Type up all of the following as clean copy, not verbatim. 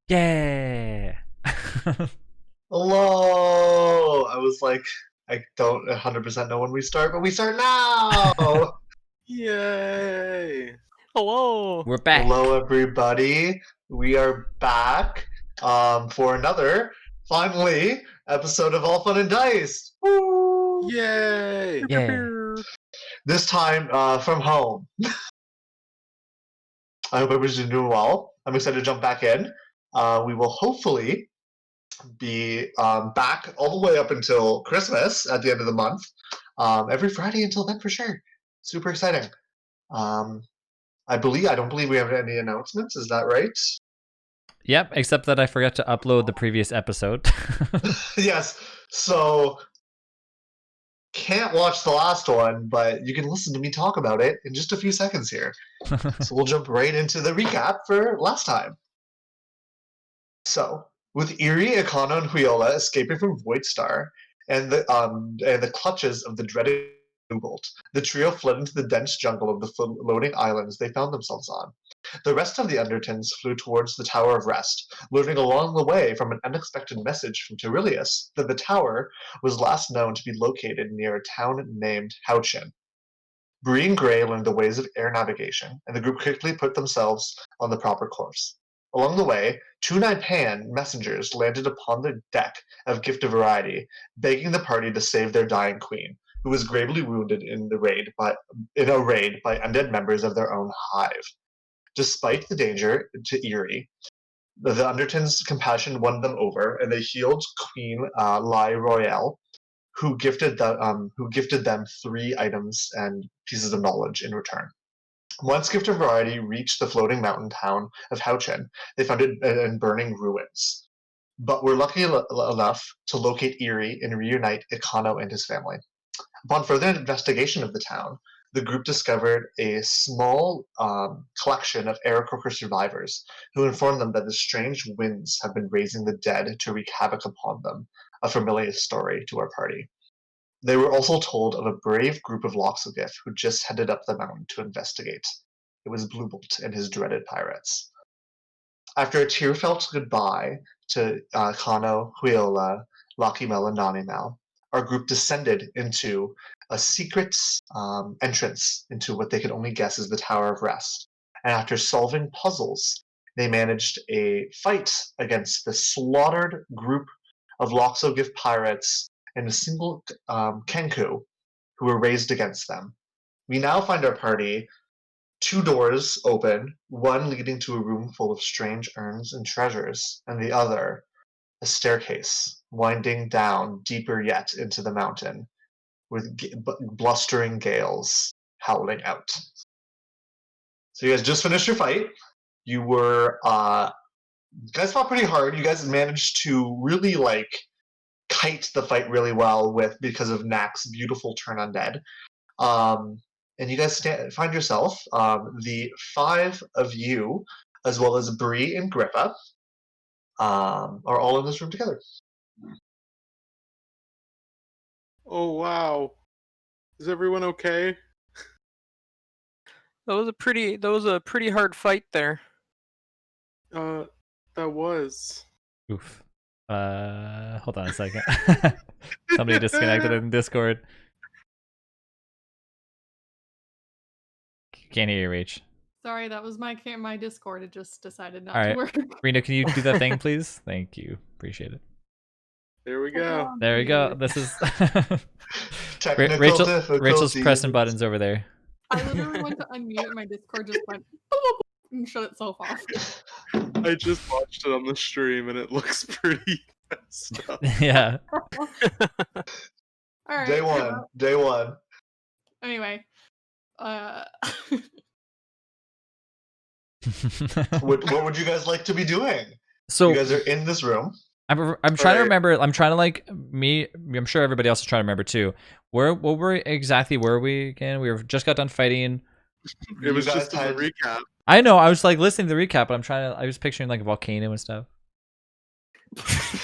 Yeah. Hello! I was like, I don't 100% know when we start, but we start now! Yay! Hello! We're back. Hello, everybody. We are back for another, finally, episode of AllFunNDice. Woo! Yay! Yeah. This time from home. I hope everybody's doing well. I'm excited to jump back in. We will hopefully be back all the way up until Christmas at the end of the month. Every Friday until then for sure. Super exciting. I don't believe we have any announcements. Is that right? Yep, except that I forgot to upload the previous episode. Yes. So can't watch the last one, but you can listen to me talk about it in just a few seconds here. So we'll jump right into the recap for last time. So, with Eerie, Akana, and Huiola escaping from Void Star and the clutches of the dreaded Bolt, the trio fled into the dense jungle of the floating islands they found themselves on. The rest of the Undertons flew towards the Tower of Rest, learning along the way from an unexpected message from Tirilius that the tower was last known to be located near a town named Houchin. Bree and Gray learned the ways of air navigation, and the group quickly put themselves on the proper course. Along the way, Chunai Pan messengers landed upon the deck of Gift of Variety, begging the party to save their dying queen, who was gravely wounded in a raid by undead members of their own hive. Despite the danger to Eerie, the Undertons' compassion won them over, and they healed Queen Lai Royale, who gifted them 3 items and pieces of knowledge in return. Once Gift of Variety reached the floating mountain town of Houchin, they found it in burning ruins, but were lucky enough to locate Eerie and reunite Ikano and his family. Upon further investigation of the town, the group discovered a small collection of Aarakocra survivors, who informed them that the strange winds have been raising the dead to wreak havoc upon them, a familiar story to our party. They were also told of a brave group of Loxodgith who just headed up the mountain to investigate. It was Bluebolt and his dreaded pirates. After a tear-felt goodbye to Kano, Huiola, Lakimel, and Nanimel, our group descended into a secret entrance into what they could only guess is the Tower of Rest. And after solving puzzles, they managed a fight against the slaughtered group of Loxodgith pirates and a single Kenku who were raised against them. We now find our party 2 doors open, one leading to a room full of strange urns and treasures, and the other a staircase winding down deeper yet into the mountain, with blustering gales howling out. So you guys just finished your fight. You guys fought pretty hard. You guys managed to really kite the fight really well because of Knack's beautiful turn undead. And you guys find yourself, the 5 of you, as well as Bree and Grippa, are all in this room together. Oh wow. Is everyone okay? That was a pretty hard fight there. That was. Oof. Hold on a second. Somebody disconnected in Discord. Can't hear you, Rach. Sorry, that was my Discord. It just decided not All right. to work. Rena, can you do that thing, please? Thank you. Appreciate it. There we go. There we go. This is Technical Rachel's pressing buttons over there. I literally went to unmute and my Discord just went and shut itself off. I just watched it on the stream and it looks pretty messed up. Yeah. All right. Day one. Anyway, what would you guys like to be doing? So you guys are in this room. I'm trying to remember. I'm trying to I'm sure everybody else is trying to remember too. Where were we again? We just got done fighting. It was just a recap. I know. I was listening to the recap, but I was picturing a volcano and stuff.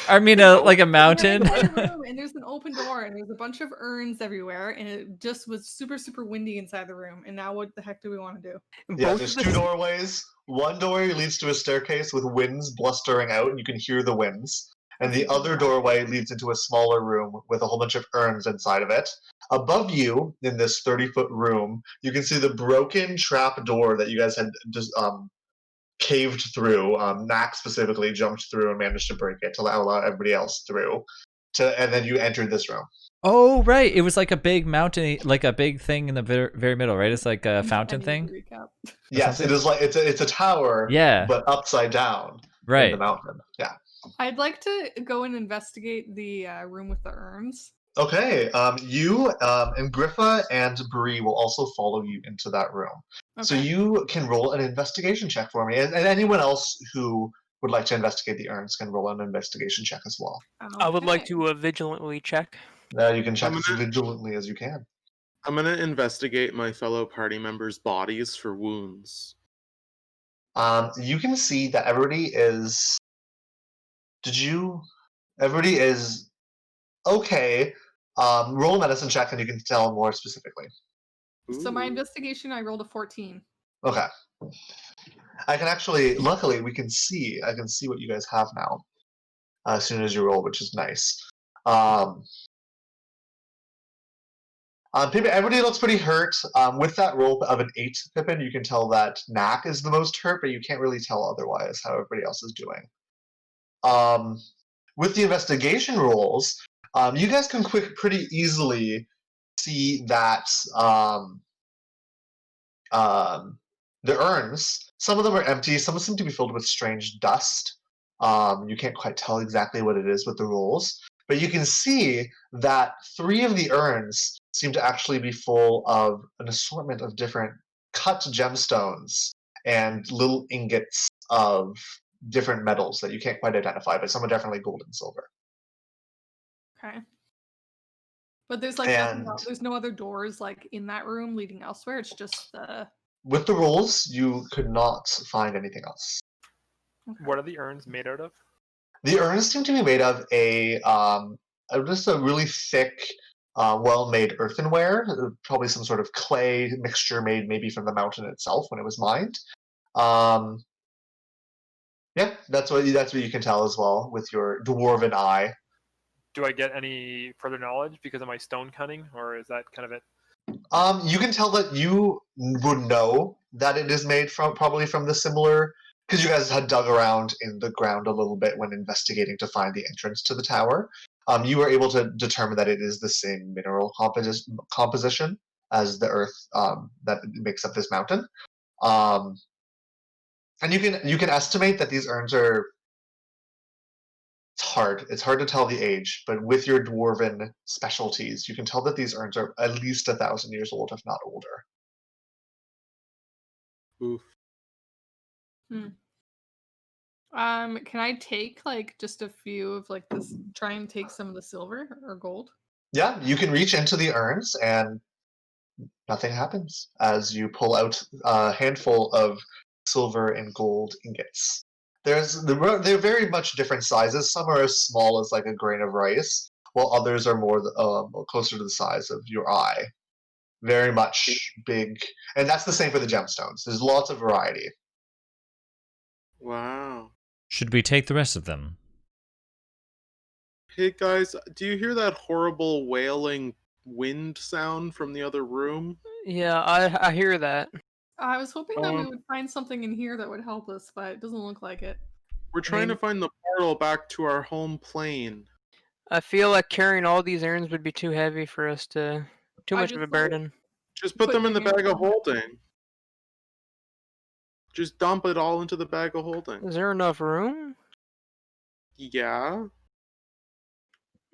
I mean, like a mountain. We're in a room, and there's an open door, and there's a bunch of urns everywhere, and it just was super, super windy inside the room. And now, what the heck do we want to do? Yeah, Both there's of two the doorways. One doorway leads to a staircase with winds blustering out, and you can hear the winds. And the other doorway leads into a smaller room with a whole bunch of urns inside of it. Above you, in this 30-foot room, you can see the broken trap door that you guys had just caved through. Knack specifically jumped through and managed to break it to allow everybody else through. And then you entered this room. Oh, right. It was like a big mountain, like a big thing in the very middle, right? It's like a I fountain need thing. to recap. Yes, something? it is like it's a tower, Yeah. but upside down in the Right. mountain. Yeah. I'd like to go and investigate the room with the urns. Okay. You and Griffa and Bree will also follow you into that room. So Okay. you can roll an investigation check for me, and anyone else who would like to investigate the urns can roll an investigation check as well. I would like Okay. to vigilantly check. Now you can check I'm as gonna- vigilantly as you can. I'm gonna investigate my fellow party members' bodies for wounds. You can see that everybody is. Everybody is okay. Roll a medicine check, and you can tell more specifically. So my Ooh. investigation, I rolled a 14. Okay. I can actually, luckily, I can see what you guys have now as soon as you roll, which is nice. Pippin, everybody looks pretty hurt. With that roll of an 8, Pippin, you can tell that Knack is the most hurt, but you can't really tell otherwise how everybody else is doing. With the investigation rolls, you guys can pretty easily see that the urns, some of them are empty, some seem to be filled with strange dust. You can't quite tell exactly what it is with the rolls, but you can see that 3 of the urns seem to actually be full of an assortment of different cut gemstones and little ingots of different metals that you can't quite identify, but some are definitely gold and silver. Okay. But there's like And there's no other doors like in that room leading elsewhere. It's just the. with the rolls, you could not find anything else. What are the urns made out of? The urns seem to be made of just a really thick, well-made earthenware, probably some sort of clay mixture made maybe from the mountain itself when it was mined. Yeah, that's what you can tell as well with your dwarven eye. Do I get any further knowledge because of my stone cutting, or is that kind of it? You can tell that you would know that it is made probably from the similar, because you guys had dug around in the ground a little bit when investigating to find the entrance to the tower. You were able to determine that it is the same mineral composition as the earth that makes up this mountain. And you can estimate that these urns are. It's hard to tell the age, but with your dwarven specialties, you can tell that these urns are at least 1,000 years old, if not older. Oof. Can I take like just a few of like this? Try and take some of the silver or gold. Yeah, you can reach into the urns and nothing happens as you pull out a handful of silver and gold ingots. They're very much different sizes. Some are as small as like a grain of rice, while others are more closer to the size of your eye. Very much big, and that's the same for the gemstones. There's lots of variety. Wow. Should we take the rest of them? Hey guys, do you hear that horrible wailing wind sound from the other room? Yeah, I hear that. I was hoping that we Um, would find something in here that would help us, but it doesn't look like it. We're trying mean- to find the portal back to our home plane. I feel like carrying all these urns would be too heavy for us to. Too I much of a just thought- burden. Just put them in the your bag hands of on it. holding. Just dump it all into the bag of holding. Is there enough room? Yeah.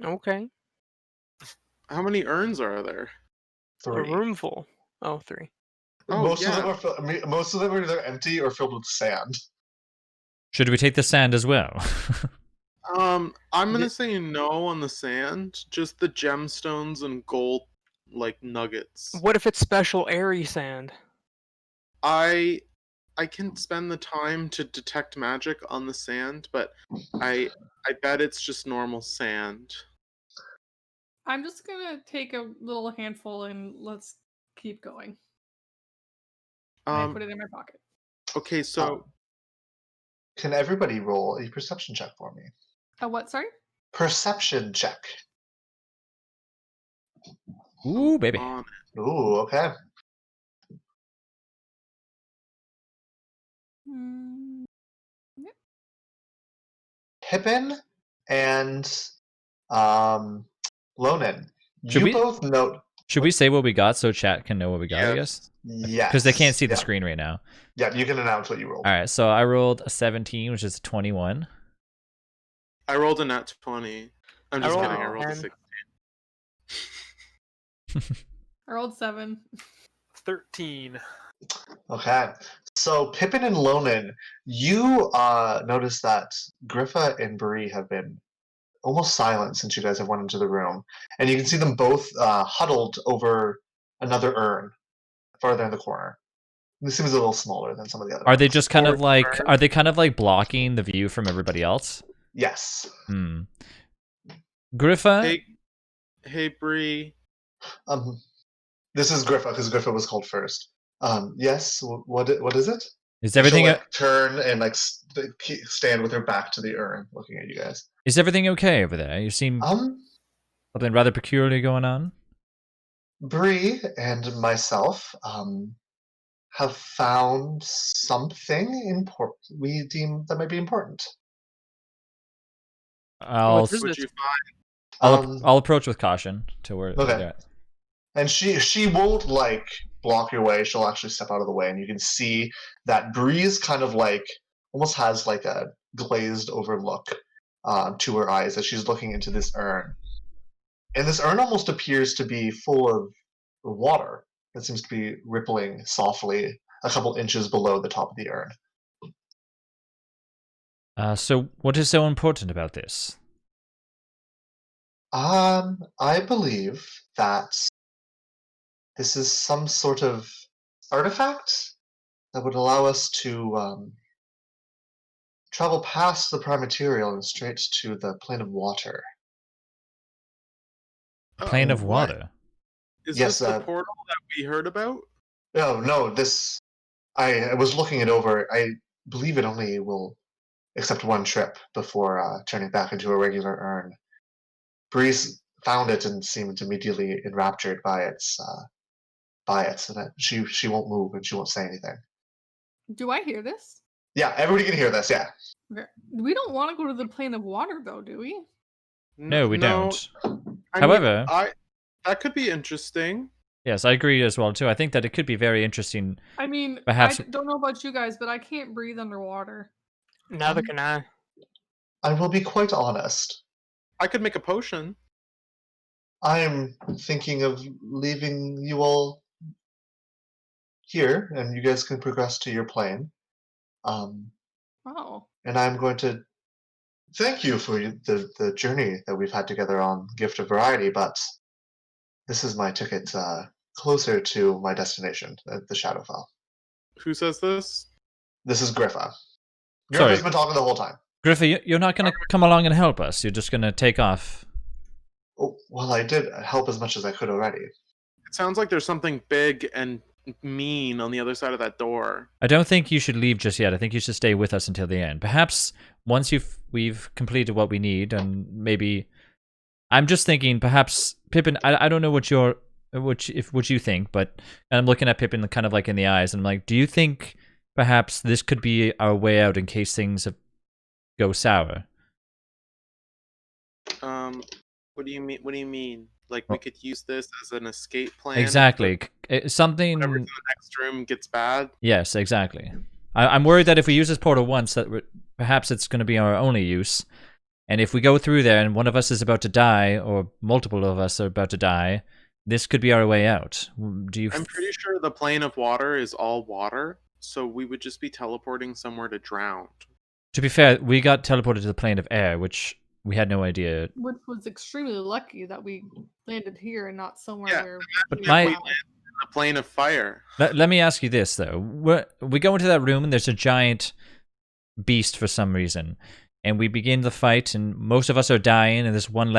Okay. How many urns are there? A 3. room full. Oh, 3. Oh, Most yeah. of them are most of them are either empty or filled with sand. Should we take the sand as well? I'm gonna Yeah. say no on the sand. Just the gemstones and gold, like nuggets. What if it's special airy sand? I can spend the time to detect magic on the sand, but I I bet it's just normal sand. I'm just gonna take a little handful and let's keep going. And I put it in my pocket. Okay, so Can everybody roll a perception check for me? A what? Sorry. Perception check. Ooh, baby. Ooh, okay. Mm, Pippin and Lonan, Should you we- both note. Should we say what we got so chat can know what we got, I guess? Yes. Because they can't see the yeah. screen right now. Yeah, you can announce what you rolled. All right, so I rolled a 17, which is a 21. I rolled a nat 20. I'm I just rolled kidding. I a rolled a 10. 16. I rolled 7. 13. Okay. So Pippin and Lonan, you notice that Griffa and Bree have been almost silent since you guys have went into the room, and you can see them both huddled over another urn farther in the corner. This seems a little smaller than some of the other. Are they ones. just kind of like? Or- Are they kind of like blocking the view from everybody else? Yes. Hmm. Griffa. Hey, Bree. This is Griffa because Griffa was called first. Yes. What is it? Is everything She'll, like, turn and like stand with her back to the urn, looking at you guys. is everything okay over there? You seem something rather peculiar going on. Bree and myself have found something important we deem that might be important. I'll What is What'd this? you find? I'll approach with caution to where Okay. they're at. And she won't like block your way. She'll actually step out of the way, and you can see that Breeze kind of like almost has like a glazed over look to her eyes as she's looking into this urn. And this urn almost appears to be full of water. It seems to be rippling softly a couple inches below the top of the urn. So what is so important about this? I believe that this is some sort of artifact that would allow us to travel past the prime material and straight to the plane of water. Plane of What? water. Is Yes, this the portal that we heard about? No, this. I was looking it over. I believe it only will accept one trip before turning back into a regular urn. Breeze found it and seemed immediately enraptured by it, and she won't move and she won't say anything. Do I hear this? Yeah, everybody can hear this. Yeah. Okay. We don't want to go to the plane of water, though, do we? No, we don't. I However- mean, that could be interesting. Yes, I agree as well too. I think that it could be very interesting. I mean, Perhaps- I don't know about you guys, but I can't breathe underwater. Neither can I. I will be quite honest. I could make a potion. I am thinking of leaving you all here, and you guys can progress to your plane. Oh. And I'm going to thank you for the journey that we've had together on Gift of Variety, but this is my ticket closer to my destination, the Shadowfell. Who says this? This is Griffa. Sorry. Griffa's been talking the whole time. Griffa, you're not going to come along and help us. You're just going to take off. Oh, well, I did help as much as I could already. It sounds like there's something big and mean on the other side of that door. I don't think you should leave just yet. I think you should stay with us until the end. Perhaps once we've completed what we need, and maybe I'm just thinking perhaps Pippin. I don't know what you think, but I'm looking at Pippin kind of like in the eyes, and I'm like, do you think perhaps this could be our way out in case things go sour? What do you mean? What do you mean? Like we could use this as an escape plan? Exactly. Something. Whatever's in the next room gets bad. Yes, exactly. I'm worried that if we use this portal once, that perhaps it's going to be our only use. And if we go through there and one of us is about to die, or multiple of us are about to die, this could be our way out. Do you? I'm pretty sure the plane of water is all water, so we would just be teleporting somewhere to drown. To be fair, we got teleported to the plane of air, which we had no idea. Which was extremely lucky that we landed here and not somewhere Yeah, where. But we my- were We land in the plane of fire. Let me ask you this though: we go into that room and there's a giant beast for some reason, and we begin the fight, and most of us are dying, and there's one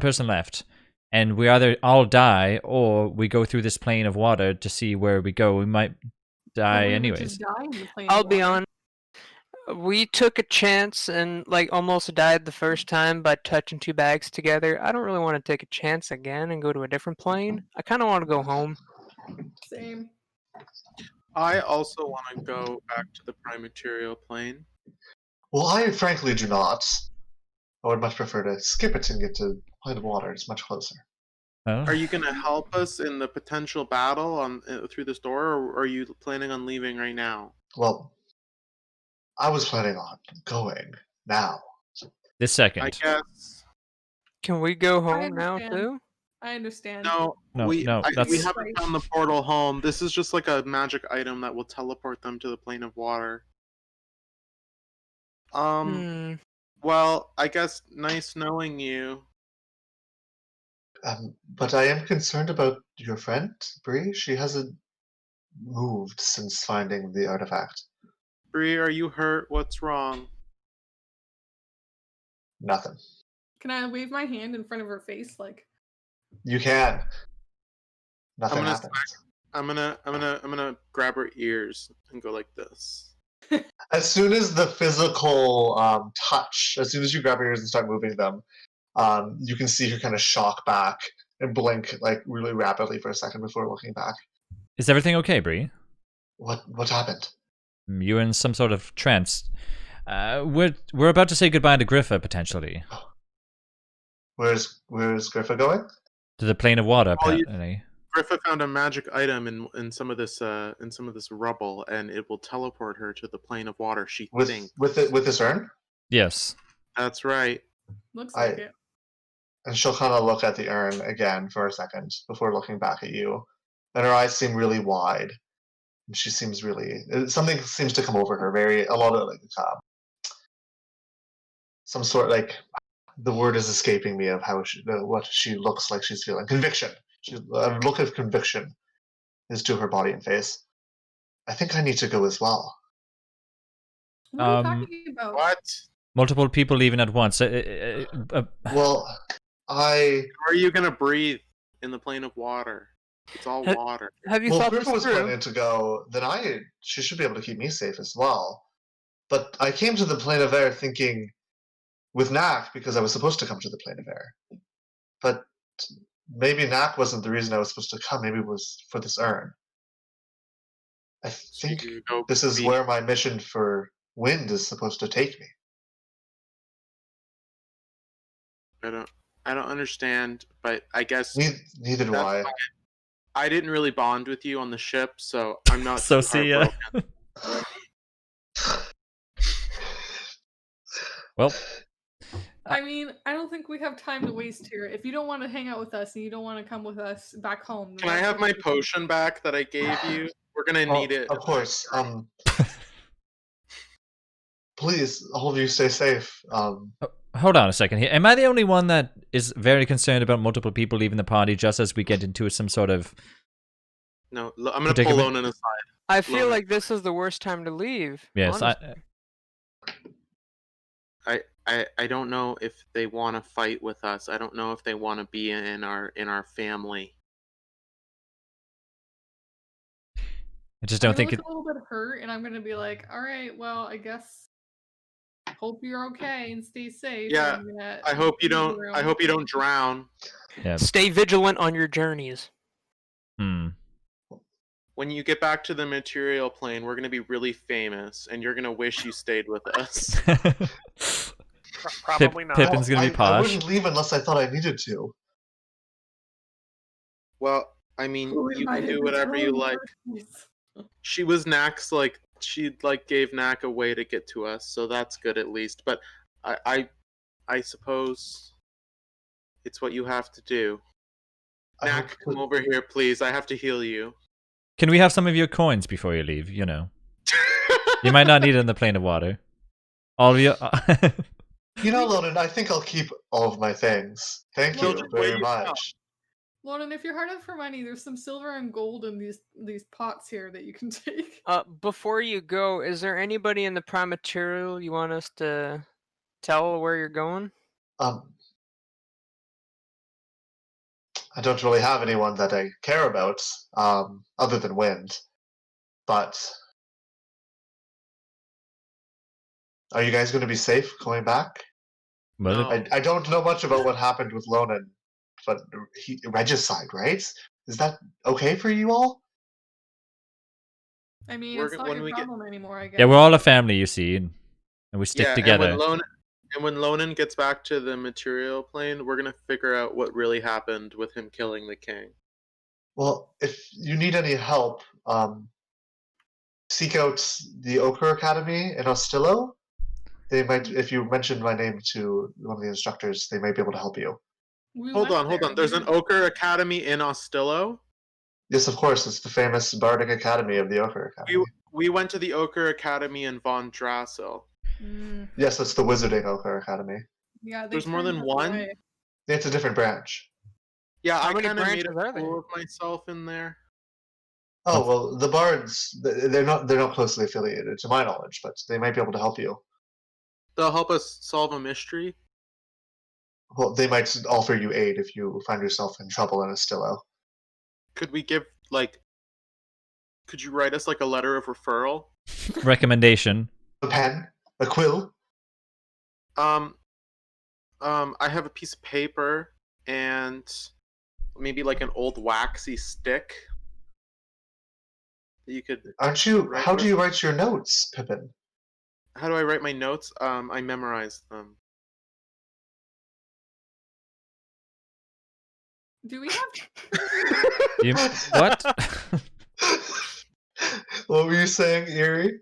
person left, and we either all die or we go through this plane of water to see where we go. We might die Or we would anyways. just die in the plane I'll of be water. honest. We took a chance and almost died the first time by touching 2 bags together. I don't really want to take a chance again and go to a different plane. I kind of want to go home. Same. I also want to go back to the prime material plane. Well, I frankly do not. I would much prefer to skip it and get to plane of water. It's much closer. Well, Are you going to help us in the potential battle on through this door, or are you planning on leaving right now? Well, I was planning on going now. this I second. guess. Can we go I home now understand. too? I understand. No, No, we that's- haven't found the portal home. This is just like a magic item that will teleport them to the plane of water. Well, I guess nice knowing you. But I am concerned about your friend, Bree. She hasn't moved since finding the artifact. Bree, are you hurt? What's wrong? Nothing. Can I wave my hand in front of her face, like? You can. Nothing gonna happened. I'm gonna grab her ears and go like this. As soon as the physical touch, as soon as you grab her ears and start moving them, you can see her kind of shock back and blink like really rapidly for a second before looking back. Is everything okay, Bree? What happened? You're in some sort of trance. We're about to say goodbye to Griffa potentially. Where's Griffa going? To the plane of water, Oh, you- apparently. Griffa found a magic item in some of this rubble, and it will teleport her to the plane of water. She thinks. With this urn? Yes. That's right. Looks like it. And she'll kind of look at the urn again for a second before looking back at you. And her eyes seem really wide. And she seems really... Something seems to come over her. A lot of, like, some sort, like... The word is escaping me of what she looks like she's feeling. Conviction. A look of conviction is to her body and face. I think I need to go as well. What are you talking about? What? Multiple people leaving at once. Well, How are you gonna breathe in the plane of water? It's all water. Have you Well, if thought this Griffa was through? planning to go, then she should be able to keep me safe as well. But I came to the plane of air thinking with Knack because I was supposed to come to the plane of air. But maybe Knack wasn't the reason I was supposed to come. Maybe it was for this urn. I think this is where my mission for Wind is supposed to take me. I don't understand, but I guess Neither do I. I didn't really bond with you on the ship, so I'm not So too see ya. heartbroken. Well, I mean, I don't think we have time to waste here. If you don't want to hang out with us and you don't want to come with us back home, Can I have my potion back that I gave you? We're gonna need it. Of course. Please, all of you stay safe. hold on a second here. Am I the only one that is very concerned about multiple people leaving the party just as we get into some sort of... No, I'm gonna pull Lonan aside. I feel like this is the worst time to leave. Yes, honestly. I don't know if they want to fight with us. I don't know if they want to be in our family. I just don't think it's a little bit hurt, and I'm gonna be like, all right, well, I guess. Hope you're okay and stay safe. Yeah, I hope you don't. I hope you don't drown. Yeah. Stay vigilant on your journeys. When you get back to the material plane, we're gonna be really famous, and you're gonna wish you stayed with us. Probably not. Pippin's gonna be posh. I wouldn't leave unless I thought I needed to. Well, I mean, you can do whatever you like. She was Knack's, like, she gave Knack a way to get to us, so that's good at least. But I suppose it's what you have to do. Knack, come over here, please. I have to heal you. Can we have some of your coins before you leave? You know, you might not need it in the plane of water. All of your. You know, Lonan, I think I'll keep all of my things. Thank you very much. Lonan, if you're hard up for money, there's some silver and gold in these pots here that you can take. Before you go, is there anybody in the prime material you want us to tell where you're going? I don't really have anyone that I care about, other than Wind. But are you guys going to be safe going back? Well, No. I don't know much about what happened with Lonan, but regicide, right? Is that okay for you all? I mean, We're it's gonna- not when your we get- problem anymore, I guess. yeah, we're all a family, you see, and we stick Yeah, together. and when Lonan gets back to the material plane, we're gonna figure out what really happened with him killing the king. Well, if you need any help, seek out the Ochre Academy in Ostillo. They might, if you mention my name to one of the instructors, they might be able to help you. We Hold went on. there. There's We an Ochre Academy in Ostillo. Yes, of course, it's the famous Bardic Academy of the Ochre Academy. We went to the Ochre Academy in Von Drassel. Yes, that's the Wizarding Ochre Academy. Yeah, they There's more than turned us one? away. It's a different branch. Yeah, How I many kind of made a branches are there? fool of myself in there. Oh well, the bards they're not closely affiliated to my knowledge, but they might be able to help you. They'll help us solve a mystery. Well, they might offer you aid if you find yourself in trouble in Astillo. Could we give could you write us like a letter of referral? Recommendation. A pen, a quill. I have a piece of paper and maybe like an old waxy stick. You could. Aren't you? Right, How do right. you write your notes, Pippin? How do I write my notes? I memorize them. Do we have? You, what? What were you saying, Erie?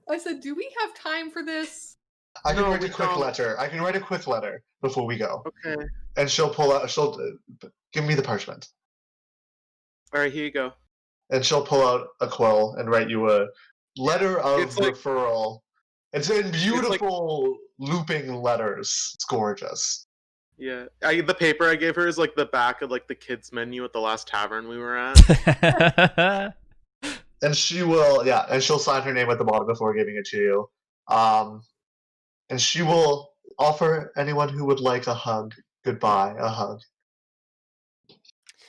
I said, do we have time for this? I can No, write a we quick don't. letter. I can write a quick letter before we go, Okay. and she'll pull out. She'll give me the parchment, All right. Here you go. and she'll pull out a quill and write you a letter of It's like- referral. It's in beautiful looping letters. It's gorgeous. Yeah. The paper I gave her is like the back of like the kids menu at the last tavern we were at. And she will, yeah, and she'll sign her name at the bottom before giving it to you. And she will offer anyone who would like a hug goodbye, a hug.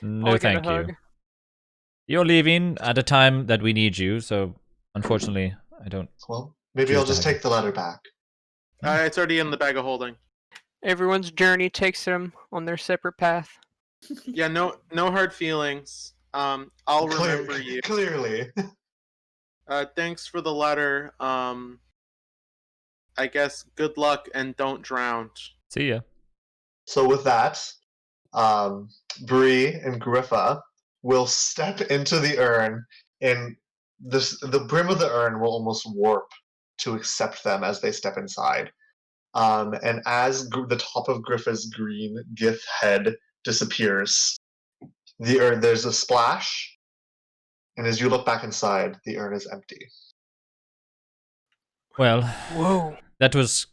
No, I'll get a thank you. hug. You're leaving at a time that we need you, so unfortunately, I don't. Well, maybe Choose I'll to just hug take the letter back. It's already in the bag of holding. Everyone's journey takes them on their separate path. Yeah. No hard feelings. I'll remember you. Clearly. Thanks for the letter. I guess good luck and don't drown. See ya. So with that, Bree and Griffa will step into the urn, and the brim of the urn will almost warp to accept them as they step inside. And as the top of Griffa's green gith head disappears, the urn, there's a splash, and as you look back inside, the urn is empty. Well, Whoa. that was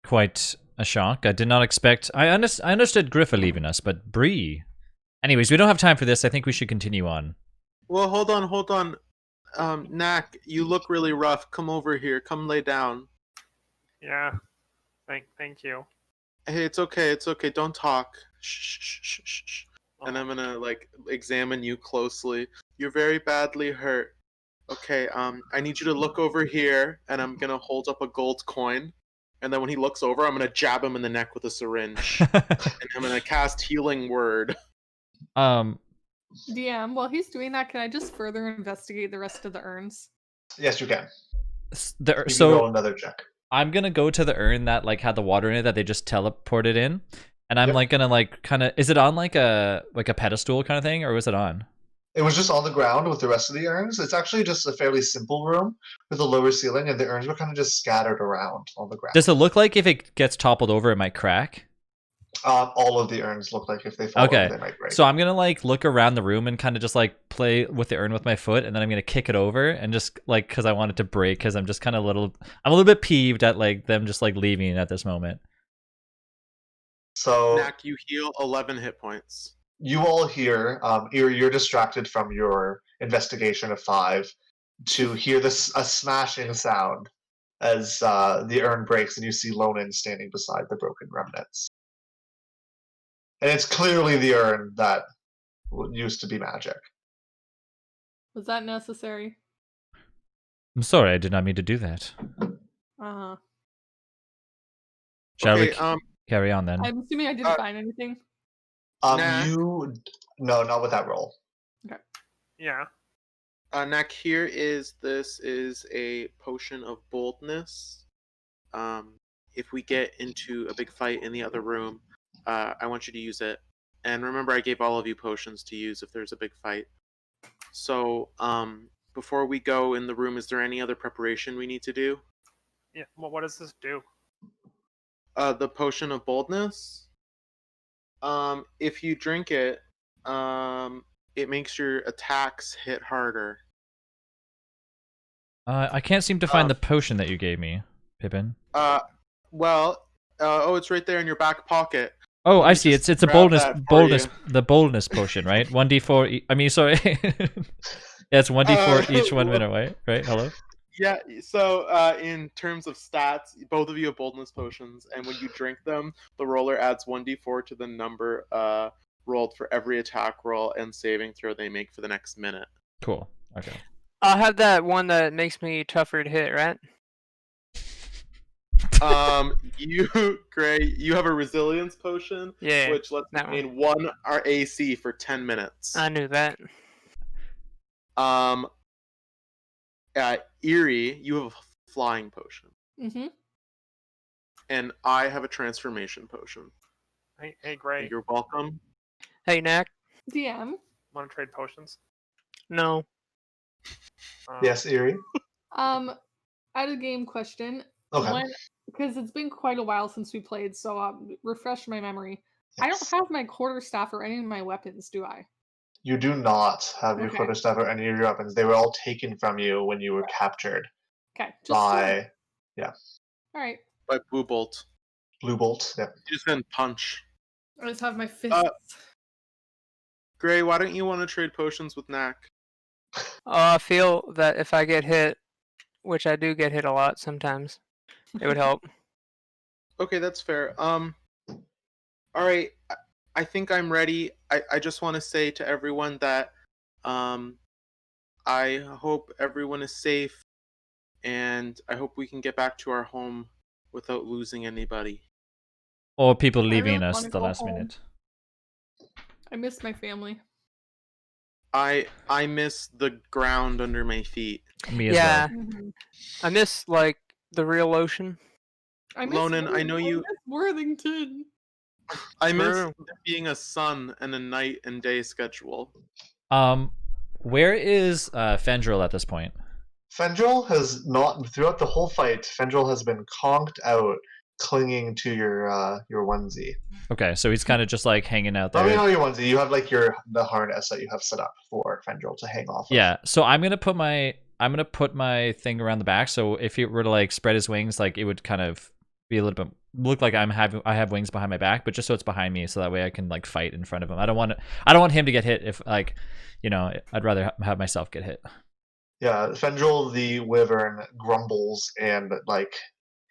quite a shock. I did not expect. I understood Griffa leaving us, but Bree. Anyways, we don't have time for this. I think we should continue on. Well, hold on. Knack, you look really rough. Come over here. Come lay down. Yeah. Thank you. Hey, it's okay. Don't talk. Shh. And I'm gonna examine you closely. You're very badly hurt. Okay. I need you to look over here, and I'm gonna hold up a gold coin. And then when he looks over, I'm gonna jab him in the neck with a syringe, and I'm gonna cast Healing Word. DM, while he's doing that, can I just further investigate the rest of the urns? Yes, you can. You can roll So another check. I'm gonna go to the urn that had the water in it that they just teleported in, and I'm Yep. gonna kind of. Is it on like a pedestal kind of thing, or was it on? It was just on the ground with the rest of the urns. It's actually just a fairly simple room with a lower ceiling, and the urns were kind of just scattered around on the ground. Does it look like if it gets toppled over, it might crack? All of the urns look like if they fall Okay, over, they might break. so I'm gonna look around the room and kind of just play with the urn with my foot, and then I'm gonna kick it over and just because I want it to break, because I'm just kind of I'm a little bit peeved at them just leaving at this moment. So Knack, you heal 11 hit points. you all hear, you're distracted from your investigation of 5 to hear a smashing sound as the urn breaks and you see Lonan standing beside the broken remnants. And it's clearly the urn that used to be magic. Was that necessary? I'm sorry, I did not mean to do that. Uh-huh. Shall Okay, we carry on then? I'm assuming I didn't find anything. Nah. No, not with that roll. Yeah. Nak, here is a potion of boldness. If we get into a big fight in the other room, I want you to use it. And remember, I gave all of you potions to use if there's a big fight. So, before we go in the room, is there any other preparation we need to do? Yeah. Well, what does this do? The potion of boldness. If you drink it, it makes your attacks hit harder. I can't seem to find the potion that you gave me, Pippin. It's right there in your back pocket. Oh, Let I me see. just It's a grab that for the boldness potion, right? 1d4. I mean, sorry. Yeah, it's 1d4 each 1 minute, right? Right? Hello. Yeah. So, in terms of stats, both of you have boldness potions, and when you drink them, the roller adds 1d4 to the number rolled for every attack roll and saving throw they make for the next minute. Cool. Okay. I'll have that one that makes me tougher to hit, right? Gray, you have a resilience potion, Yeah, which lets that you gain 1 AC for 10 minutes. I knew that. Eerie, you have a flying potion, Mm-hmm. and I have a transformation potion. Hey, Gray. You're welcome. Hey, Knack. DM. Want to trade potions? No. Yes, Eerie? Out of game question. Okay. Because it's been quite a while since we played, so refresh my memory. I don't have my quarterstaff or any of my weapons, do I? You do not have your Okay. quarterstaff or any of your weapons. They were all taken from you when you were captured Okay. by All right. By Blue Bolt. Blue Bolt. Yeah. You just didn't punch. I just have my fists. Gray, why don't you want to trade potions with Knack? I feel that if I get hit, which I do get hit a lot sometimes, it would help. Okay, that's fair. All right. I think I'm ready. I just want to say to everyone that I hope everyone is safe, and I hope we can get back to our home without losing anybody. Or people leaving really us wanna the go last home. minute. I miss my family. I miss the ground under my feet. Me as Yeah. well. Mm-hmm. I miss like the real ocean. I miss Lonan, I know you. miss Worthington. I miss True. there being a sun and a night and day schedule. Where is Fendril at this point? Fendril has not, throughout the whole fight, Fendril has been conked out, clinging to your onesie. Okay, so he's kind of just like hanging out there. I mean, not your onesie. You have like the harness that you have set up for Fendril to hang off of. Yeah, so I'm gonna put my thing around the back. So if he were to like spread his wings, like it would kind of be a little bit look like I have wings behind my back, but just so it's behind me, so that way I can like fight in front of him. I don't want him to get hit. If like, I'd rather have myself get hit. Yeah, Fendril the Wyvern grumbles and like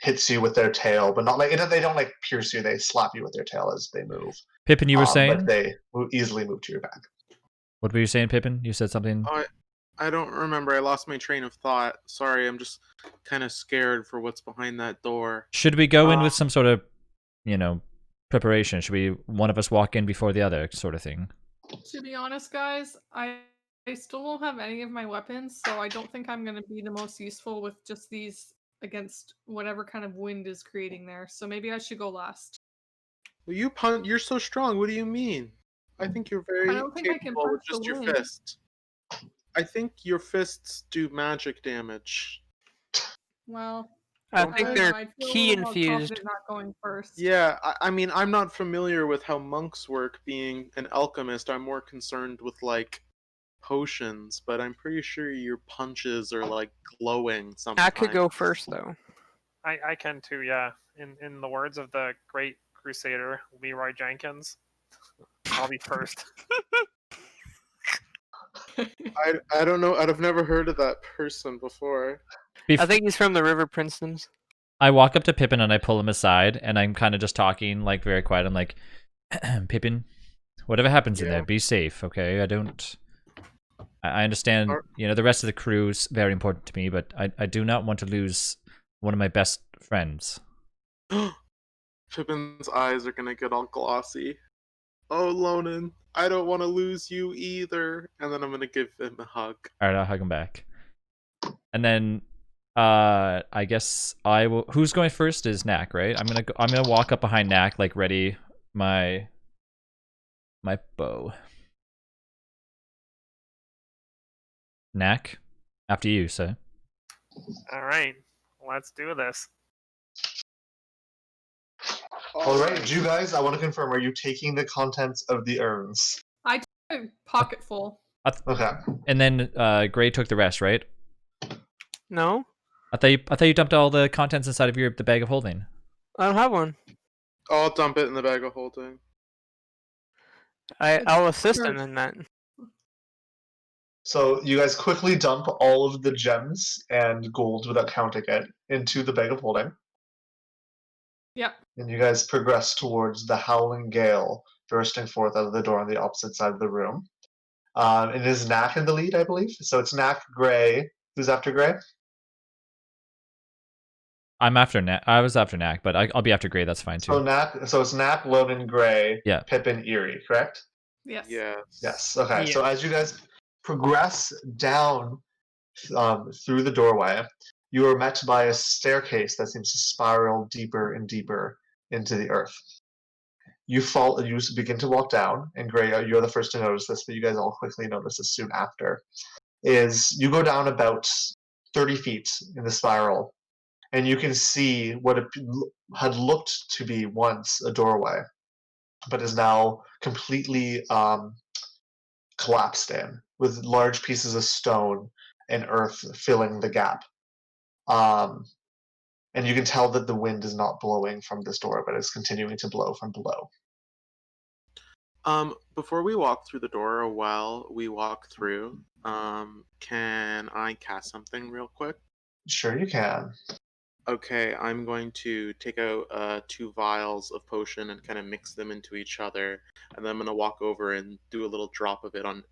hits you with their tail, but not like they don't like pierce you. They slap you with their tail as they move. Pippin, you were saying? But they easily move to your back. What were you saying, Pippin? You said something. I don't remember. I lost my train of thought. Sorry, I'm just kind of scared for what's behind that door. Should we go in with some sort of, preparation? Should we one of us walk in before the other, sort of thing? To be honest, guys, I still don't have any of my weapons, so I don't think I'm going to be the most useful with just these against whatever kind of wind is creating there. So maybe I should go last. Well, you're so strong. What do you mean? I think you're very I don't think I can capable with punch the just your wind. fist. I think your fists do magic damage. Well, I Don't think I? they're I feel a key little more infused. confident not going first. Yeah, I mean, I'm not familiar with how monks work being an alchemist. I'm more concerned with, like, potions, but I'm pretty sure your punches are, like, glowing sometimes. I could go first, though. I can too, yeah. In the words of the great crusader, Leroy Jenkins, I'll be first. I don't know. I've never heard of that person before. I think he's from the River Princeton's. I walk up to Pippin and I pull him aside, and I'm kind of just talking like very quiet. I'm like, Pippin, whatever happens in there, be safe, okay? I understand, the rest of the crew's very important to me, but I do not want to lose one of my best friends. Pippin's eyes are gonna get all glossy. Oh, Lonan, I don't want to lose you either. And then I'm gonna give him a hug. All right, I'll hug him back. And then, I guess I will. Who's going first? Is Knack, right? I'm gonna walk up behind Knack, like ready my bow. Knack, after you, sir. All right, let's do this. All right, you guys, I want to confirm, are you taking the contents of the urns? I took a pocket full. Okay. And then Gray took the rest, right? No, I thought you dumped all the contents inside of the bag of holding. I don't have one. I'll dump it in the bag of holding. I'll assist him in that. So you guys quickly dump all of the gems and gold without counting it into the bag of holding. Yep. And you guys progress towards the howling gale bursting forth out of the door on the opposite side of the room. It is Knack in the lead, I believe. So it's Knack, Gray. Who's after Gray? I'm after Knack. I was after Knack, but I'll be after Gray. That's fine too. So it's Knack, Lonan, Gray, Yeah. Pippin, Eerie, correct? Yes. Yes. Okay. Yeah. So as you guys progress down through the doorway, you are met by a staircase that seems to spiral deeper and deeper into the earth. You begin to walk down, and Gray, you're the first to notice this, but you guys all quickly notice this soon after. Is you go down about 30 feet in the spiral, and you can see what had looked to be once a doorway, but is now completely collapsed in, with large pieces of stone and earth filling the gap. And you can tell that the wind is not blowing from this door, but is continuing to blow from below. Before we walk through the door, or while we walk through, can I cast something real quick? Sure you can. Okay, I'm going to take out 2 vials of potion and kind of mix them into each other, and then I'm going to walk over and do a little drop of it on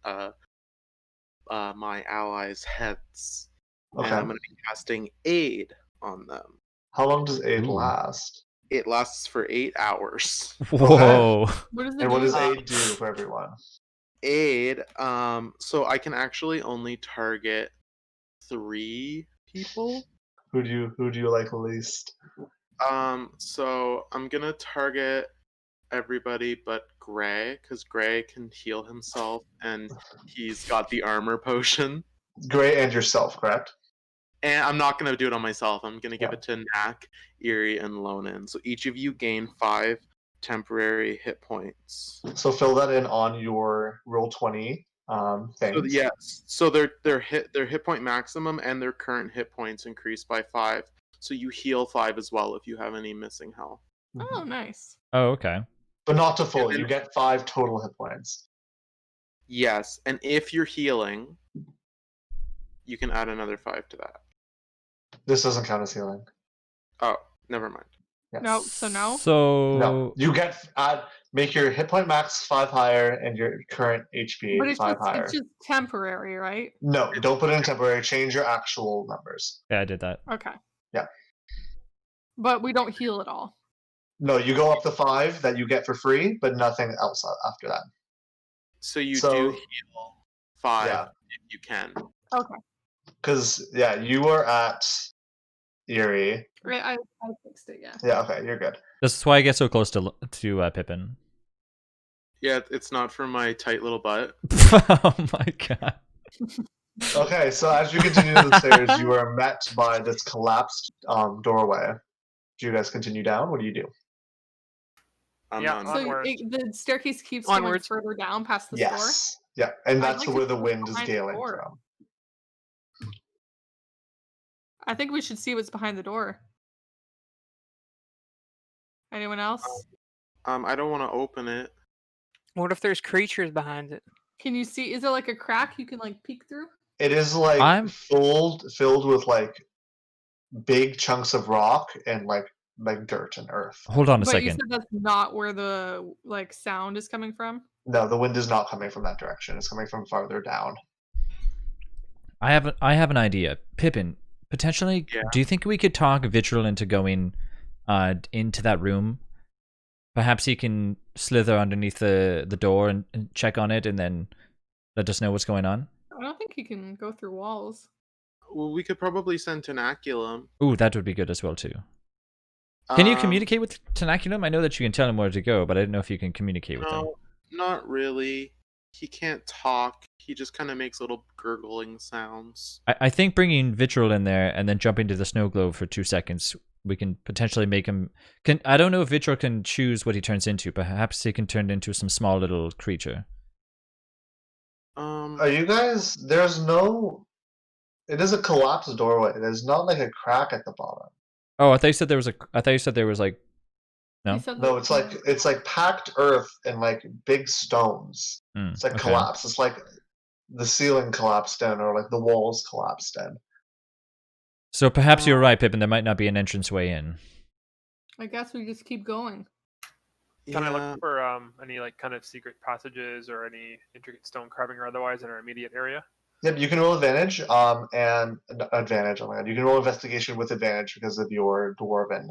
my allies' heads. Okay. And I'm going to be casting Aid on them. How long does aid last? It lasts for 8 hours. Whoa. What does it And do? what does aid do for everyone? Aid, so I can actually only target 3 people. Who do you like least? So I'm gonna target everybody but Gray, because Gray can heal himself and he's got the armor potion. Gray and yourself, correct? And I'm not gonna do it on myself. I'm gonna give Yeah. it to Knack, Eerie, and Lonan. So each of you gain 5 temporary hit points. So fill that in on your roll20 thing. So yes, so their hit point maximum and their current hit points increase by 5. So you heal 5 as well if you have any missing health. Oh, nice. Oh, okay. But not to full. And You get 5 total hit points. Yes, and if you're healing, you can add another 5 to that. This doesn't count as healing. Oh, never mind. Yes. No, so no. So No, you get make your hit point max 5 higher and your current HP But it's 5 just, higher. it's just temporary, right? No, don't put it in temporary. Change your actual numbers. yeah, I did that. Okay. Yeah. But we don't heal at all. No, you go up to 5 that you get for free, but nothing else after that. So you So- do heal 5 Yeah. if you can. Okay. Because you are at Eerie. Right, I fixed it, yeah. Yeah, okay, you're good. This is why I get so close to Pippin. Yeah, it's not for my tight little butt. Oh my god. Okay, so as you continue to the stairs, you are met by this collapsed doorway. Do you guys continue down? What do you do? I'm Yeah, not. So Onwards. the staircase keeps Onwards. going further down past the door. Yes. Yeah, and I'd that's like to where the go wind is behind the galing door. from. I think we should see what's behind the door. Anyone else? I don't want to open it. What if there's creatures behind it? Can you see? Is there like a crack you can like peek through? It is like I'm- filled with like big chunks of rock and like dirt and earth. Hold on a But you second. said that's not where the like sound is coming from. No, the wind is not coming from that direction. It's coming from farther down. I have an idea. Pippin, potentially, Yeah. do you think we could talk Vitriol into going into that room? Perhaps he can slither underneath the door and check on it and then let us know what's going on? I don't think he can go through walls. Well, we could probably send Tenaculum. Ooh, that would be good as well, too. Can you Um, communicate with Tenaculum? I know that you can tell him where to go, but I didn't know if you can communicate with him. No, not really. He can't talk. He just kind of makes little gurgling sounds. I think bringing Vitriol in there and then jumping to the snow globe for 2 seconds, we can potentially make him... I don't know if Vitriol can choose what he turns into. Perhaps he can turn into some small little creature. Are you guys? There's no. It is a collapsed doorway. There's not like a crack at the bottom. Oh, I thought you said there was like... No? He said No, that- it's like packed earth and like big stones. It's like okay. collapsed. It's like the ceiling collapsed in, or like the walls collapsed in. So perhaps you're right, Pippin. There might not be an entranceway in. I guess we just keep going. Can I Yeah. look for any like kind of secret passages or any intricate stone carving or otherwise in our immediate area? Yep, you can roll advantage. And advantage. Oh my god, you can roll investigation with advantage because of your dwarven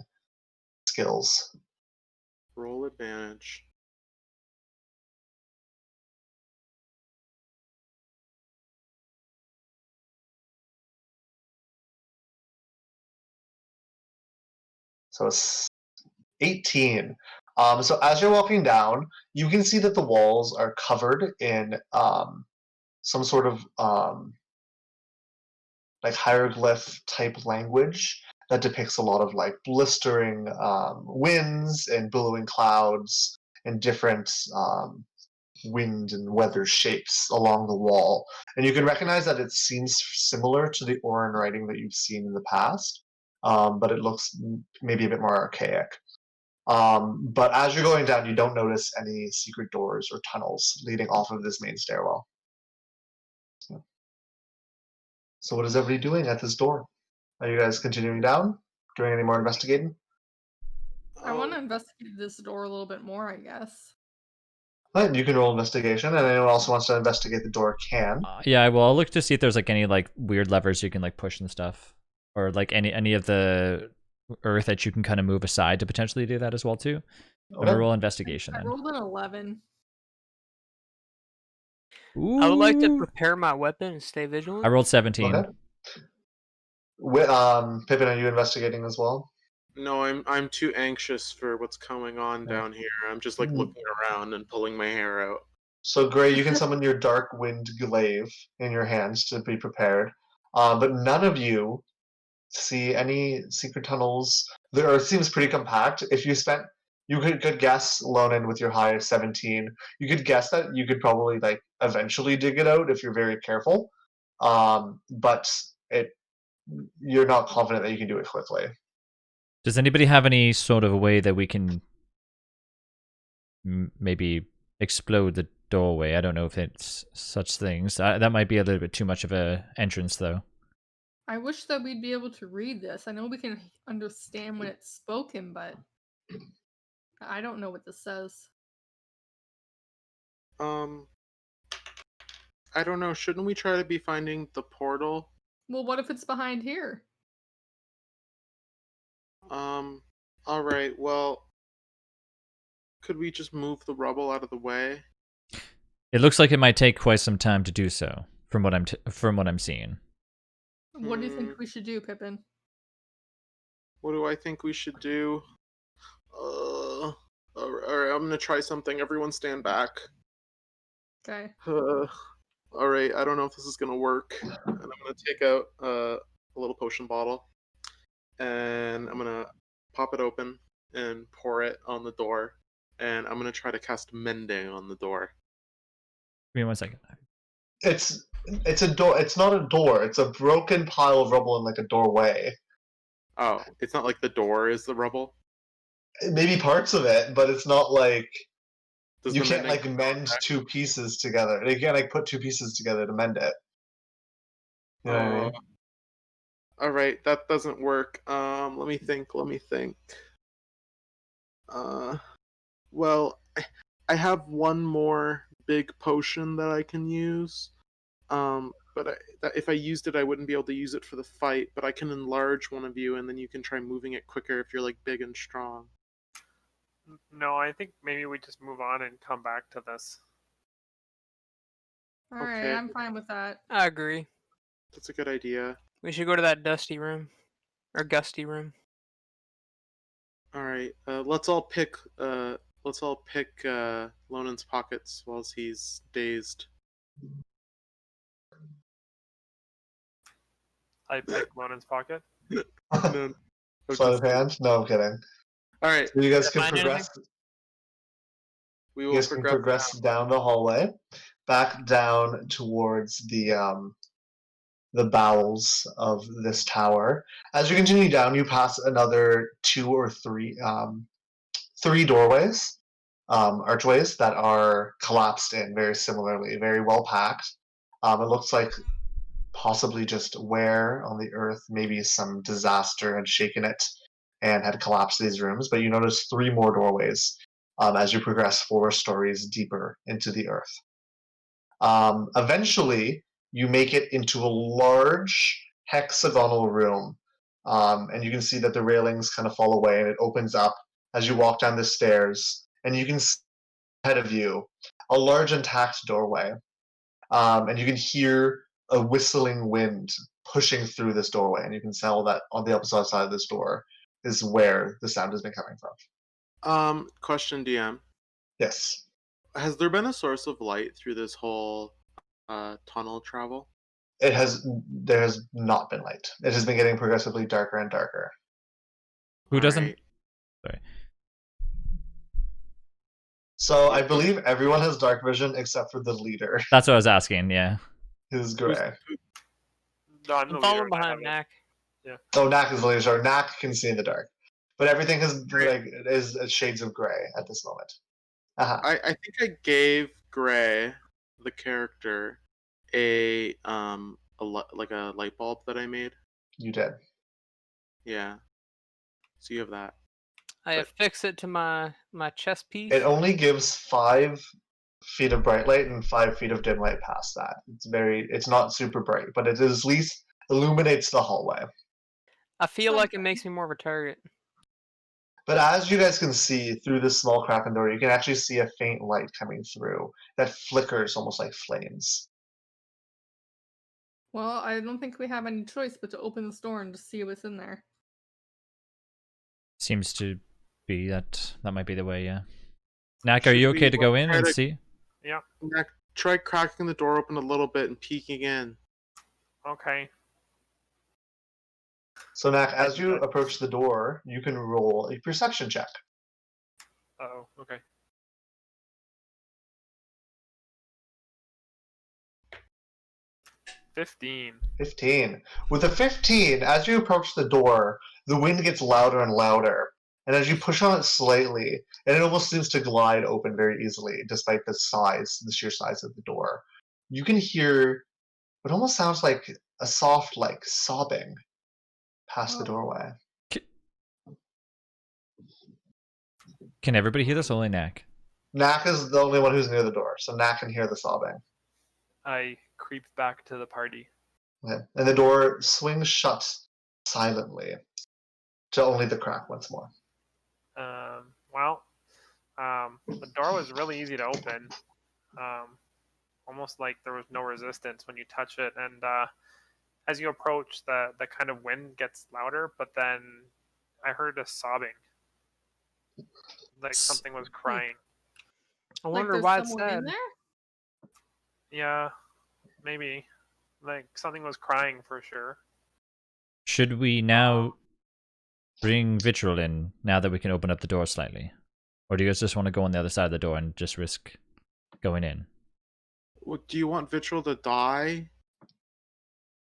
skills. Roll advantage. So it's 18. So as you're walking down, you can see that the walls are covered in some sort of like hieroglyph type language that depicts a lot of like blistering winds and billowing clouds and different wind and weather shapes along the wall. And you can recognize that it seems similar to the Oran writing that you've seen in the past, but it looks maybe a bit more archaic. But as you're going down, you don't notice any secret doors or tunnels leading off of this main stairwell. So what is everybody doing at this door? Are you guys continuing down? Doing any more investigating? I want to investigate this door a little bit more, I guess. Right, you can roll investigation, and anyone else who wants to investigate the door can. Yeah, well, I'll look to see if there's like any like weird levers you can like push and stuff, or like any of the earth that you can kind of move aside to potentially do that as well too. I'm gonna roll investigation I then. rolled an 11. Ooh. I would like to prepare my weapon and stay vigilant. I rolled 17. Okay. Pippin, are you investigating as well? No, I'm too anxious for what's going on Yeah. down here. I'm just like looking around and pulling my hair out. So, Gray, you can summon your Dark Wind Glaive in your hands to be prepared. But none of you see any secret tunnels. The earth seems pretty compact. If you spent, you could guess, Lonan, with your high of 17, you could guess that you could probably like eventually dig it out if you're very careful. But you're not confident that you can do it quickly. Does anybody have any sort of a way that we can maybe explode the doorway? I don't know if it's such things. That might be a little bit too much of a entrance, though. I wish that we'd be able to read this. I know we can understand when it's spoken, but I don't know what this says. I don't know. Shouldn't we try to be finding the portal? Well, what if it's behind here? All right. Well, could we just move the rubble out of the way? It looks like it might take quite some time to do so, from what I'm seeing. What do you think we should do, Pippin? What do I think we should do? All right, I'm gonna try something. Everyone stand back. Okay. All right, I don't know if this is gonna work. And I'm gonna take out a little potion bottle, and I'm gonna pop it open and pour it on the door, and I'm gonna try to cast mending on the door. Give me 1 second. It's a door. It's not a door. It's a broken pile of rubble in like a doorway. Oh, it's not like the door is the rubble. Maybe parts of it, but it's not like Does you the can't mending like mend two pieces together. You can't like put two pieces together to mend it. You know what I mean? All right, that doesn't work. Let me think. Well, I have one more big potion that I can use. But if I used it, I wouldn't be able to use it for the fight. But I can enlarge one of you, and then you can try moving it quicker if you're like big and strong. No, I think maybe we just move on and come back to this. All right, Okay. I'm fine with that. I agree. That's a good idea. We should go to that dusty room. Or gusty room. All right, let's all pick. Lonan's pockets whilst he's dazed. I pick Lonan's pocket. No, Sleight of hand? No, I'm kidding. All right, So you guys can Find anything? progress. we You will guys can progress down the hallway, back down towards the bowels of this tower. As you continue down, you pass another two or three doorways, archways that are collapsed in very similarly, very well packed. It looks like possibly just where on the earth maybe some disaster had shaken it and had collapsed these rooms. But you notice three more doorways as you progress 4 stories deeper into the earth. Eventually, you make it into a large hexagonal room, and you can see that the railings kind of fall away and it opens up as you walk down the stairs, and you can see ahead of you a large intact doorway, and you can hear a whistling wind pushing through this doorway, and you can tell that on the opposite side of this door is where the sound has been coming from. Question, DM. Yes. Has there been a source of light through this whole tunnel travel? There has not been light. It has been getting progressively darker and darker. Who doesn't? Alright. Sorry. So I believe everyone has dark vision except for the leader, That's what I was asking. Yeah. who's gray. No, I'm the I'm leader. following and I behind have it. Knack. Oh, Knack is the leader. Sorry, Knack can see in the dark, but everything is Gray. is shades of gray at this moment. Uh-huh. I think I gave Gray, the character, a light bulb that I made. You did. Yeah. So you have that. I affix it to my chest piece. It only gives 5 feet of bright light and 5 feet of dim light past that. It's not super bright, but it at least illuminates the hallway. I feel like it makes me more of a target. But as you guys can see through this small crack in the door, you can actually see a faint light coming through that flickers almost like flames. Well, I don't think we have any choice but to open this door and just see what's in there. Seems to be that might be the way. Yeah. Knack, are Should you we, okay to go in try and to- see? Knack, try cracking the door open a little bit and peeking in. Okay. So Knack, as you approach the door, you can roll a perception check. Oh, okay. $15. 15. With a 15, as you approach the door, the wind gets louder and louder. And as you push on it slightly, and it almost seems to glide open very easily, despite the sheer size of the door, you can hear what almost sounds like a soft, like, sobbing past the doorway. Can everybody hear this? Only Knack. Knack is the only one who's near the door, so Knack can hear the sobbing. I creep back to the party. Okay. And the door swings shut silently to only the crack once more. The door was really easy to open. Almost like there was no resistance when you touch it. And as you approach, the kind of wind gets louder, but then I heard a sobbing. Like something was crying. I Like wonder there's why it's someone sad. in there? Yeah, maybe. Like something was crying for sure. Should we now bring Vitriol in now that we can open up the door slightly? Or do you guys just want to go on the other side of the door and just risk going in? What, do you want Vitriol to die?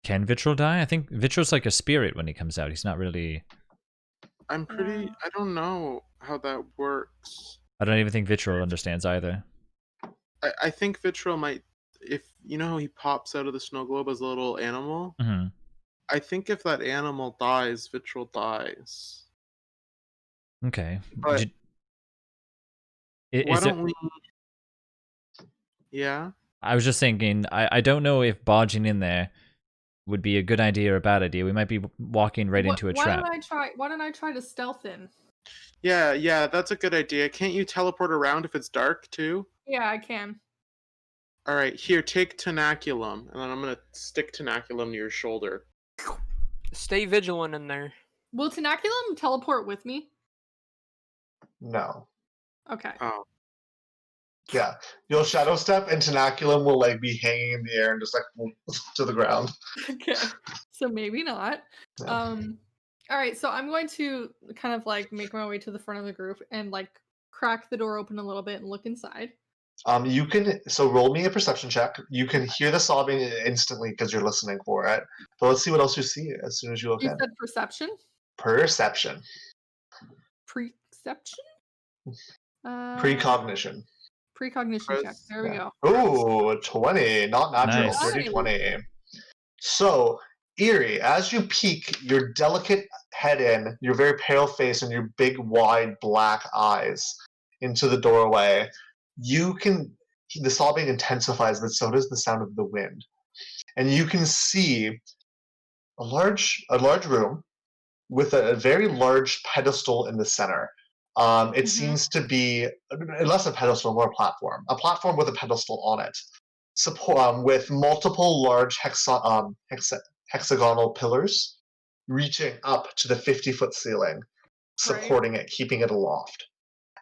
Can Vitriol die? I think Vitriol's like a spirit when he comes out. He's not really... I don't know how that works. I don't even think Vitriol understands either. I think Vitriol might, if you know how he pops out of the snow globe as a little animal, Mm-hmm. I think if that animal dies, Vitriol dies. Okay. But why Is it? don't we? Yeah. I was just thinking. I don't know if barging in there would be a good idea or a bad idea. We might be walking right into a trap. Why don't I try to stealth in? Yeah, that's a good idea. Can't you teleport around if it's dark too? Yeah, I can. All right, here, take Tenaculum, and then I'm gonna stick Tenaculum to your shoulder. Stay vigilant in there. Will Tenaculum teleport with me? No. Okay. Oh, Yeah. You'll shadow step and Tenaculum will like be hanging in the air and just like to the ground. Okay. So maybe not. Yeah. All right, so I'm going to kind of like make my way to the front of the group and like crack the door open a little bit and look inside. You can roll me a perception check. You can hear the sobbing instantly because you're listening for it. But let's see what else you see as soon as you look You in. said perception? Perception. Perception? Precognition. Precognition check. There we go. Ooh, 20. Not natural. Nice. Dirty 20. So, Eerie, as you peek your delicate head in, your very pale face and your big, wide, black eyes into the doorway, the sobbing intensifies, but so does the sound of the wind. And you can see a large room with a very large pedestal in the center. It seems to be less a pedestal, more a platform with a pedestal on it, with multiple large hexagonal pillars reaching up to the 50-foot ceiling, supporting it, keeping it aloft.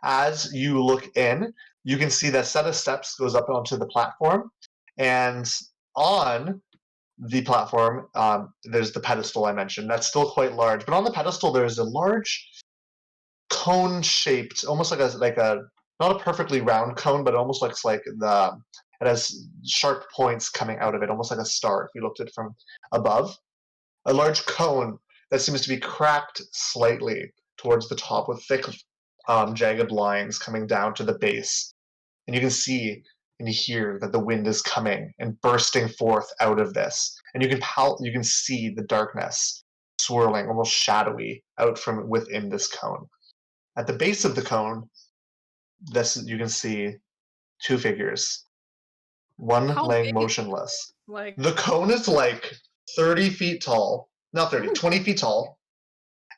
As you look in, you can see that set of steps goes up onto the platform, and on the platform, there's the pedestal I mentioned. That's still quite large, but on the pedestal there's a large cone-shaped, almost like a not a perfectly round cone, but it almost looks like it has sharp points coming out of it, almost like a star if you looked at it from above. A large cone that seems to be cracked slightly towards the top with thick, jagged lines coming down to the base. And you can see and you hear that the wind is coming and bursting forth out of this. And you can see the darkness swirling, almost shadowy, out from within this cone. At the base of the cone, you can see two figures. One How laying big is motionless. Like The cone is like 30 feet tall. Not 30, 20 feet tall.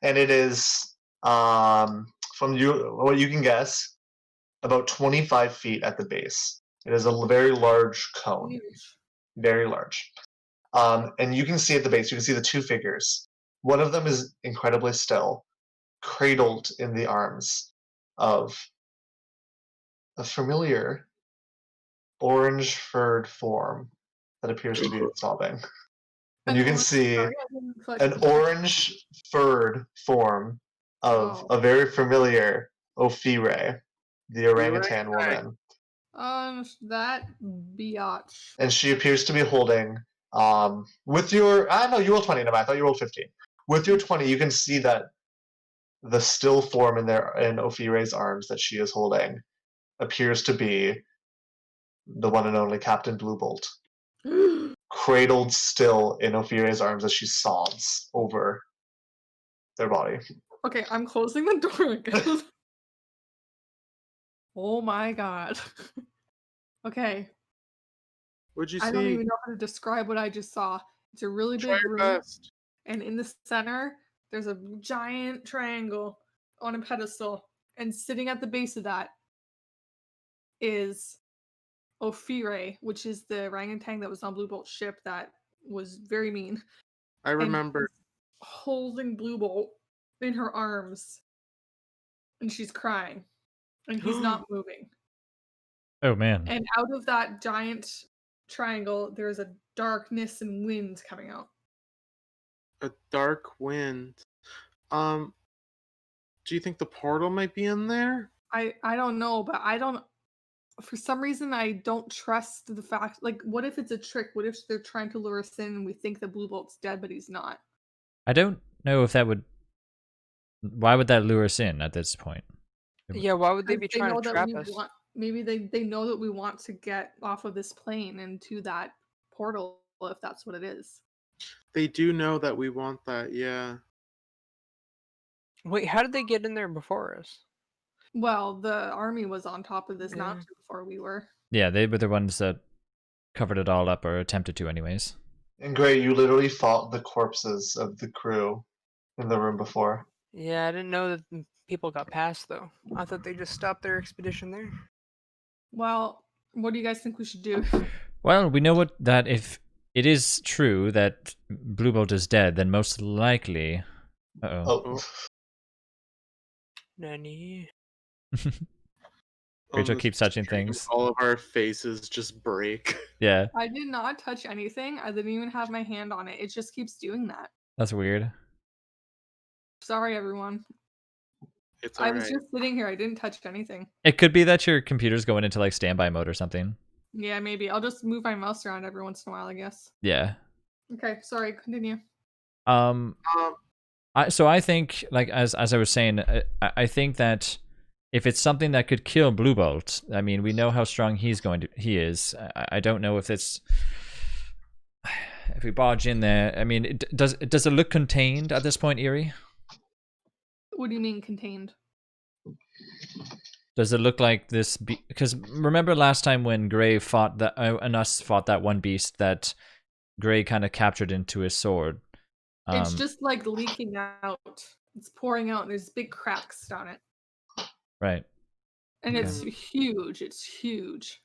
And it is, from what you can guess, about 25 feet at the base. It is a very large cone. huge. Very large. And you can see at the base, you can see the two figures. One of them is incredibly still, cradled in the arms of a familiar orange-furred form that appears to be sobbing. And you can see an orange-furred form of a very familiar Ophire, the orangutan woman. That biatch. And she appears to be holding, with your, you rolled 20, no, I thought you rolled 15. With your 20, you can see that the still form in Ophire's arms that she is holding appears to be the one and only Captain Bluebolt, cradled still in Ophire's arms as she sobs over their body. Okay, I'm closing the door again. Oh my god. Okay. what'd you see? I don't even know how to describe what I just saw. It's a really Try big your room, best. and in the center, there's a giant triangle on a pedestal, and sitting at the base of that is Ophire, which is the orangutan that was on Bluebolt's ship that was very mean. I remember. And holding Bluebolt in her arms, and she's crying, and he's not moving. Oh man. And out of that giant triangle, there's a darkness and wind coming out. A dark wind. Do you think the portal might be in there? I don't know, but I don't. For some reason, I don't trust the fact. Like, what if it's a trick? What if they're trying to lure us in and we think that Bluebolt's dead, but he's not? I don't know if that would. Why would that lure us in at this point? Yeah, why would they be trying to trap us? Maybe they know that we want to get off of this plane into that portal, if that's what it is. They do know that we want that, yeah. Wait, how did they get in there before us? Well, the army was on top of this Yeah. mountain before we were. Yeah, they were the ones that covered it all up, or attempted to anyways. And Gray, you literally fought the corpses of the crew in the room before. Yeah, I didn't know that people got past though. I thought they just stopped their expedition there. Well, what do you guys think we should do? Well, we know that if it is true that Bluebolt is dead, then most likely... Uh-oh. Oh, Nanny. Rachel On keeps the touching stream, things. All of our faces just break. Yeah, I did not touch anything. I didn't even have my hand on it. It just keeps doing that. that's weird. Sorry, everyone. It's I was alright. just sitting here. I didn't touch anything. It could be that your computer's going into like standby mode or something. Yeah, maybe. I'll just move my mouse around every once in a while, I guess. Yeah. Okay, sorry. Continue. Um, I think, like as I was saying, I think that if it's something that could kill Bluebolt, I mean, we know how strong he is. I don't know if it's if we barge in there. I mean, does it look contained at this point, Eerie? What do you mean contained? Does it look like this? Because remember last time when Gray fought that and us fought that one beast that Gray kind of captured into his sword. It's just like leaking out. It's pouring out. There's big cracks down it. Right. And Okay. it's huge. It's huge.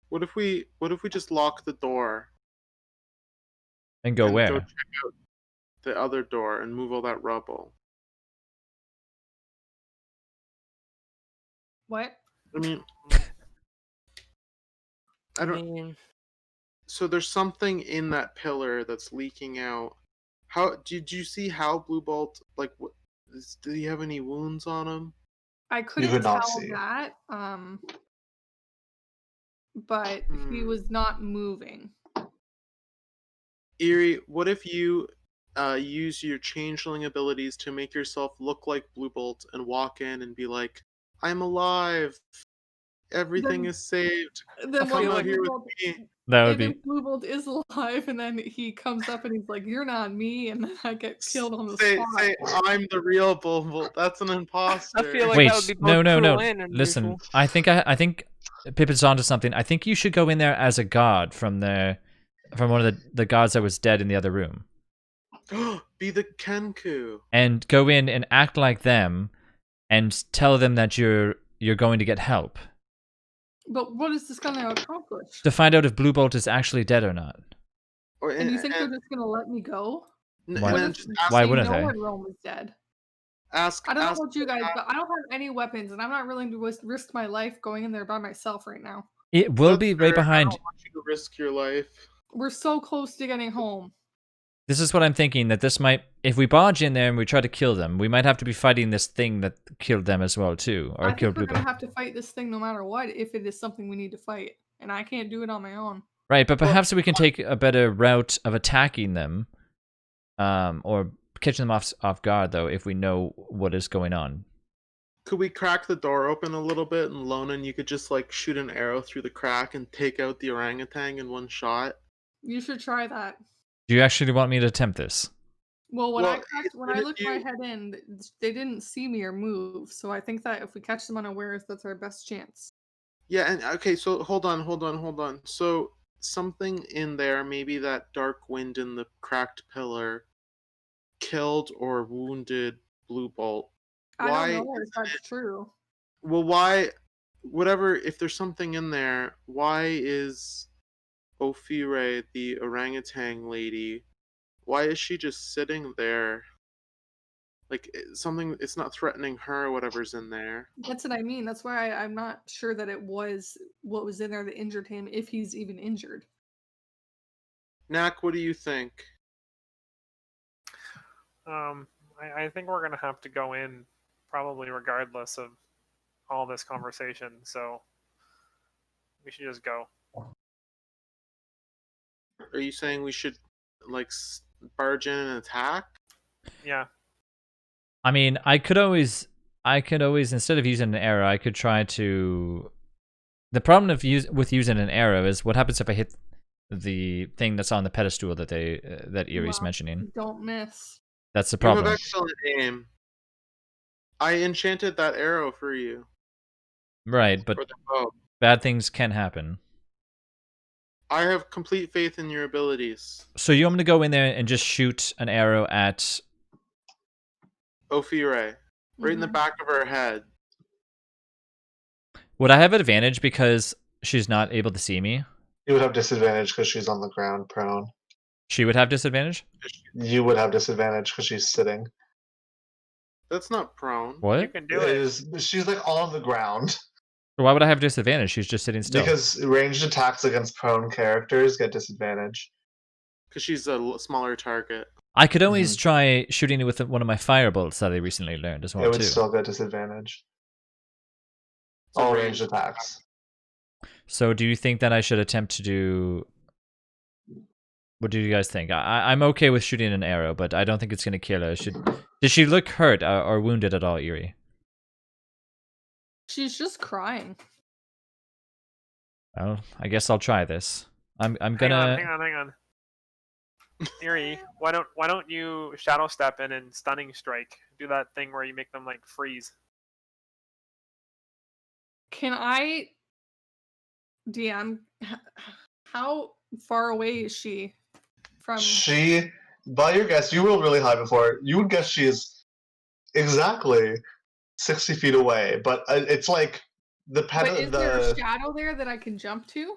what if we just lock the door And go where? Go check out the other door and move all that rubble? What? I mean, I I don't. mean, So there's something in that pillar that's leaking out. How did you see how Bluebolt like? Did he have any wounds on him? I couldn't could not tell see. that. But he was not moving. Eerie, what if you use your changeling abilities to make yourself look like Bluebolt and walk in and be like, "I'm alive. Everything Then- is saved. Then Come what out here with Bluebolt- me." That would and be. if Bluebolt is alive, and then he comes up and he's like, "You're not me," and then I get killed on the spot. Say, "I'm the real Bluebolt." That's an imposter. I feel like Wait, that would be both no. cruel and Listen, unusual. I think Pippin's onto something. I think you should go in there as a god from one of the gods that was dead in the other room, Be the Kenku. and go in and act like them, and tell them that you're going to get help But what is this going to accomplish? to find out if Bluebolt is actually dead or not. And you think they're just going to let me go? Why- What And then if just ask, Why they wouldn't know they? when Rome is dead? ask, I don't know ask about you guys, but I don't have any weapons, and I'm not willing to risk my life going in there by myself right now. It will That's be fair. right behind. I don't want you to risk your life. We're so close to getting home. This is what I'm thinking, that this might, if we barge in there and we try to kill them, we might have to be fighting this thing that killed them as well too, or I think killed we're going Bluebolt. to have to fight this thing no matter what, if it is something we need to fight. And I can't do it on my own. Right, but Well, perhaps we can take a better route of attacking them, or catching them off guard though, if we know what is going on. Could we crack the door open a little bit, and Lonan, you could just like shoot an arrow through the crack and take out the orangutan in one shot? You should try that. Do you actually want me to attempt this? Well, when Well, I if looked my you- head in, they didn't see me or move. So I think that if we catch them unawares, that's our best chance. Yeah, and okay, so hold on. So something in there, maybe that dark wind in the cracked pillar, killed or wounded Bluebolt. I Why don't know if isn't that's true. Well, why? Whatever. If there's something in there, why is Ophire, the orangutan lady, why is she just sitting there? Like something, it's not threatening her. Whatever's in there. That's what I mean. That's why I'm not sure that it was what was in there that injured him, if he's even injured. Knack, what do you think? I think we're gonna have to go in probably regardless of all this conversation. So we should just go. Are you saying we should like barge in and attack? Yeah. I mean, I could always instead of using an arrow, I could try to. The problem with using an arrow is what happens if I hit the thing that's on the pedestal that that Erie's Wow. mentioning. Don't miss. That's the You have problem. excellent aim. I enchanted that arrow for you. Right, but For the bow. bad things can happen. I have complete faith in your abilities. So you want me to go in there and just shoot an arrow at... Ophire. Right in the Mhm. back of her head. Would I have advantage because she's not able to see me? You would have disadvantage because she's on the ground prone. She would have disadvantage? You would have disadvantage because she's sitting. That's not prone. You What? can do it. She's like on the ground. Why would I have disadvantage? She's just sitting still. Because ranged attacks against prone characters get disadvantage. Because she's a smaller target. I could always try shooting it with one of my firebolts that I recently learned as well, It would too. still get disadvantage. So All range- ranged attacks. So do you think that I should attempt to do... What do you guys think? I'm okay with shooting an arrow, but I don't think it's going to kill her. Did she look hurt or wounded at all, Erie? She's just crying. Well, I guess I'll try this. I'm Hang gonna... on. Erie, why don't you shadow step in and stunning strike? Do that thing where you make them like freeze. Can I DM? How far away is she from? She, by your guess, you rolled really high before. You would guess she is exactly 60 feet away, but it's like the But is there a shadow there that I can jump to?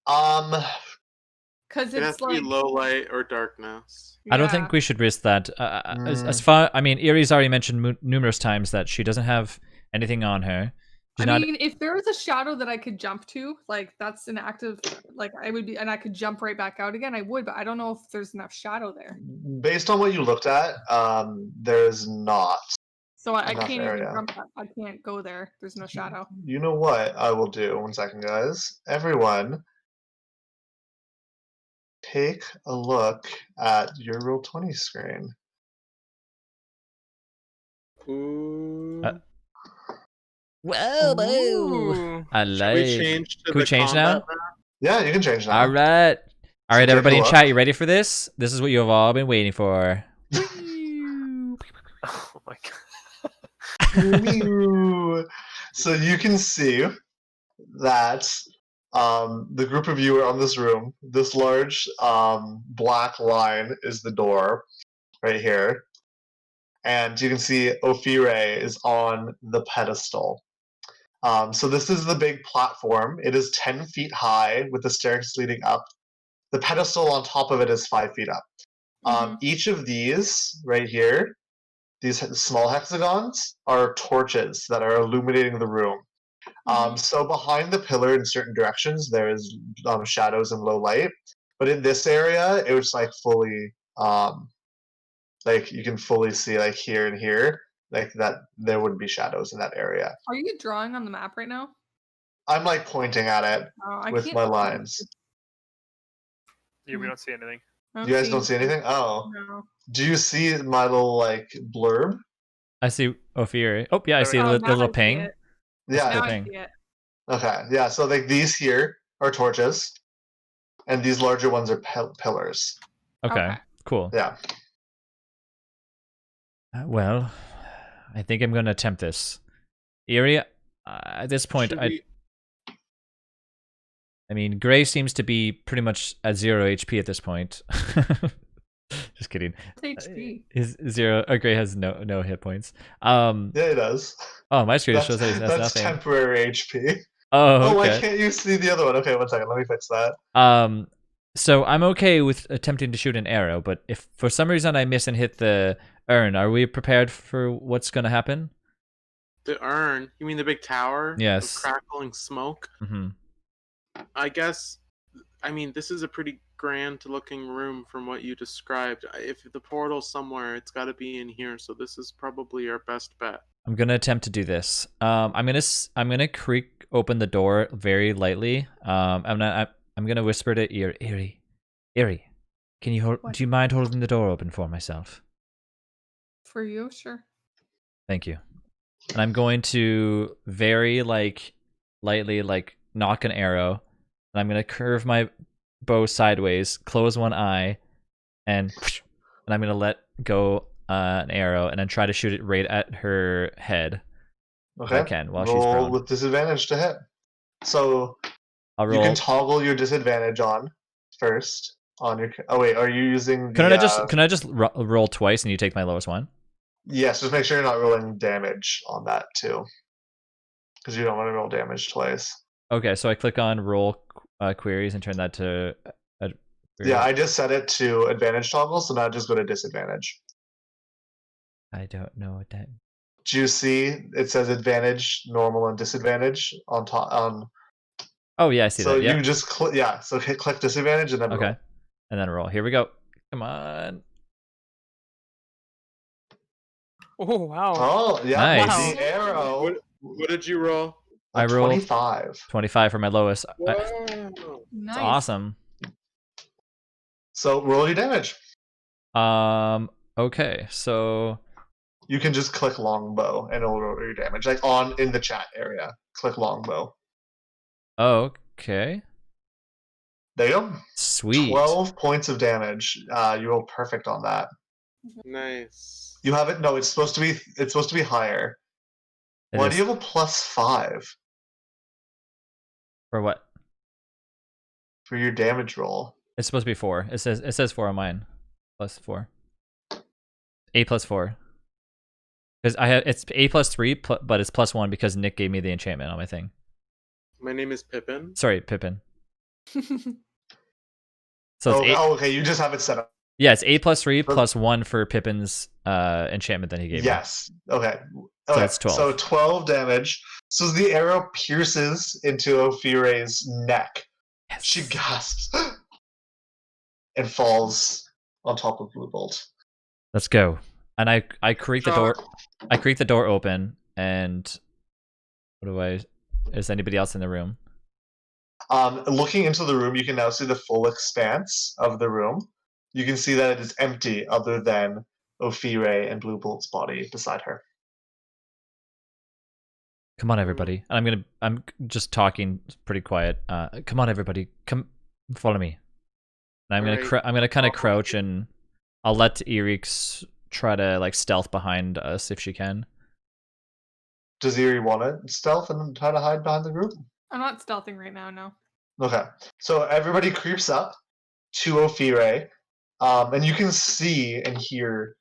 Because It has it's to like be low light or darkness. I don't yeah. think we should risk that. As far... I mean, Erie's already mentioned numerous times that she doesn't have anything on her. She's I mean, if there was a shadow that I could jump to, like that's an active, like I would be, and I could jump right back out again, I would, but I don't know if there's enough shadow there. based on what you looked at, there's not. So I Enough can't area. even jump that. I can't go there. There's no shadow. You know what I will do? 1 second, guys. Everyone, take a look at your Roll20 screen. Ooh. Whoa, Ooh. I Should like... we change to Can we the change combat now? Yeah, you can change now. All right. All right, take a everybody in look. chat, you ready for this? This is what you have all been waiting for. Oh my god. Whew. So you can see that the group of you are on this room. This large black line is the door right here. And you can see Ophire is on the pedestal. So this is the big platform. It is 10 feet high with the stairs leading up. The pedestal on top of it is 5 feet up. Each of these right here, these small hexagons, are torches that are illuminating the room. So behind the pillar in certain directions, there is shadows and low light. But in this area, it was like fully, like you can fully see like here and here, like that there wouldn't be shadows in that area. Are you drawing on the map right now? I'm like pointing at it I with can't my see lines. Yeah, we don't see anything. it. You guys don't see anything? Oh. No. Do you see my little like blurb? I see Ophir. Oh, yeah, I see Oh, the now little I see ping. it. Yeah. Now I thing. see it. Okay. Yeah. So like these here are torches, and these larger ones are pillars. Okay, cool. Yeah. Well, I think I'm going to attempt this. Erie, at this point, Should we- I mean, Gray seems to be pretty much at 0 HP at this point. Just kidding. What's HP? His 0. Gray has no hit points. Yeah, it does. Oh, my screen That's, shows that he has that's nothing. temporary HP. Oh, Oh, why okay. can't you see the other one? Okay, 1 second. Let me fix that. So I'm okay with attempting to shoot an arrow, but if for some reason I miss and hit the urn, are we prepared for what's going to happen? The urn? You mean the big tower? Yes. Of crackling smoke? Mm-hmm. I guess. I mean, this is a pretty grand-looking room from what you described. If the portal's somewhere, it's got to be in here. So this is probably our best bet. I'm gonna attempt to do this. I'm gonna creak open the door very lightly. I'm gonna whisper to Erie, can you hold? What? Do you mind holding the door open for myself? For you, sure. Thank you. And I'm going to very lightly knock an arrow, and I'm gonna curve my bow sideways, close one eye, and I'm gonna let go an arrow, and then try to shoot it right at her head. Okay. If I can while she's Roll prone. with disadvantage to hit. So I'll you roll. can toggle your disadvantage on first on your. Oh wait, are you using the? Can I just roll twice and you take my lowest one? Yes, just make sure you're not rolling damage on that too, because you don't want to roll damage twice. Okay, so I click on roll queries and turn that to. Yeah, I just set it to advantage toggle, so now just go to disadvantage. I don't know what that. Do you see it says advantage, normal, and disadvantage on top? Oh yeah, I see So that. Yeah. you just so click disadvantage and then Okay, roll. and then roll. Here we go. Come on. Oh wow. Oh yeah, Nice. the arrow. What did you roll? I rolled 25. 25 for my lowest. Wow. It's Nice. awesome. So roll your damage. Okay, so You can just click longbow and it'll roll your damage. Like in the chat area. Click longbow. okay, There you go. sweet. 12 points of damage. You roll perfect on that. Nice. You have it. No, it's supposed to be higher. It Why is- do you have a +5 for what? for your damage roll? It's supposed to be 4. It says 4 on mine. +4. A +4. Because it's A +3, but it's +1 because Nick gave me the enchantment on my thing. My name is Pippin. Sorry, Pippin. So it's Okay. You just have it set up. yeah, it's A +3 +1 for Pippin's enchantment that he gave me. Yes. Okay. So that's 12. So 12 damage. So the arrow pierces into Ophire's neck. Yes. She gasps and falls on top of Blue Bolt. Let's go. And I creak the door. I creak the door open, and is anybody else in the room? Looking into the room, you can now see the full expanse of the room. You can see that it is empty, other than Ophire and Blue Bolt's body beside her. Come on, everybody. And I'm just talking pretty quiet. Come on, everybody. Come follow me. And I'm gonna kind of crouch, and I'll let Erix try to like stealth behind us if she can. Does Eerie want to stealth and try to hide behind the group? I'm not stealthing right now, no. Okay. So everybody creeps up to Ophire, and you can see and hear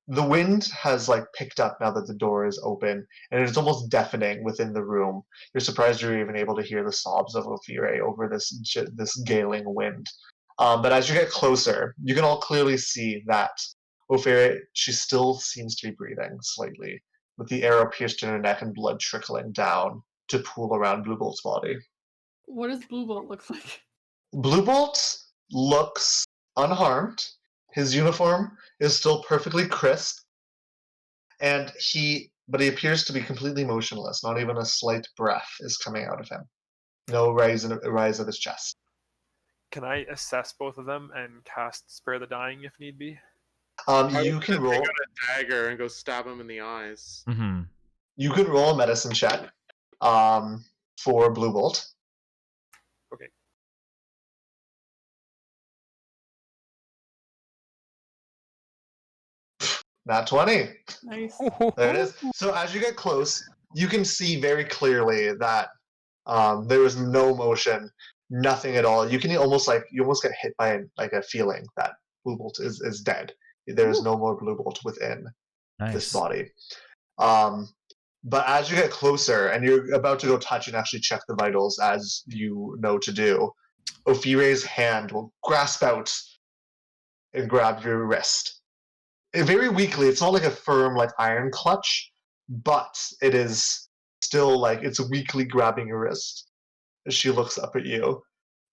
the wind has like picked up now that the door is open, and it's almost deafening within the room. You're surprised you're even able to hear the sobs of Ophire over this galing wind. But as you get closer, you can all clearly see that Ophire, she still seems to be breathing slightly, with the arrow pierced in her neck and blood trickling down to pool around Blue Bolt's body. What does Blue Bolt look like? Blue Bolt looks unharmed. His uniform is still perfectly crisp, and he appears to be completely motionless. Not even a slight breath is coming out of him. No rise of his chest. Can I assess both of them and cast Spare the Dying if need be? You can roll. Take out a dagger and go stab him in the eyes. Mm-hmm. You can roll a medicine check for Blue Bolt. Okay. Nat 20. Nice. There it is. So as you get close, you can see very clearly that there was no motion, nothing at all. You almost get hit by a feeling that Blue Bolt is dead. There is no more Blue Bolt within this body. But as you get closer and you're about to go touch and actually check the vitals as you know to do, Ophire's hand will grasp out and grab your wrist. Very weakly. It's not like a firm iron clutch, but it is still it's weakly grabbing your wrist as she looks up at you,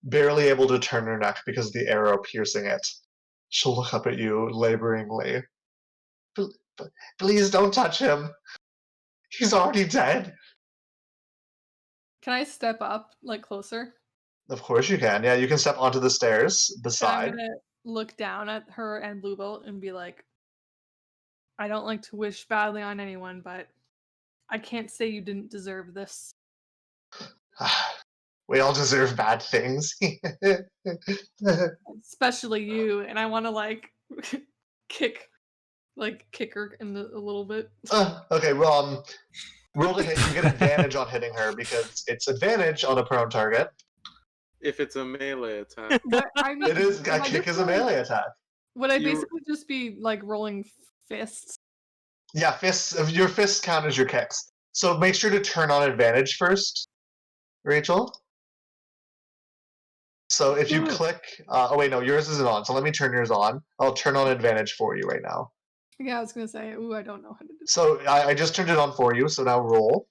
barely able to turn her neck because of the arrow piercing it. She'll look up at you laboringly. Please don't touch him. He's already dead. Can I step up closer? Of course you can. Yeah, you can step onto the stairs And beside. I'm gonna look down at her and Blue Bolt and be like, I don't like to wish badly on anyone, but I can't say you didn't deserve this. We all deserve bad things. Especially you, and I want to like kick her in a little bit. Okay, well, roll to hit. You get advantage on hitting her because it's advantage on a prone target. If it's a melee attack. But I mean, It is a am I kick just is a rolling- melee attack. Would I You- basically just be like rolling fists? Yeah, fists. Your fists count as your kicks. So make sure to turn on advantage first, Rachel. So if you click, oh wait, no, yours isn't on. So let me turn yours on. I'll turn on advantage for you right now. Yeah, I was gonna say, ooh, I don't know how to do. So I just turned it on for you. So now roll.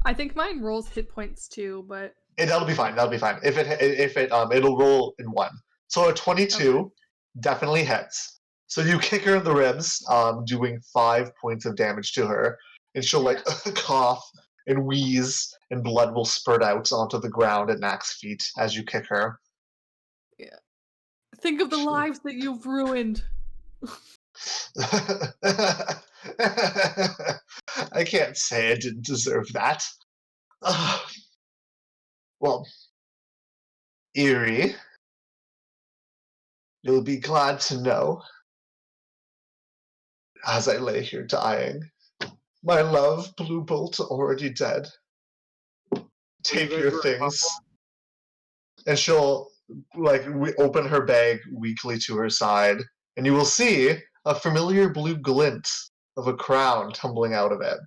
I think mine rolls hit points too, but That'll be fine. That'll be fine. If it it'll roll in one. So a 22 definitely hits. So you kick her in the ribs, doing 5 points of damage to her, and she'll like cough and wheeze, and blood will spurt out onto the ground at Knack's feet as you kick her. think of the lives that you've ruined. I can't say I didn't deserve that. Well, Eerie, you'll be glad to know, as I lay here dying, my love, Blue Bolt, already dead. Take You guys your were a things. And she'll open her bag weakly to her side, and you will see a familiar blue glint of a crown tumbling out of it.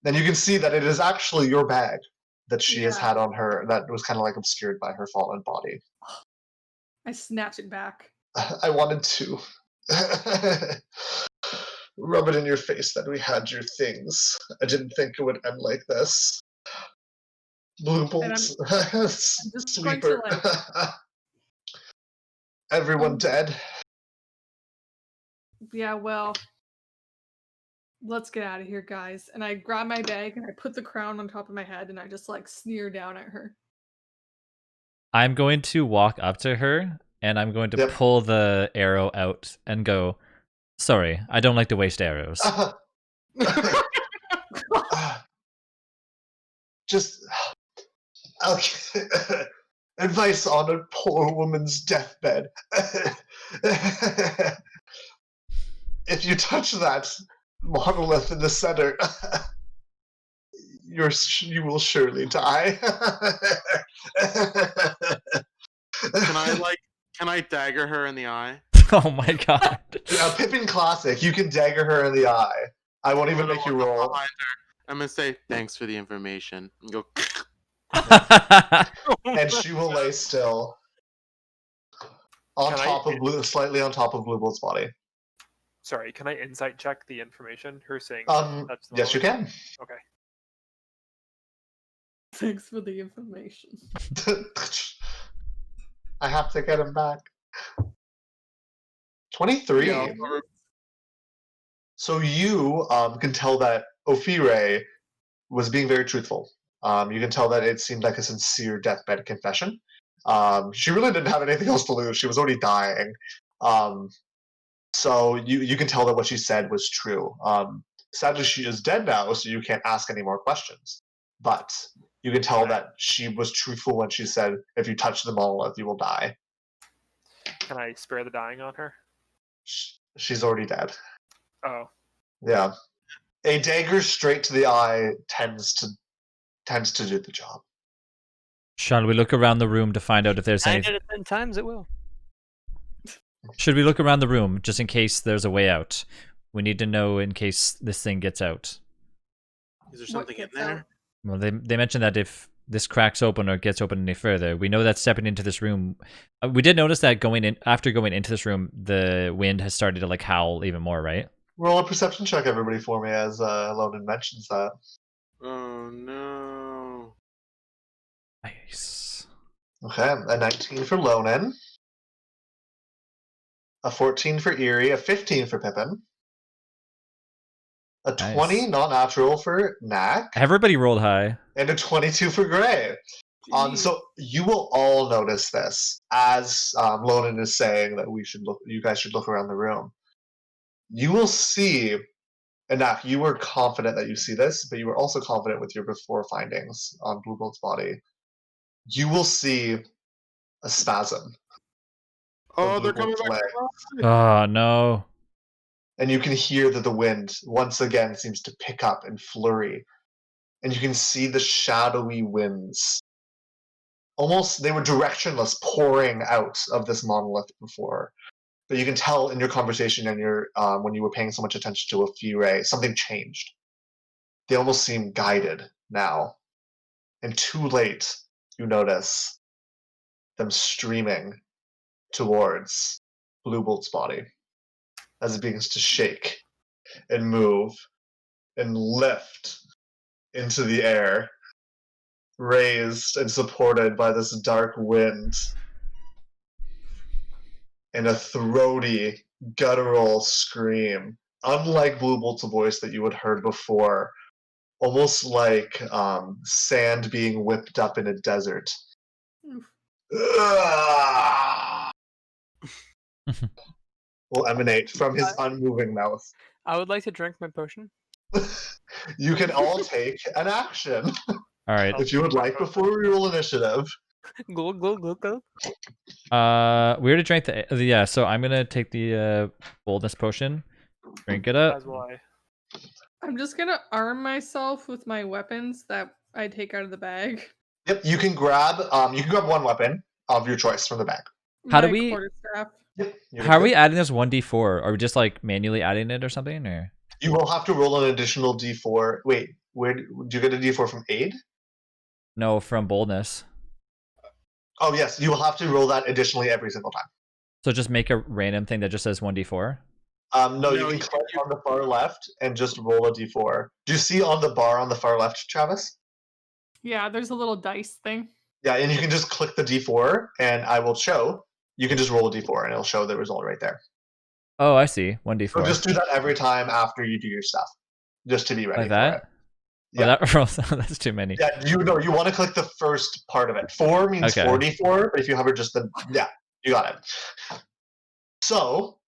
And you can see that it is actually your bag that she has had on her that was kind of like obscured by her fallen body. I snatch it back. I wanted to rub it in your face that we had your things. I didn't think it would end like this. Blue Bolt's just going sweeper. to, Everyone dead. Yeah, well, let's get out of here, guys. And I grab my bag and I put the crown on top of my head and I just like sneer down at her. I'm going to walk up to her and I'm going to Yep. pull the arrow out and go, sorry, I don't like to waste arrows. Just okay. Advice on a poor woman's deathbed. If you touch that monolith in the center, you will surely die. Can I dagger her in the eye? Oh my god. Pippin Classic, you can dagger her in the eye. I won't even make you roll. Behind her. I'm gonna say thanks for the information. And go. And she will lay still on slightly on top of Blue Bolt's body. Sorry, can I insight check the information? Her saying that's the Yes, you moment? can. Okay. Thanks for the information. I have to get him back. 23. Yeah, So you can tell that Ophire was being very truthful. You can tell that it seemed like a sincere deathbed confession. She really didn't have anything else to lose. She was already dying. So you can tell that what she said was true. Sadly, she is dead now, so you can't ask any more questions. But you can tell that she was truthful when she said, if you touch the monolith, you will die. Can I spare the dying on her? She's already dead. Oh. Yeah. A dagger straight to the eye tends to do the job. Shall we look around the room to find out if there's 9 any... out of 10 times it will. Should we look around the room just in case there's a way out? We need to know in case this thing gets out. Is there something in there? Well, they mentioned that if this cracks open or gets open any further, we know that stepping into this room... we did notice that after going into this room, the wind has started to like howl even more, right? Roll a perception check, everybody, for me, as Lonan mentions that. Oh no. Nice. Okay, a 19 for Lonan. A 14 for Eerie, a 15 for Pippin. A 20 Nice. non-natural for Knack, Everybody rolled high. and a 22 for Gray. So you will all notice this as Lonan is saying that you guys should look around the room. You will see And Nak, you were confident that you see this, but you were also confident with your before findings on Blue Bolt's body. You will see a spasm. Oh, of they're Blue coming Bolt's back. leg. Oh no. And you can hear that the wind once again seems to pick up and flurry. And you can see the shadowy winds. Almost, they were directionless, pouring out of this monolith before. But you can tell in your conversation and your when you were paying so much attention to Ophire, something changed. They almost seem guided now. And too late, you notice them streaming towards Blue Bolt's body as it begins to shake and move and lift into the air, raised and supported by this dark wind and a throaty, guttural scream, unlike Blue Bolt's voice that you had heard before, almost like sand being whipped up in a desert. Will emanate from his unmoving mouth. I would like to drink my potion. You can all take an action All right. if you would like before we roll initiative. Go, go, go, go. We already drank the yeah. So I'm gonna take the boldness potion, drink it up. As will I. I'm just gonna arm myself with my weapons that I take out of the bag. Yep, you can grab one weapon of your choice from the bag. How do My we- quarterstaff. Yep. you're How are good. we adding this 1d4? Are we just like manually adding it or something? Or You will have to roll an additional d4. Wait, where do you get a d4 from aid? no, from boldness. Oh yes, you will have to roll that additionally every single time. So just make a random thing that just says 1d4. No, you No, can you- click on the far left and just roll a d4. Do you see on the bar on the far left, Travis? Yeah, there's a little dice thing. Yeah, and you can just click the d4, and I will show. You can just roll a d4, and it'll show the result right there. Oh, I see. 1d4. So just do that every time after you do your stuff, just to be ready like for that. it. Oh, Yeah. that rolls. That's too many. Yeah, you want to click the first part of it. 4 means Okay. 44, but if you hover just the you got it. So,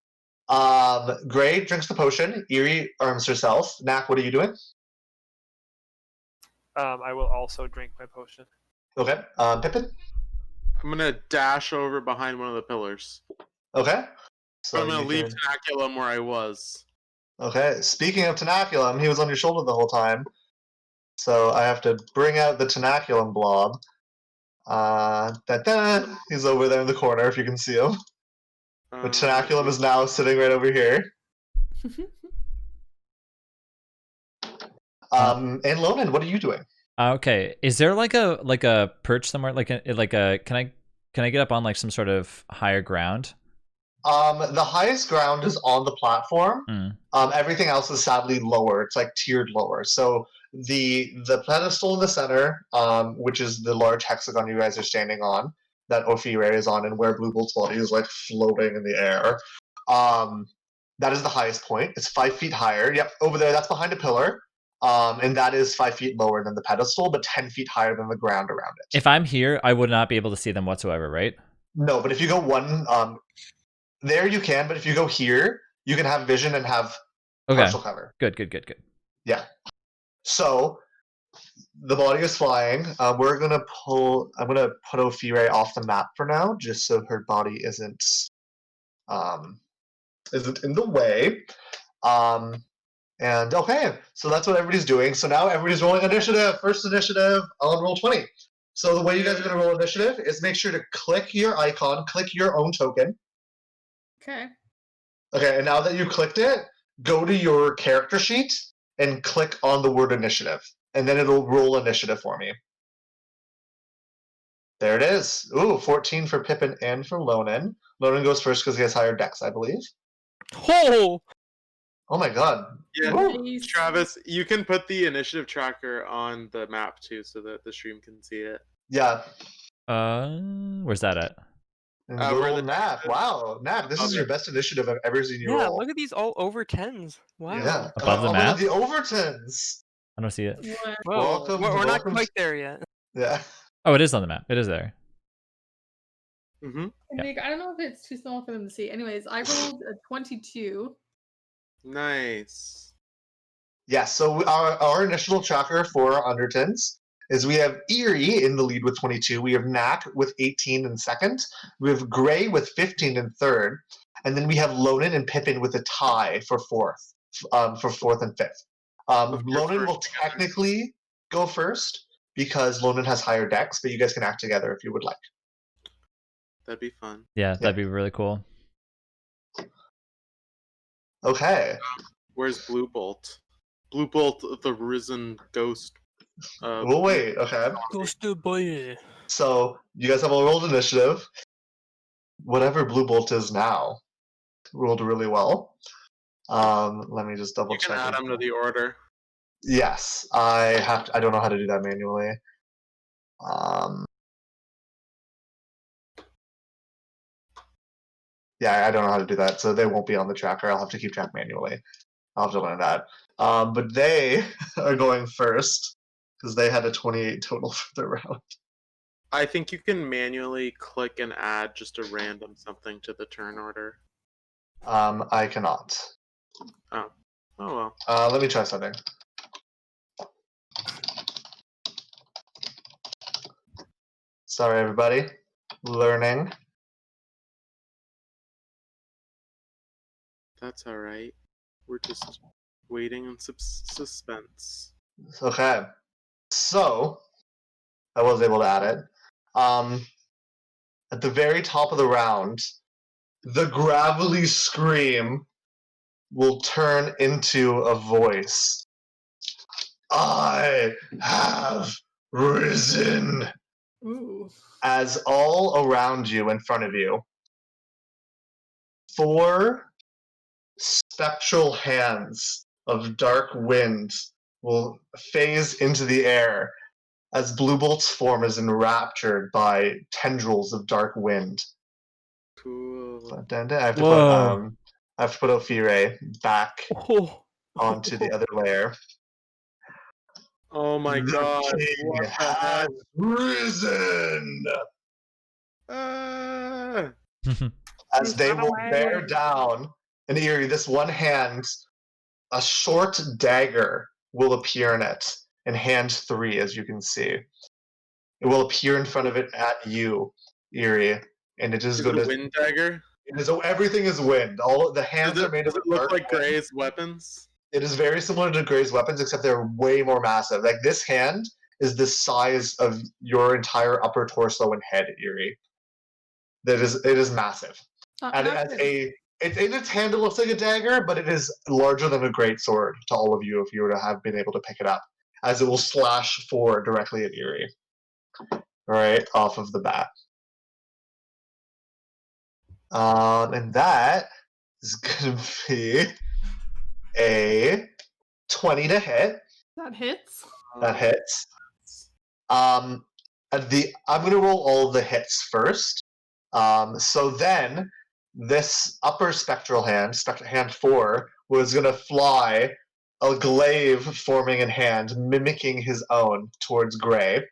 Gray drinks the potion. Eerie arms herself. Nak, what are you doing? I will also drink my potion. Okay. Pippin. I'm gonna dash over behind one of the pillars. Okay. So I'm gonna you leave can- Tenaculum where I was. Okay. Speaking of Tenaculum, he was on your shoulder the whole time. So I have to bring out the Tenaculum blob. He's over there in the corner if you can see him. The Tenaculum is now sitting right over here. And Lonan, what are you doing? Okay. Is there like a perch somewhere? Like a can I get up on like some sort of higher ground? The highest ground is on the platform. Mm. Everything else is sadly lower. It's like tiered lower. So the pedestal in the center, which is the large hexagon you guys are standing on, that Ophire is on, and where Blue Bolt's body is like floating in the air. That is the highest point. It's 5 feet higher. Yep, over there. That's behind a pillar. And that is 5 feet lower than the pedestal, but 10 feet higher than the ground around it. If I'm here, I would not be able to see them whatsoever, right? No, but if you go one, there you can. But if you go here, you can have vision and have Okay. partial cover. Good. Yeah. So the body is flying. We're gonna pull. I'm gonna put Ophire off the map for now, just so her body isn't in the way. And okay, so that's what everybody's doing. So now everybody's rolling initiative. First initiative on roll 20. So the way you guys are gonna roll initiative is make sure to click your icon, click your own token. Okay. Okay, and now that you clicked it, go to your character sheet and click on the word initiative. And then it'll roll initiative for me. There it is. Ooh, 14 for Pippin and for Lonan. Lonan goes first because he has higher dex, I believe. Oh! Oh my god. Yeah, Nice. Travis, you can put the initiative tracker on the map too, so that the stream can see it. Yeah. Where's that at? And Where little the Nap. dex is. Wow, Nap, this is your best initiative I've ever seen you Yeah, roll. look at these all over 10s. Wow. Yeah. Above the Oh, map? the Overtons. I don't see it. What? Whoa, Welcome- we're not welcome- quite there yet. Yeah. Oh, it is on the map. It is there. Mm-hmm. Yeah. Nick, I don't know if it's too small for them to see. Anyways, I rolled a 22. Nice. Yes, so our initial tracker for Undertons is we have Eerie in the lead with 22. We have Knack with 18 in second. We have Gray with 15 in third. And then we have Lonan and Pippin with a tie for fourth and fifth. Lonan will technically go first because Lonan has higher decks, but you guys can act together if you would like. That'd be fun. Yeah, that'd be really cool. Okay. Where's Blue Bolt? Blue Bolt, the risen ghost. We'll wait. Okay. Ghost boy. So you guys have a rolled initiative. Whatever Blue Bolt is now rolled really well. Let me just double You check. can add them to the order. Yes, I don't know how to do that manually. Yeah, I don't know how to do that, so they won't be on the tracker. I'll have to keep track manually. I'll have to learn that. But they are going first because they had a 28 total for the round. I think you can manually click and add just a random something to the turn order. I cannot. Oh well. Let me try something. Sorry, everybody. Learning. That's all right. We're just waiting in suspense. Okay. So, I was able to add it. At the very top of the round, the gravelly scream will turn into a voice. I have risen. Ooh. As all around you, in front of you, 4 spectral hands of dark wind will phase into the air as Blue Bolt's form is enraptured by tendrils of dark wind. Cool. I have to Whoa. put Ophire back onto the other layer. Oh my god. King What the has heck? risen! Ah! As they will bear down an Eerie, this one hand, a short dagger will appear in it, in hand 3, as you can see. It will appear in front of it at you, Eerie, and it is Is going it a to. wind dagger? It is everything is wind. All the hands are made of. Does it look like wind. Gray's weapons? It is very similar to Gray's weapons, except they're way more massive. Like this hand is the size of your entire upper torso and head, Eerie. It is massive. And it has in its hand it looks like a dagger, but it is larger than a great sword to all of you if you were to have been able to pick it up, as it will slash forward directly at Eerie. Right off of the bat. And that is gonna be a 20 to hit. That hits. That hits. I'm gonna roll all of the hits first. So then this upper spectral hand, hand 4, was gonna fly a glaive forming in hand, mimicking his own towards Gray.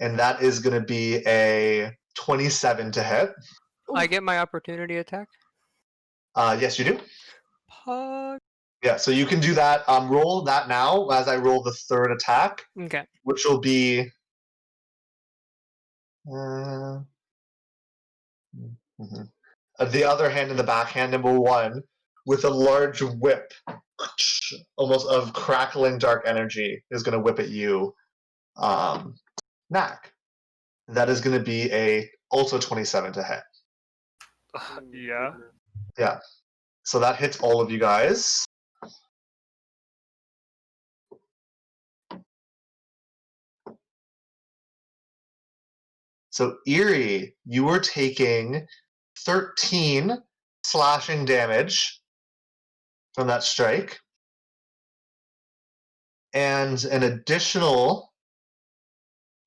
And that is gonna be a 27 to hit. I get my opportunity attack. Yes, you do. Pug. Yeah, so you can do that. Roll that now as I roll the third attack, Okay. which will be. The other hand in the backhand, number 1, with a large whip, almost of crackling dark energy, is going to whip at you, Knack. That is going to be a also 27 to hit. Yeah. Yeah. So that hits all of you guys. So Eerie, you are taking 13 slashing damage from that strike, and an additional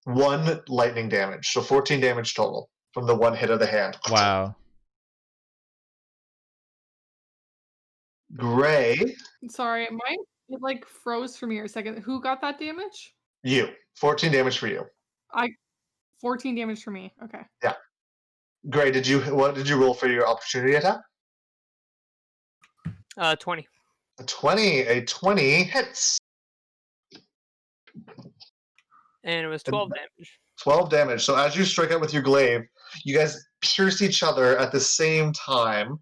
1 lightning damage, so 14 damage total from the 1 hit of the hand. Wow. Gray, Sorry, it like froze for me a second. Who got that damage? you. 14 damage for you. 14 damage for me. Okay. Yeah. Gray, what did you roll for your opportunity attack? 20. A 20. A 20 hits. And it was 12 damage. 12 damage. So as you strike out with your glaive, you guys pierce each other at the same time.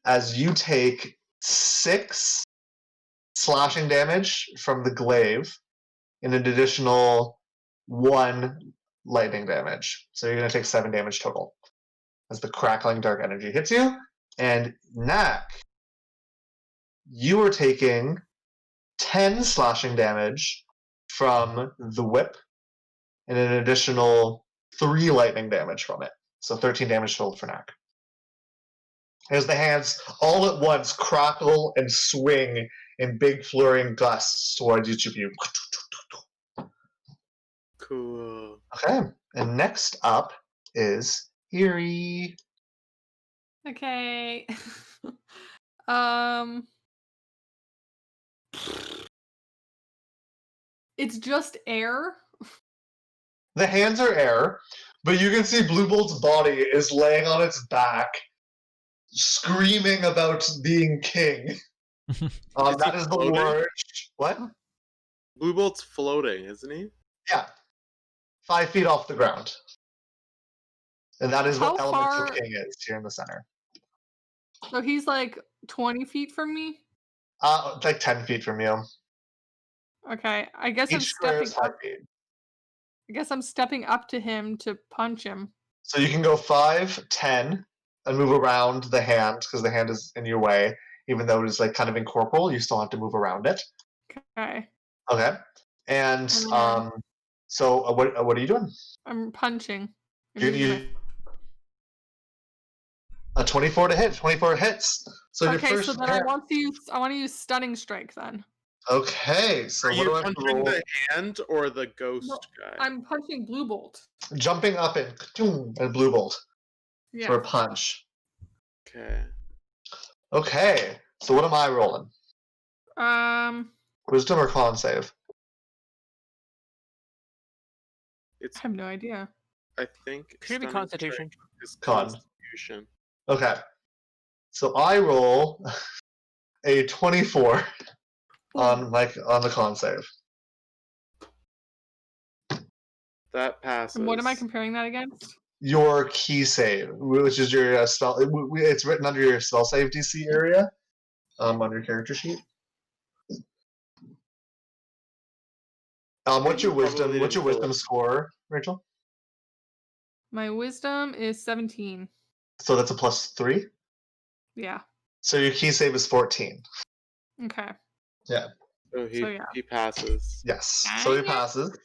As you take 6 slashing damage from the glaive and an additional 1 lightning damage. So you're going to take 7 damage total as the crackling dark energy hits you. And Knack, you are taking 10 slashing damage from the whip and an additional 3 lightning damage from it. So 13 damage total for Knack. As the hands all at once crackle and swing in big flurrying gusts towards each of you. Cool. Okay, and next up is Eerie. Okay. It's just air. The hands are air, but you can see Blue Bolt's body is laying on its back, screaming about being king. That is the floating? large. What? Blue Bolt's floating, isn't he? Yeah. 5 feet off the ground. And that is what How Elemental far- King is here in the center. So he's like 20 feet from me. Like 10 feet from you. Okay, I guess I'm Each square stepping is 5 up. feet. I guess I'm stepping up to him to punch him. So you can go 5, 10, and move around the hand, because the hand is in your way. Even though it is like kind of incorporeal, you still have to move around it. Okay, Okay. And then- so what are you doing? I'm punching. I'm You, using you, a 24 to hit. 24 hits. So your okay, first so then hit. I want to use stunning strike then. Okay, so Are what you do I have to punching roll? the hand or the ghost No, guy? I'm punching Blue Bolt. Jumping up and Blue Bolt Yeah. for a punch. Okay. Okay, so what am I rolling? Wisdom or con save? It's I have no idea. I think Should be stunning Constitution. strike is Con. Constitution. Okay, so I roll a 24 on the con save. That passes. And what am I comparing that against? Your key save, which is your spell. It's written under your spell save DC area, on your character sheet. What's your wisdom? Probably What's your didn't fill wisdom it. score, Rachel? My wisdom is 17. So that's a +3. Yeah. So your key save is 14. Okay. Yeah. So So, yeah. he passes. Yes. So he Dang it. passes.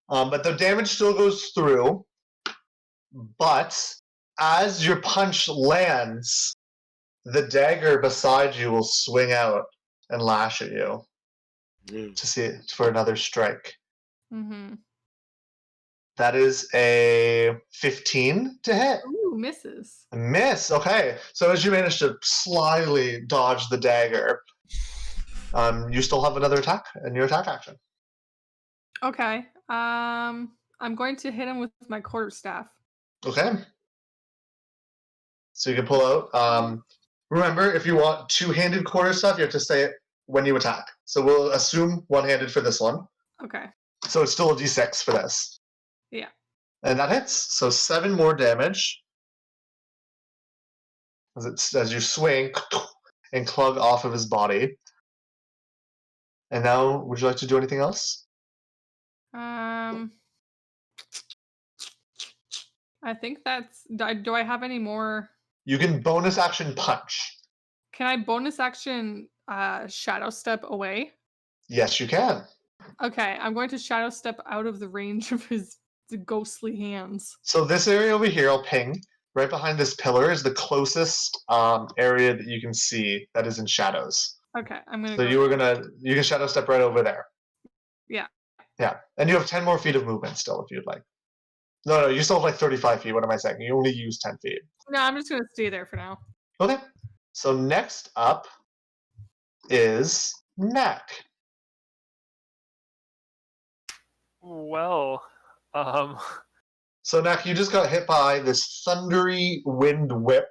But the damage still goes through. But as your punch lands, the dagger beside you will swing out and lash at you to see it for another strike. Mm-hmm. That is a 15 to hit. Ooh, misses. A miss. Okay. So as you manage to slyly dodge the dagger, you still have another attack in your attack action. Okay. I'm going to hit him with my quarterstaff. Okay. So you can pull out. Remember, if you want two-handed quarterstaff, you have to say it when you attack. So we'll assume one-handed for this one. Okay. So it's still a d6 for this. Yeah. And that hits. So 7 more damage as you swing and clug off of his body. And now, would you like to do anything else? I think that's. Do I have any more? You can bonus action punch. Can I bonus action shadow step away? Yes, you can. Okay, I'm going to shadow step out of the range of his ghostly hands. So this area over here, I'll ping. Right behind this pillar is the closest area that you can see that is in shadows. Okay, I'm gonna. So go you can shadow step right over there. Yeah. Yeah, and you have 10 more feet of movement still if you'd like. No, you still have like 35 feet. What am I saying? You only use 10 feet. No, I'm just gonna stay there for now. Okay. So next up is Knack. Well, So, Nak, you just got hit by this thundery wind whip.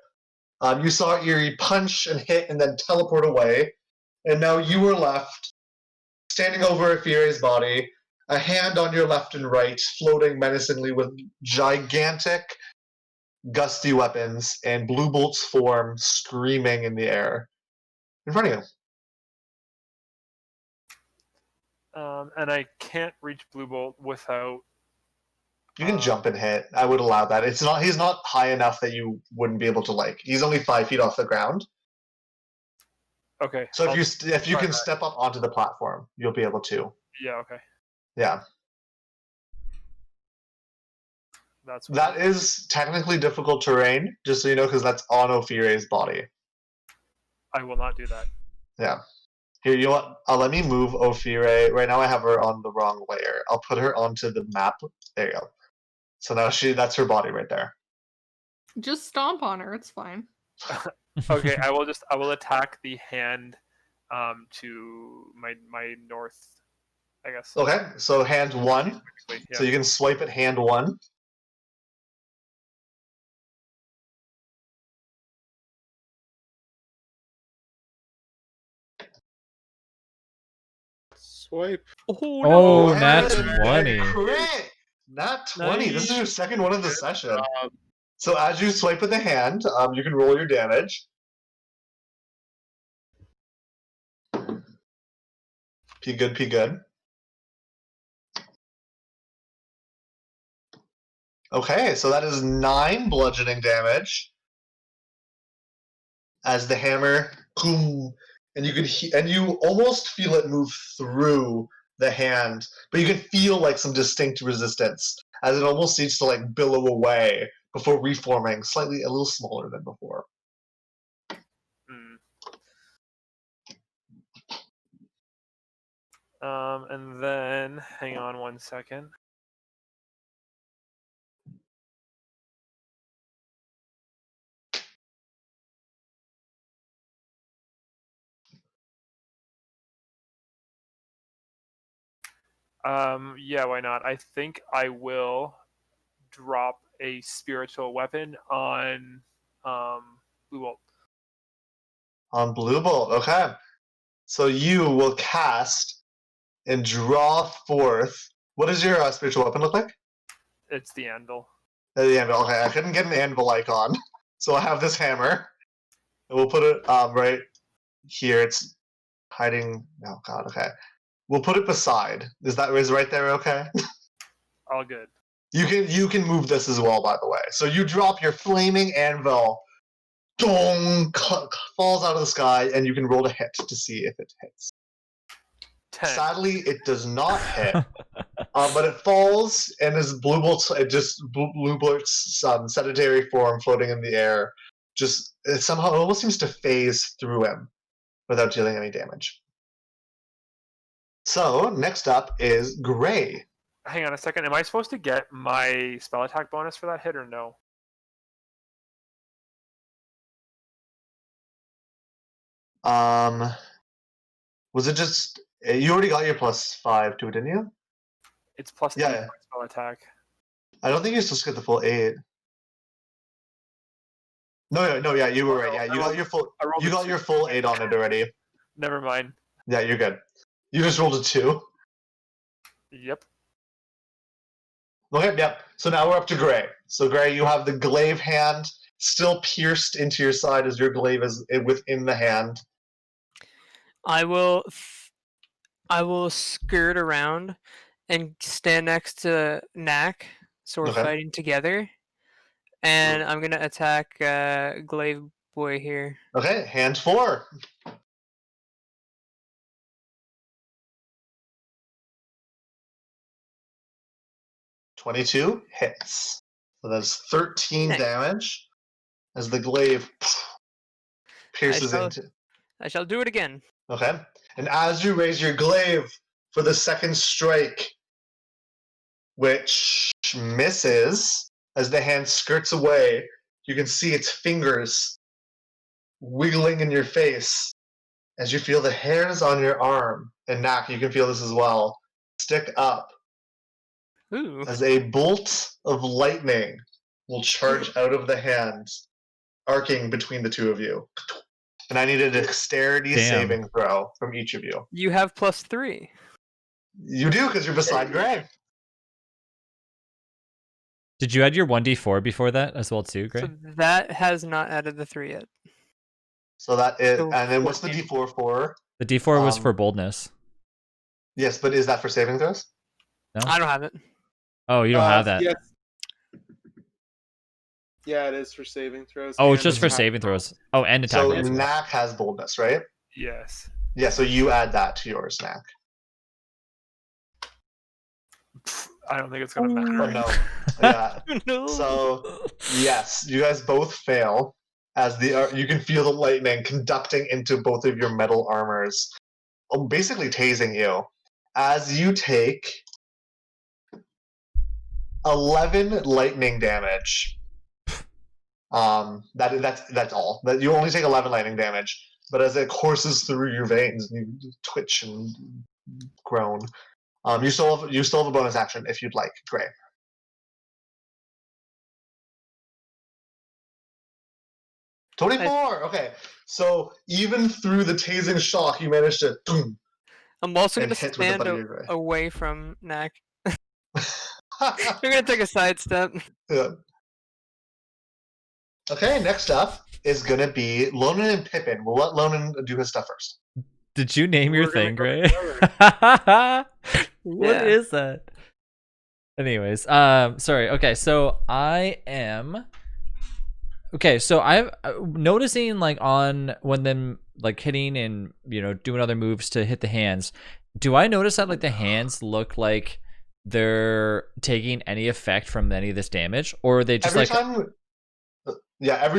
You saw Eerie punch and hit and then teleport away. And now you are left standing over Afire's body, a hand on your left and right, floating menacingly with gigantic, gusty weapons, and Blue Bolt's form screaming in the air in front of you. And I can't reach Blue Bolt without. You can jump and hit. I would allow that. It's not. He's not high enough that you wouldn't be able to like. He's only 5 feet off the ground. Okay. So if you can step up onto the platform, you'll be able to. Yeah. Okay. Yeah. That is technically difficult terrain, just so you know, because that's on Ophire's body. I will not do that. Yeah. Here, you know what? Let me move Ophire. Right now I have her on the wrong layer. I'll put her onto the map. There you go. So now that's her body right there. Just stomp on her. It's fine. Okay, I will attack the hand to my north, I guess. Okay, so hand 1. Yeah. So you can swipe at hand 1. Swipe. Oh, Oh, no. nat Hey, 20. Crit! Nat 20. This is your second one of the session. job. So as you swipe with the hand, you can roll your damage. P good, P good. Okay, so that is 9 bludgeoning damage. As the hammer, boom, and you almost feel it move through the hand, but you can feel like some distinct resistance as it almost seems to like billow away before reforming, slightly a little smaller than before. And then hang on one second. Yeah, why not? I think I will drop a spiritual weapon on Blue Bolt. On Blue Bolt, okay. So you will cast and draw forth. What does your spiritual weapon look like? It's the anvil. The anvil. Okay, I couldn't get an anvil icon, so I have this hammer, and we'll put it right here. It's hiding. Oh God. Okay, we'll put it beside. Is right there? Okay. All good. You can move this as well, by the way. So you drop your flaming anvil, dong, falls out of the sky, and you can roll a hit to see if it hits. 10. Sadly, it does not hit, but it falls, and as Blue Bolt's sedentary form floating in the air, it somehow almost seems to phase through him without dealing any damage. So next up is Gray. Hang on a second. Am I supposed to get my spell attack bonus for that hit or no? Was it just you already got your +5 to it, didn't you? It's plus 8 Yeah. for my spell attack. I don't think you're supposed to get the full 8. No, yeah, you were right. Yeah, you got your full 8 on it already. Never mind. Yeah, you're good. You just rolled a 2. Yep. Okay, yep. So now we're up to Gray. So Gray, you have the glaive hand still pierced into your side as your glaive is within the hand. I will skirt around and stand next to Knack, so we're fighting together. And I'm gonna attack Glaive Boy here. Okay, hand 4. $22 hits. So that's 13 damage as the glaive pierces into. I shall do it again. Okay. And as you raise your glaive for the second strike, which misses, as the hand skirts away, you can see its fingers wiggling in your face as you feel the hairs on your arm, and Nak, you can feel this as well, stick up. Ooh. as a bolt of lightning will charge out of the hand, arcing between the two of you. And I need a dexterity Damn. saving throw from each of you. You have +3. You do, because you're beside Gray. Did you add your 1d4 before that as well too, Gray? So that has not added the 3 yet. So that is, So and then what's the 14. D4 for? The d4 was Um, for boldness. Yes, but is that for saving throws? No? I don't have it. Oh, you don't have that. Yes. Yeah, it is for saving throws. Oh, it's and just for attack saving rolls. throws. Oh, and attack So rolls. Knack has boldness, right? Yes. Yeah, so you add that to yours, Knack. I don't think it's gonna matter. Oh no. Yeah. No. So yes, you guys both fail as the you can feel the lightning conducting into both of your metal armors, basically tasing you. As you take 11 lightning damage. That's all. That you only take 11 lightning damage, but as it courses through your veins, you twitch and groan. You still have a bonus action if you'd like, Gray. $24. Okay, so even through the tasing shock, you managed to. I'm also and going to hit with the stand butt of your Gray. away from Knack. You're going to take a sidestep. Yeah. Okay, next up is gonna be Lonan and Pippin. We'll let Lonan do his stuff first. Did you name your We're gonna thing, go Gray? together. What Yeah. is that? Anyways, sorry. Okay, so I am. Okay, so I'm noticing like on when them like hitting and doing other moves to hit the hands. Do I notice that like the hands look like they're taking any effect from any of this damage, or are they just every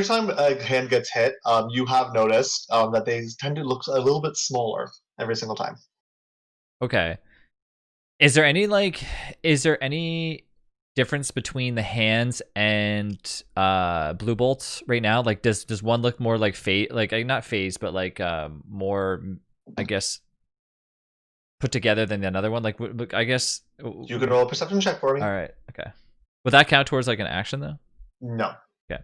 time a hand gets hit, you have noticed that they tend to look a little bit smaller every single time. Okay. Is there any difference between the hands and blue bolts right now? Like does one look more like not phase, but like more, I guess, put together than another one? Like I guess You can roll a perception check for me. All right. Okay. Would that count towards like an action though? No. Okay.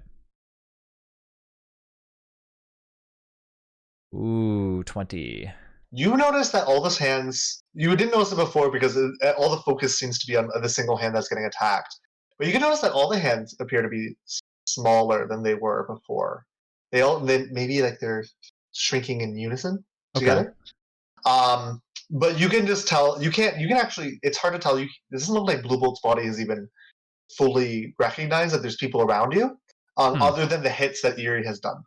Ooh, 20. You notice that all those hands. You didn't notice it before because all the focus seems to be on the single hand that's getting attacked. But you can notice that all the hands appear to be smaller than they were before. They maybe like they're shrinking in unison together. But you can just tell. You can actually. It's hard to tell. It doesn't look like Blue Bolt's body is even fully recognized that there's people around you, other than the hits that Eerie has done.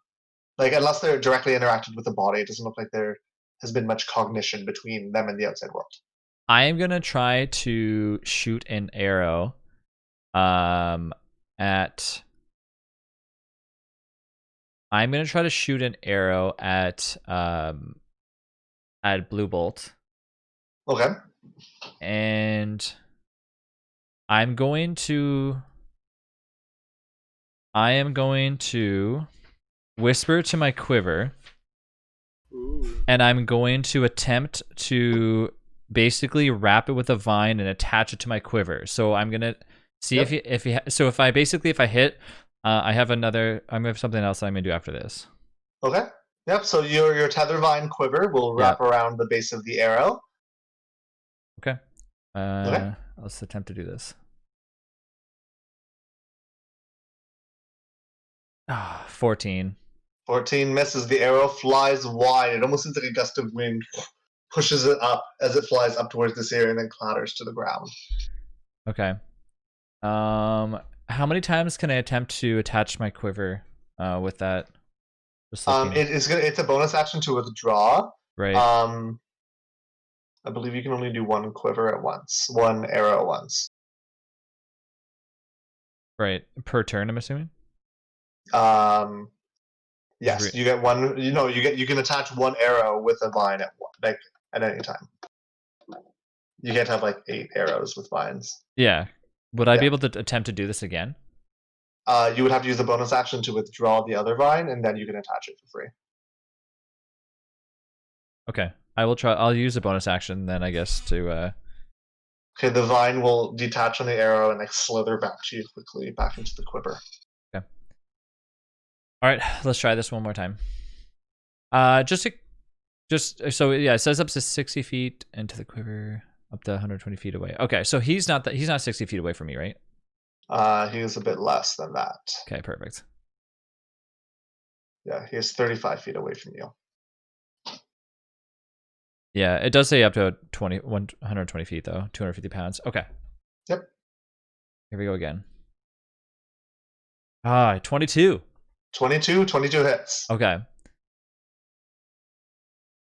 Like unless they're directly interacted with the body, it doesn't look like there has been much cognition between them and the outside world. I am gonna try to shoot an arrow, at. I'm gonna try to shoot an arrow at Blue Bolt. Okay. And I am going to whisper to my quiver. Ooh. And I'm going to attempt to basically wrap it with a vine and attach it to my quiver. So I'm gonna see if I hit, I have something else that I'm gonna do after this. Okay. Yep. So your tether vine quiver will wrap around the base of the arrow. Okay. Okay. Let's attempt to do this. 14. 14 misses. The arrow flies wide. It almost seems like a gust of wind pushes it up as it flies up towards this area and then clatters to the ground. Okay. How many times can I attempt to attach my quiver with that? It's a bonus action to withdraw. Right. I believe you can only do one quiver at once, one arrow at once. Right. Per turn, I'm assuming? Yes, you get one. You can attach one arrow with a vine at any time. You can't have like 8 arrows with vines. Yeah. Would I be able to attempt to do this again? You would have to use the bonus action to withdraw the other vine, and then you can attach it for free. Okay. I will try. I'll use a bonus action then, I guess, to Okay, the vine will detach on the arrow and like slither back to you quickly, back into the quiver. Okay. All right, let's try this one more time. Just so yeah, it says up to 60 feet into the quiver, up to 120 feet away. Okay, so he's not 60 feet away from me, right? He is a bit less than that. Okay, perfect. Yeah, he is 35 feet away from you. Yeah, it does say up to 120 feet though, 250 pounds. Okay. Yep. Here we go again. 22. 22 hits. Okay.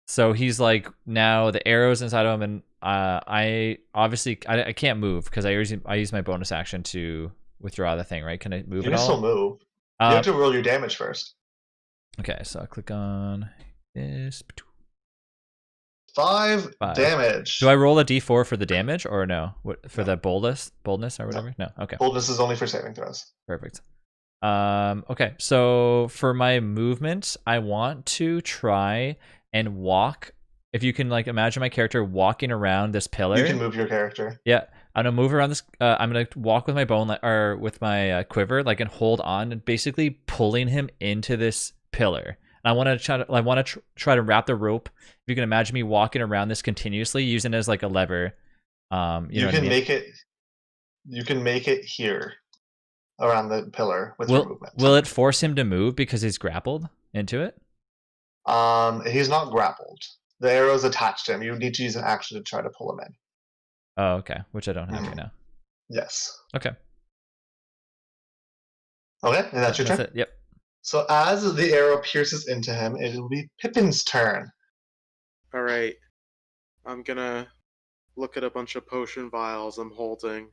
So he's like, now the arrow's inside of him, and I obviously I can't move because I use my bonus action to withdraw the thing, right? Can I move You at can all? still move. You have to roll your damage first. Okay, so I'll click on this. 5 damage. Do I roll a d4 for the damage or no? What for the boldness or whatever? No. Okay. Boldness is only for saving throws. Perfect. Okay, so for my movement, I want to try and walk. If you can like imagine my character walking around this pillar. You can move your character. Yeah, I'm gonna move around this. I'm gonna walk with my or with my quiver, like, and hold on, and basically pulling him into this pillar. And I want to try to wrap the rope. If you can imagine me walking around this continuously, using it as like a lever. You can make it. You can make it here, around the pillar with your movement. Will it force him to move because he's grappled into it? He's not grappled. The arrow's attached to him. You need to use an action to try to pull him in. Oh, okay. Which I don't have right now. Yes. Okay. Okay, and that's your turn? It. Yep. So as the arrow pierces into him, it will be Pippin's turn. All right. I'm going to look at a bunch of potion vials I'm holding.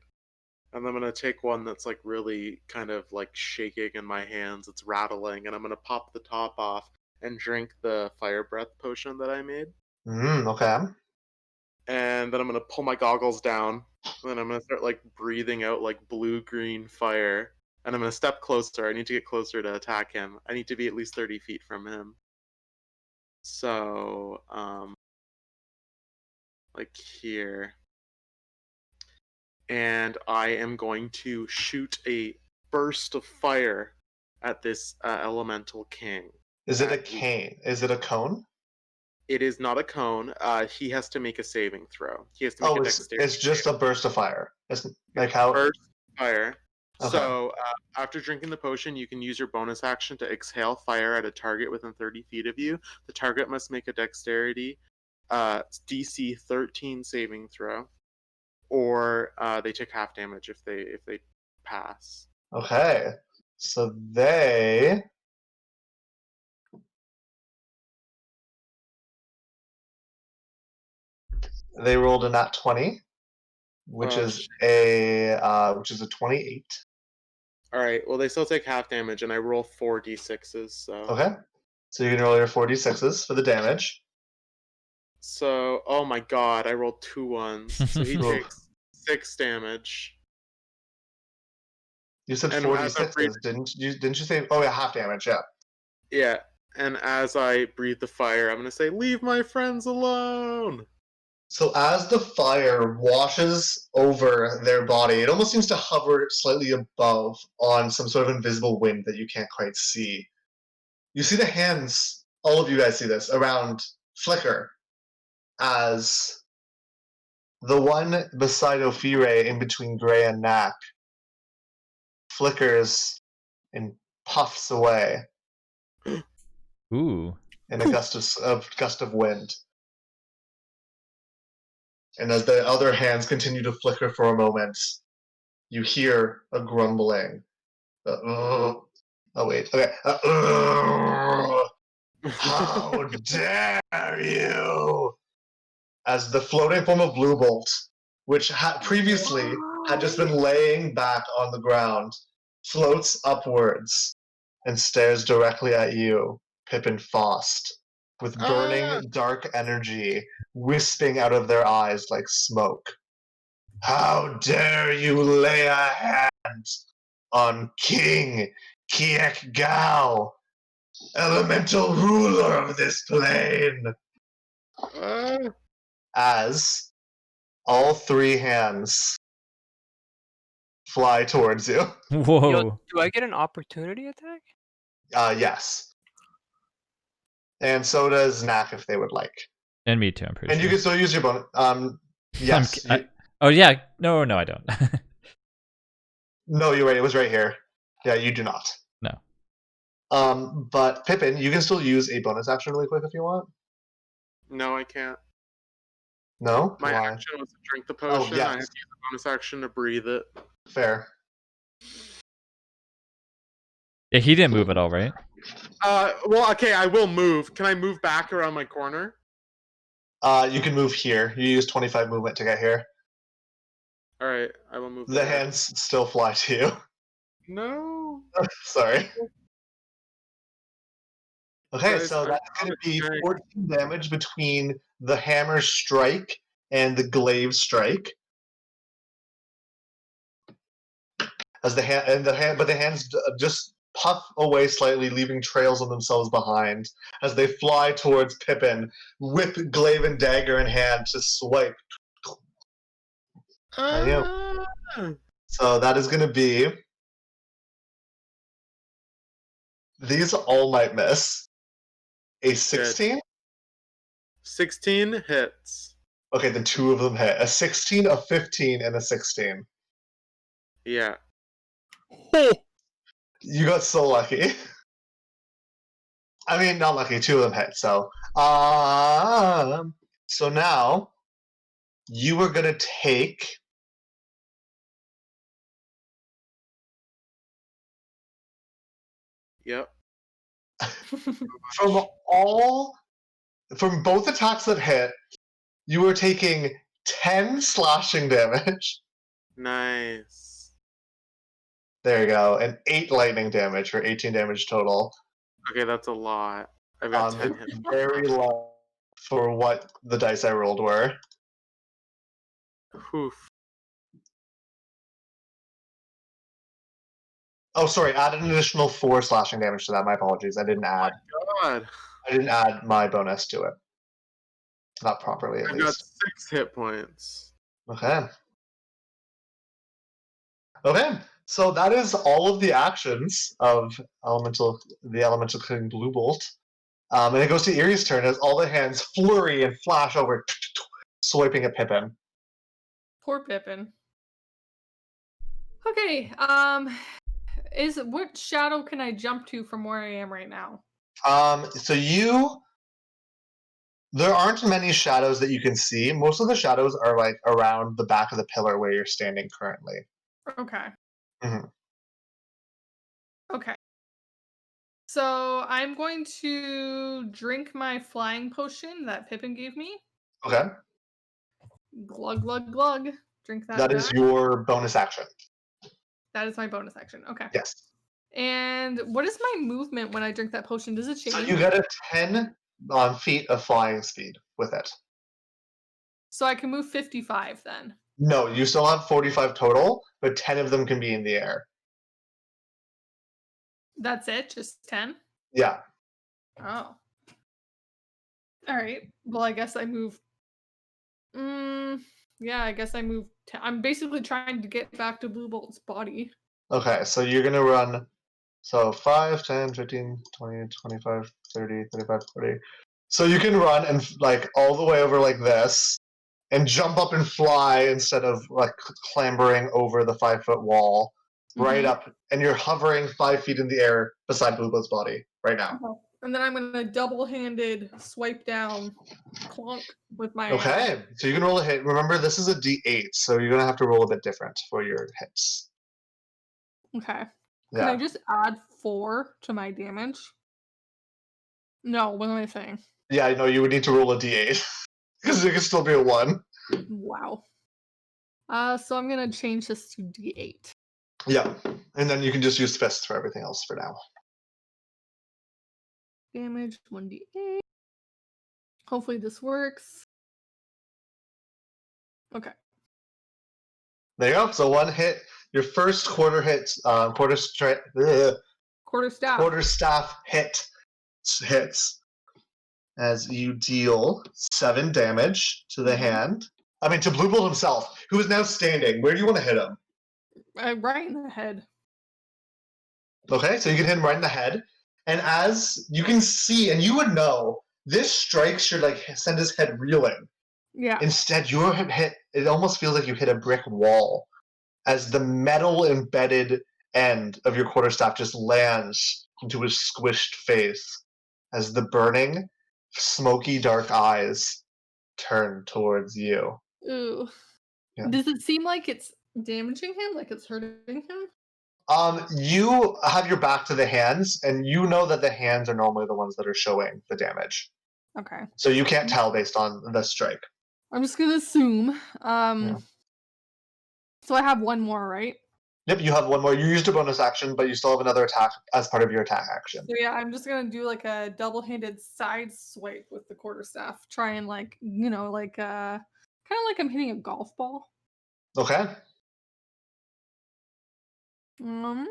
And I'm going to take one that's like really kind of like shaking in my hands. It's rattling. And I'm going to pop the top off and drink the fire breath potion that I made. Okay. And then I'm going to pull my goggles down. And then I'm going to start like breathing out like blue-green fire. And I'm going to step closer. I need to get closer to attack him. I need to be at least 30 feet from him. So, like here. And I am going to shoot a burst of fire at this elemental king. Is it a cane? Is it a cone? It is not a cone. He has to make a saving throw. He has to make a dexterity. It's just a burst of fire. It's like how burst of fire. Okay. So after drinking the potion, you can use your bonus action to exhale fire at a target within 30 feet of you. The target must make a dexterity DC 13 saving throw, or they take half damage if they pass. Okay, so they rolled a nat 20, which is a 28. All right. Well, they still take half damage, and I roll 4d6s. So okay, so you can roll your 4d6s for the damage. So, oh my god, I rolled 2 1s. So he takes 6 damage. You said 4d6s, didn't you say? Oh yeah, half damage. Yeah. Yeah, and as I breathe the fire, I'm gonna say, "Leave my friends alone." So as the fire washes over their body, it almost seems to hover slightly above on some sort of invisible wind that you can't quite see. You see the hands, all of you guys see this, around flicker as the one beside Ophire in between Gray and Knack flickers and puffs away. Ooh. In a gust of wind. And as the other hands continue to flicker for a moment, you hear a grumbling. Oh wait. Okay. How dare you! As the floating form of Blue Bolt, which previously had just been laying back on the ground, floats upwards and stares directly at you, Pippin Faust, with burning dark energy wisping out of their eyes like smoke. How dare you lay a hand on King Kiek Gao, elemental ruler of this plane? As all 3 hands fly towards you. Whoa. Yo, do I get an opportunity attack? Yes. And so does Knack if they would like. And me too, I'm pretty And sure. you can still use your bonus. Yes. Oh, yeah. No, I don't. No, you're right. It was right here. Yeah, you do not. No. But Pippin, you can still use a bonus action really quick if you want. No, I can't. No? My Why? action was to drink the Oh, potion. yes. I have to use the bonus action to breathe it. Fair. Yeah, he didn't move at all, right? Well, okay, I will move. Can I move back around my corner? You can move here. You use 25 movement to get here. All right, I will move. The there. hands still fly to you. No. Sorry. Okay, Guys, so I'm that's going to be trying. 14 damage between the hammer strike and the glaive strike. As the hands just puff away slightly, leaving trails of themselves behind as they fly towards Pippin with glaive and dagger in hand to swipe. So that is going to be. These all might miss. A 16? 16 hits. Okay, then 2 of them hit. A 16, a 15, and a 16. Yeah. You got so lucky. I mean, not lucky. 2 of them hit. So now you are gonna take. Yep. From both attacks that hit, you are taking 10 slashing damage. Nice. There you go, and 8 lightning damage for 18 damage total. Okay, that's a lot. I've got 10 hits. Very low for what the dice I rolled were. Oof. Oh, sorry. Add an additional 4 slashing damage to that. My apologies. I didn't add. God. I didn't add my bonus to it. Not properly, at I've got least. 6 hit points. Okay. Okay. So that is all of the actions of the Elemental King Blue Bolt. And it goes to Erie's turn as all the hands flurry and flash over, swiping at Pippin. Poor Pippin. Okay, what shadow can I jump to from where I am right now? There aren't many shadows that you can see. Most of the shadows are like around the back of the pillar where you're standing currently. Okay. Mhm. Okay. So I'm going to drink my flying potion that Pippin gave me. Okay. Glug, glug, glug. Drink that. That is back. your bonus action. That is my bonus action. Okay. Yes. And what is my movement when I drink that potion? Does it change? So you get a 10 feet of flying speed with it. So I can move 55 then. No, you still have 45 total, but 10 of them can be in the air. That's it? Just 10? Yeah. Oh. All right. Well, I guess I move. Yeah, I guess I move. I'm basically trying to get back to Blue Bolt's body. Okay, so you're going to run. So 5, 10, 15, 20, 25, 30, 35, 40. So you can run and like all the way over like this and jump up and fly instead of like clambering over the 5-foot wall right up. And you're hovering 5 feet in the air beside Blue Bolt's body right now. And then I'm going to double-handed swipe down clunk with my Okay, so you can roll a hit. Remember, this is a D8, so you're going to have to roll a bit different for your hits. Okay. Yeah. Can I just add 4 to my damage? No, what am I saying? Yeah, I know you would need to roll a D8 because it could still be a 1. Wow. So I'm going to change this to D8. Yeah, and then you can just use fists for everything else for now. Damage 1d8. Hopefully this works. Okay. There you go. So 1 hit. Your first quarter hit, quarter staff hits as you deal 7 damage to the hand. I mean, to Blue Bolt himself, who is now standing. Where do you want to hit him? Right in the head. Okay, so you can hit him right in the head. And as you can see, and you would know, this strike should like send his head reeling. Yeah. Instead, you're hit. It almost feels like you hit a brick wall, as the metal embedded end of your quarterstaff just lands into his squished face, as the burning, smoky, dark eyes turn towards you. Ooh. Yeah. Does it seem like it's damaging him? Like it's hurting him? You have your back to the hands, and you know that the hands are normally the ones that are showing the damage. Okay. So you can't tell based on the strike. I'm just gonna assume. Yeah. So I have one more, right? Yep, you have one more. You used a bonus action, but you still have another attack as part of your attack action. So yeah, I'm just gonna do like a double-handed side swipe with the quarterstaff. Try and like, kind of like I'm hitting a golf ball. Okay. Um,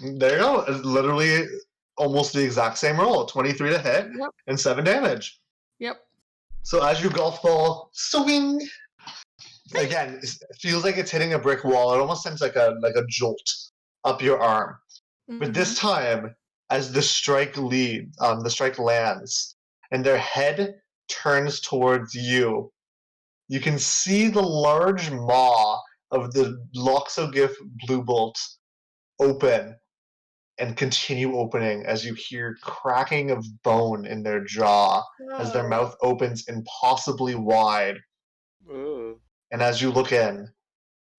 There you go. It's literally almost the exact same roll. 23 to hit Yep. and 7 damage. Yep. So as your golf ball swing, again, it feels like it's hitting a brick wall. It almost sends like a jolt up your arm. But this time, as the strike lands, and their head turns towards you, you can see the large maw of the Loxogif Blue Bolt open and continue opening as you hear cracking of bone in their jaw as their mouth opens impossibly wide. Ugh. And as you look in,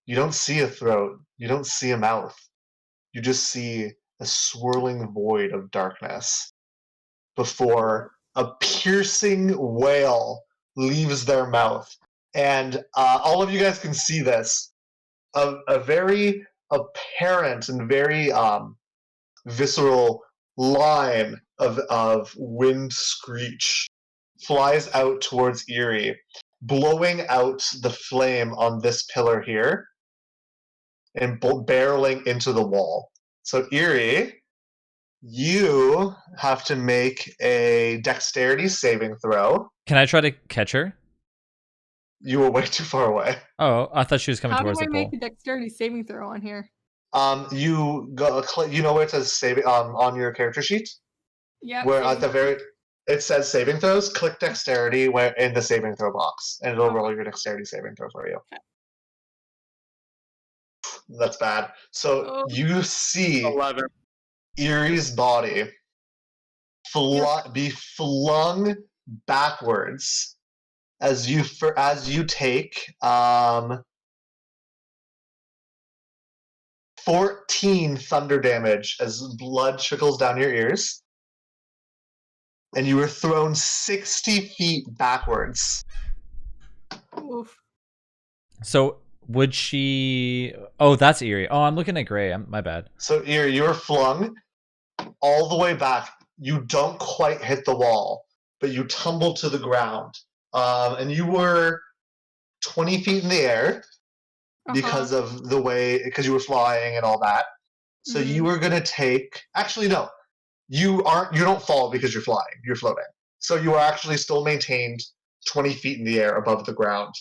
you don't see a throat, you don't see a mouth. You just see a swirling void of darkness before a piercing wail leaves their mouth. And all of you guys can see this. A very apparent and very visceral line of wind screech flies out towards Eerie, blowing out the flame on this pillar here and barreling into the wall. So Eerie, you have to make a dexterity saving throw. Can I try to catch her? You were way too far away. Oh, I thought she was coming How do towards I the make pole. a dexterity saving throw on here? You know where it says saving on your character sheet? Yeah. Where at the very it says saving throws, click dexterity where in the saving throw box, and it'll roll your dexterity saving throw for you. Okay. That's bad. So you see 11. Eerie's body be flung backwards as you take 14 thunder damage as blood trickles down your ears, and you were thrown 60 feet backwards. Oof. So would she? Oh, that's Eerie. Oh, I'm looking at Gray. My bad. So Eerie, you were flung all the way back. You don't quite hit the wall, but you tumble to the ground. And you were 20 feet in the air because of the way, because you were flying and all that. So you were gonna take. Actually, no, you don't fall because you're flying. You're floating. So you are actually still maintained 20 feet in the air above the ground.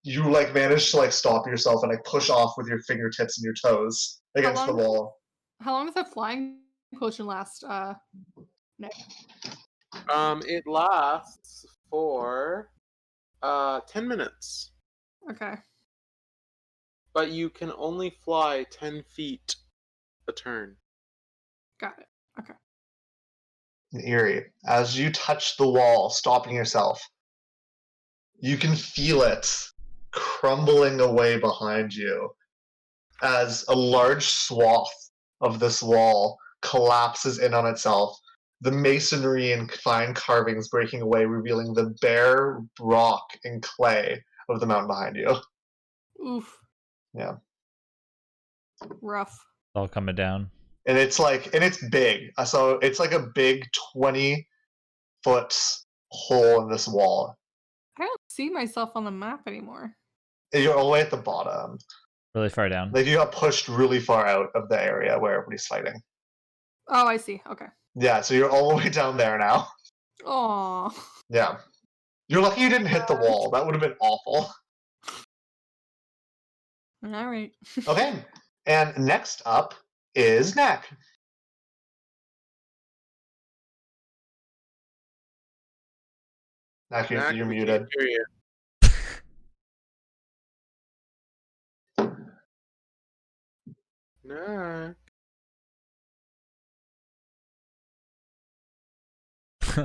You like manage to like stop yourself and like push off with your fingertips and your toes against the wall. How long does that flying potion last, Nick? It lasts for 10 minutes. Okay. But you can only fly 10 feet a turn. Got it. Okay. Eerie, as you touch the wall, stopping yourself, you can feel it crumbling away behind you as a large swath of this wall collapses in on itself, the masonry and fine carvings breaking away, revealing the bare rock and clay of the mountain behind you. Oof. Yeah. Rough. It's all coming down. And it's big. So it's like a big 20-foot hole in this wall. I don't see myself on the map anymore. And you're all the way at the bottom. Really far down. Like you got pushed really far out of the area where everybody's fighting. Oh, I see. Okay. Yeah, so you're all the way down there now. Oh. Yeah. You're lucky you didn't hit the wall. That would have been awful. All right. Okay, and next up is Knack. Knack, Knack, you're we muted. can't hear you. Knack.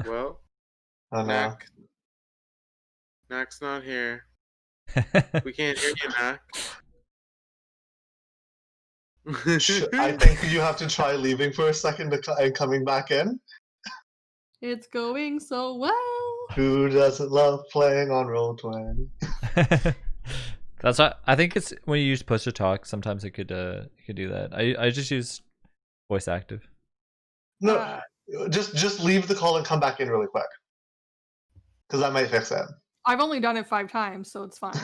Well, Oh no. Knack. Knack's not here. We can't hear you, Knack. I think you have to try leaving for a second and coming back in. It's going so well. Who doesn't love playing on Roll20? That's why I think it's when you use push to talk. Sometimes it could do that. I just use voice active. No, just leave the call and come back in really quick, because that might fix it. I've only done it 5 times, so it's fine.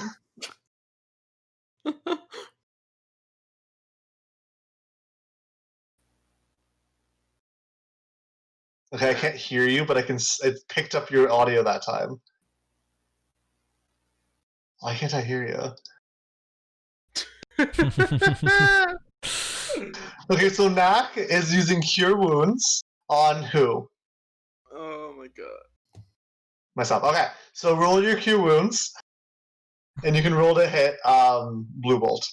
Okay, I can't hear you, but I can. It picked up your audio that time. Why can't I hear you? Okay, so Knack is using Cure Wounds on who? Oh my god. Myself. Okay, so roll your Cure Wounds, and you can roll to hit Blue Bolt.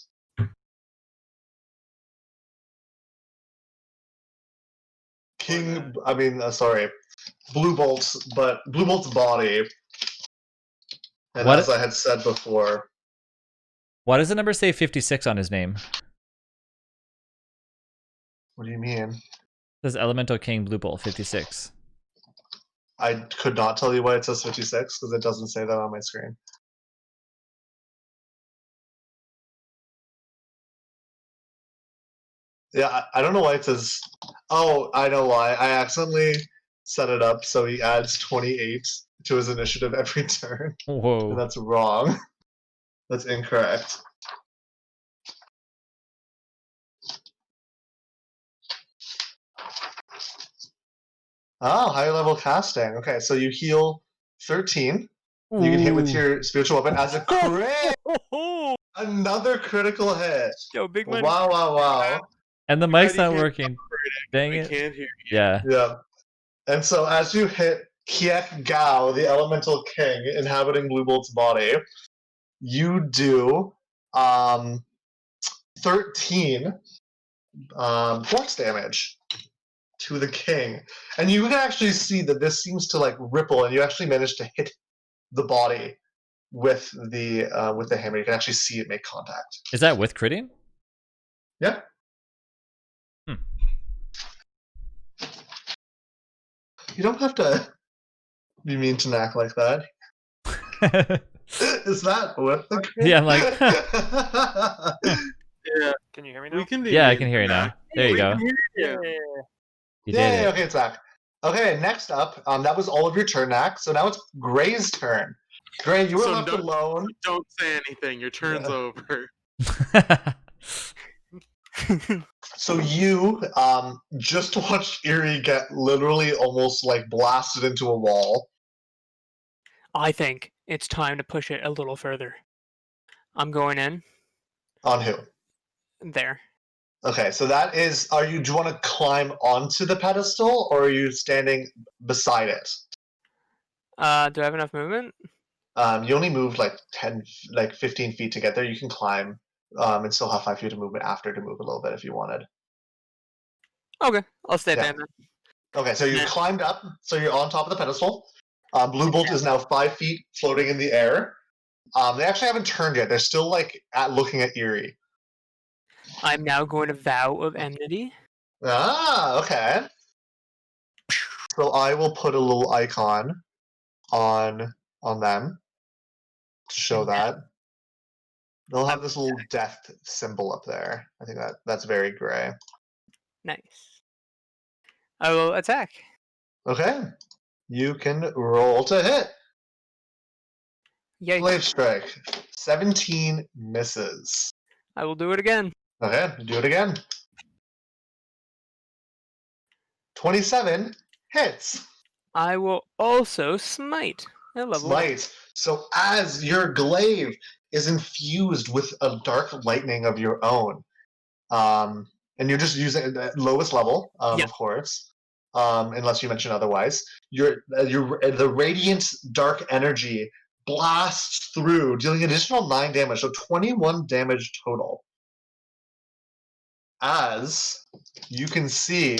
Blue Bolt's body. And What- as I had said before, Why does the number say 56 on his name? what do you mean? It says Elemental King Blue Bolt 56. I could not tell you why it says 56 because it doesn't say that on my screen. Yeah, I don't know why it says. Oh, I know why. I accidentally set it up so he adds 28 to his initiative every turn. Whoa. And that's wrong. That's incorrect. Oh, higher level casting. Okay, so you heal 13. You can hit with your spiritual weapon as a crit. Another critical hit. Yo, big money. Wow, wow, wow. And the mic's Glad not you can't working. Dang We it. can't hear you. Yeah. Yeah. And so as you hit Kiek Gao, the Elemental King inhabiting Blue Bolt's body, you do 13 force damage to the king. And you can actually see that this seems to like ripple, and you actually manage to hit the body with the hammer. You can actually see it make contact. Is that with critting? Yeah. You don't have to be mean to Knack like that. Is that with the Yeah, I'm like, Yeah, Can you hear me now? we can do yeah, I it, can hear you now. Knack. There you We go. can hear you. You Yeah, did it. okay, it's back. Okay, next up, that was all of your turn, Knack. So now it's Gray's turn. Gray, you were So left alone. Don't say anything. Your turn's Yeah. over. So you just watched Erie get literally almost like blasted into a wall. I think it's time to push it a little further. I'm going in On who? there. Okay, so that is. Do you want to climb onto the pedestal, or are you standing beside it? Do I have enough movement? You only moved like 15 feet to get there. You can climb, and still have 5 feet of movement after to move a little bit if you wanted. Okay, I'll stay Yeah. there then. Okay, so you Yeah. climbed up, so you're on top of the pedestal. Blue Bolt is now 5 feet floating in the air. They actually haven't turned yet. They're still like looking at Erie. I'm now going to vow of enmity. Ah, okay. So I will put a little icon on them to show that. They'll have this little death symbol up there. I think that's very Gray. Nice. I will attack. Okay. You can roll to hit. Yikes. Blade strike. 17 misses. I will do it again. Okay, do it again. 27 hits. I will also smite. level 1. light. So as your glaive is infused with a dark lightning of your own, and you're just using the lowest level, Yeah. of course, unless you mention otherwise. The radiant dark energy blasts through, dealing additional 9 damage, so 21 damage total. As you can see,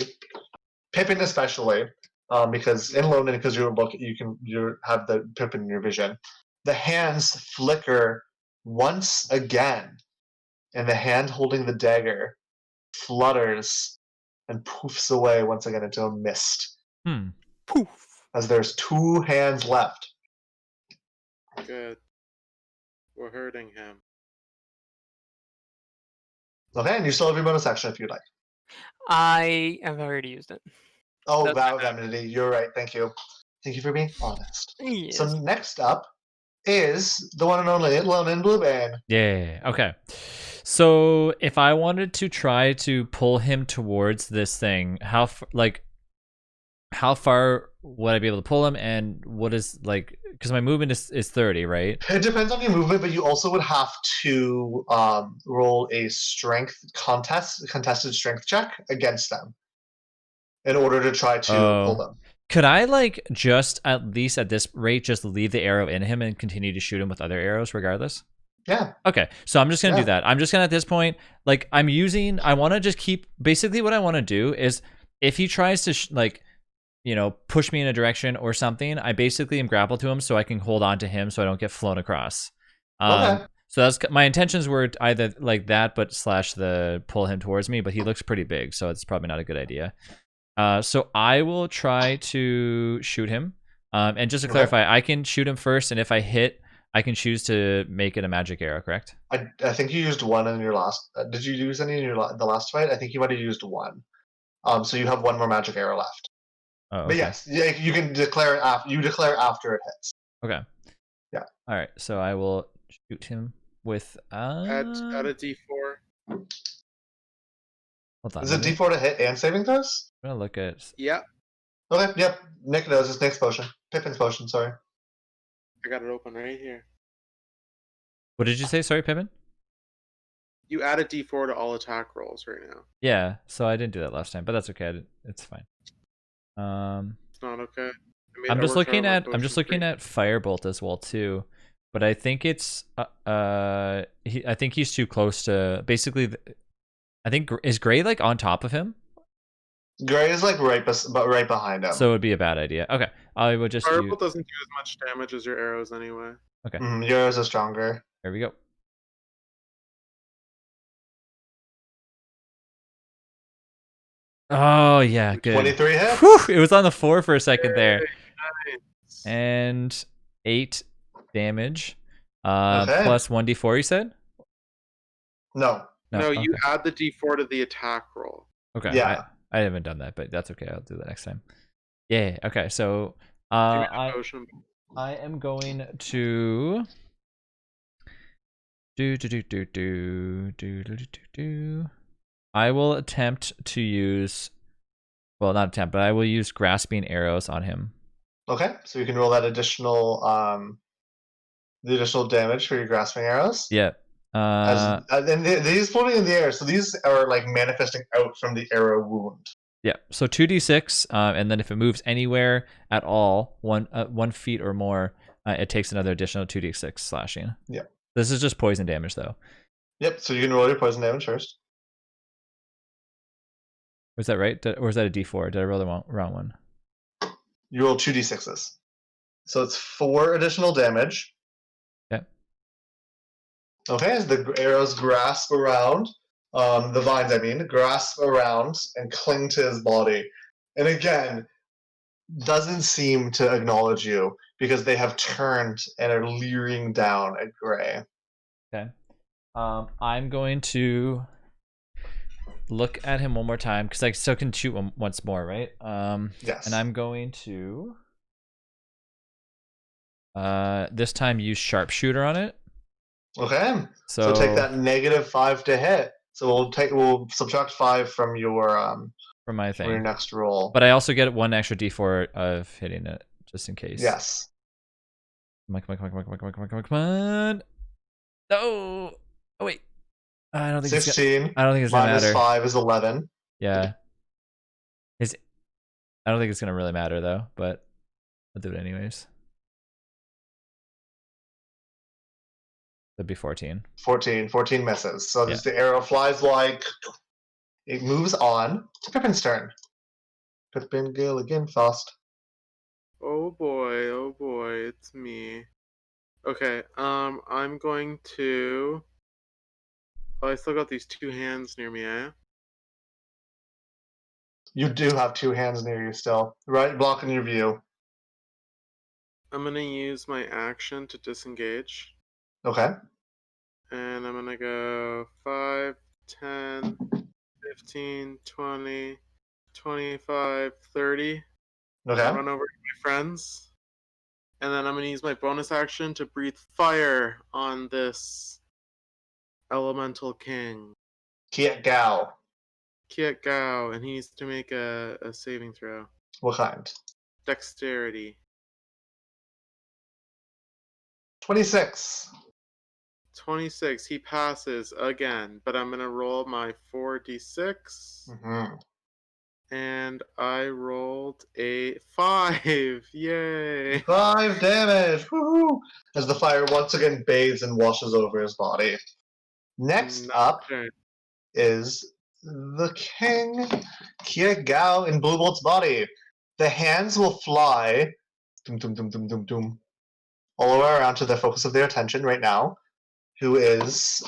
Pippin especially, because in Lonan, because you have the Pippin in your vision. The hands flicker once again, and the hand holding the dagger flutters and poofs away once again into a mist. Poof. As there's 2 hands left. Good. We're hurting him. Okay, and you still have your bonus action if you'd like. I have already used it. Oh, That's Vow of Enmity. You're right. Thank you. Thank you for being honest. Yes. So next up is the one and only Lone and Bluebane. Yeah. Okay. So if I wanted to try to pull him towards this thing, how far would I be able to pull him, and what is because my movement is 30, right? It depends on your movement, but you also would have to roll a contested strength check against them in order to try to pull them. Could I just at least at this rate just leave the arrow in him and continue to shoot him with other arrows regardless? Yeah. Okay, so I'm just gonna do that. I'm just gonna at this point, I want to just keep. Basically, what I want to do is if he tries to push me in a direction or something, I basically am grappled to him so I can hold on to him so I don't get flown across. Okay. So that's my intentions were either like that, but / the pull him towards me. But he looks pretty big, so it's probably not a good idea. So I will try to shoot him. And just to clarify, I can shoot him first, and if I hit, I can choose to make it a magic arrow, correct? I think you used 1 in your last. Did you use any in the last fight? I think you might have used 1. So you have 1 more magic arrow left. Oh, okay. But yes, you can declare it after. You declare after it hits. Okay. Yeah. All right. So I will shoot him with. Add a D4. Hold on. Is it D4 to hit and saving throws? I'm gonna look at. Yeah, Okay. Yep. Nick knows his next potion. Pippin's potion. Sorry. I got it open right here. What did you say? Sorry, Pippin. You add a D4 to all attack rolls right now. Yeah. So I didn't do that last time, but that's okay. It's fine. It's not okay. I'm just looking at Firebolt as well too, but I think it's I think he's too close to basically. I think is Gray on top of him? Gray is right behind him. So it would be a bad idea. Okay, I would just. Firebolt doesn't do as much damage as your arrows anyway. Okay. Yours is stronger. There we go. Oh yeah, good. 23 hits. Whew, it was on the 4 for a second there. Nice. And 8 damage. Okay. Plus 1d4, you said? No. No, okay. you add the D4 to the attack roll. Okay. Yeah. I haven't done that, but that's okay. I'll do that next time. Yeah. Okay. So Give me the potion. I am going to I will attempt to use not attempt, but I will use grasping arrows on him. Okay, so you can roll that additional the additional damage for your grasping arrows. Yeah. And these floating in the air, so these are manifesting out from the arrow wound. Yeah. So 2d6, and then if it moves anywhere at all, 1 feet or more, it takes another additional 2d6 slashing. Yeah. This is just poison damage, though. Yep. So you can roll your poison damage first. Was that right? Or was that a d4? Did I roll the wrong one? You roll 2d6s. So it's 4 additional damage. Okay. Okay, as the arrows grasp around, the vines, grasp around and cling to his body. And again, doesn't seem to acknowledge you because they have turned and are leering down at Gray. Okay. I'm going to look at him one more time because I still can shoot him once more, right? Yes. And I'm going to this time use sharpshooter on it. Okay. So take that -5 to hit. So we'll subtract 5 from your from my for your thing. next roll. But I also get 1 extra d4 of hitting it just in case. Yes. Come on. No. Oh wait. I don't think 16 I don't think it's gonna minus matter. 5 is 11. Yeah. I don't think it's gonna really matter though, but I'll do it anyways. That'd be 14. 14 misses. So Yeah. as the arrow flies like it moves on to Pippin's turn. Pippin Gilligan fast. Oh boy, it's me. Okay, I'm going to. Oh, I still got these 2 hands near me, eh? You do have 2 hands near you still. Right, blocking your view. I'm gonna use my action to disengage. Okay. And I'm gonna go 5, 10, 15, 20, 25, 30. Okay. Run over to my friends. And then I'm gonna use my bonus action to breathe fire on this elemental king. Kiet Gao. Kiet Gao, and he needs to make a saving throw. What kind? Dexterity. 26. 26. He passes again, but I'm gonna roll my 4d6. Mm-hmm. And I rolled a 5. Yay! 5 damage. Woohoo! As the fire once again bathes and washes over his body. Next up Okay. is the king, Kiet Gao, in Blue Bolt's body. The hands will fly doom, doom, doom, doom, doom, doom, all the way around to the focus of their attention right now, who is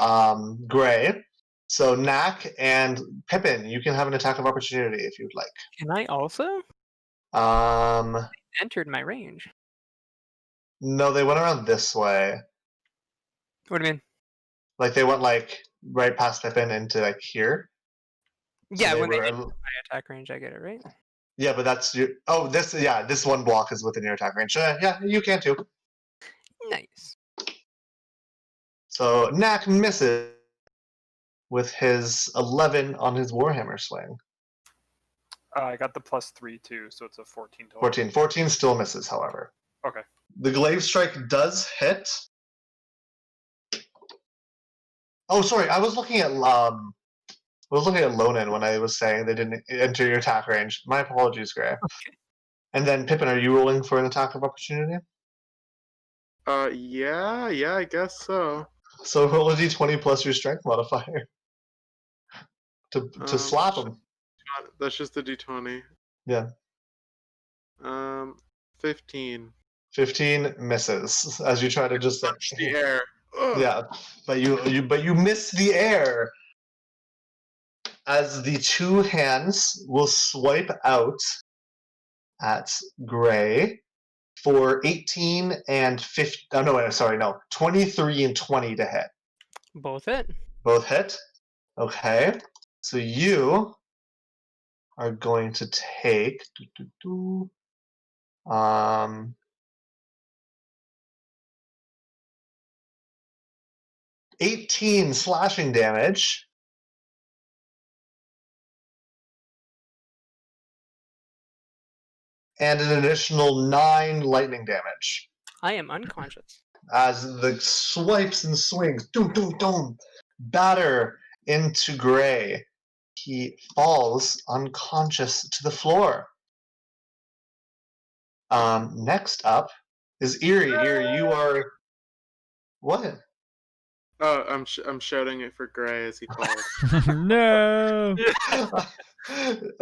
Gray. So Knack and Pippin, you can have an attack of opportunity if you'd like. Can I also? Um, Entered my range. no, they went around this way. What do you mean? Like they went like right past Pippin into like here. Yeah, they when they were- enter my attack range, I get it, right? Yeah, but that's your. Oh, this one block is within your attack range. Yeah, you can too. Nice. So Knack misses with his 11 on his Warhammer swing. I got the +3 too, so it's a 14 total. 14. 14 still misses, however. Okay. The glaive strike does hit. Oh, sorry. I was looking at Lonan when I was saying they didn't enter your attack range. My apologies, Gray. Okay. And then Pippin, are you rolling for an attack of opportunity? Yeah, I guess so. So roll a d20 plus your strength modifier to slap him. That's just a d20. Yeah. 15. 15 misses as you try to just like Touch the air. Ugh. yeah, but you miss the air as the 2 hands will swipe out at Gray for 18 and 50. Oh no, sorry, no, 23 and 20 to hit. Both hit. Both hit. Okay, so you are going to take 18 slashing damage. And an additional 9 lightning damage. I am unconscious. As the swipes and swings, doom, doom, doom, batter into Gray. He falls unconscious to the floor. Next up is Eerie. Eerie, you are... What? Oh, I'm shouting it for Gray as he falls. No.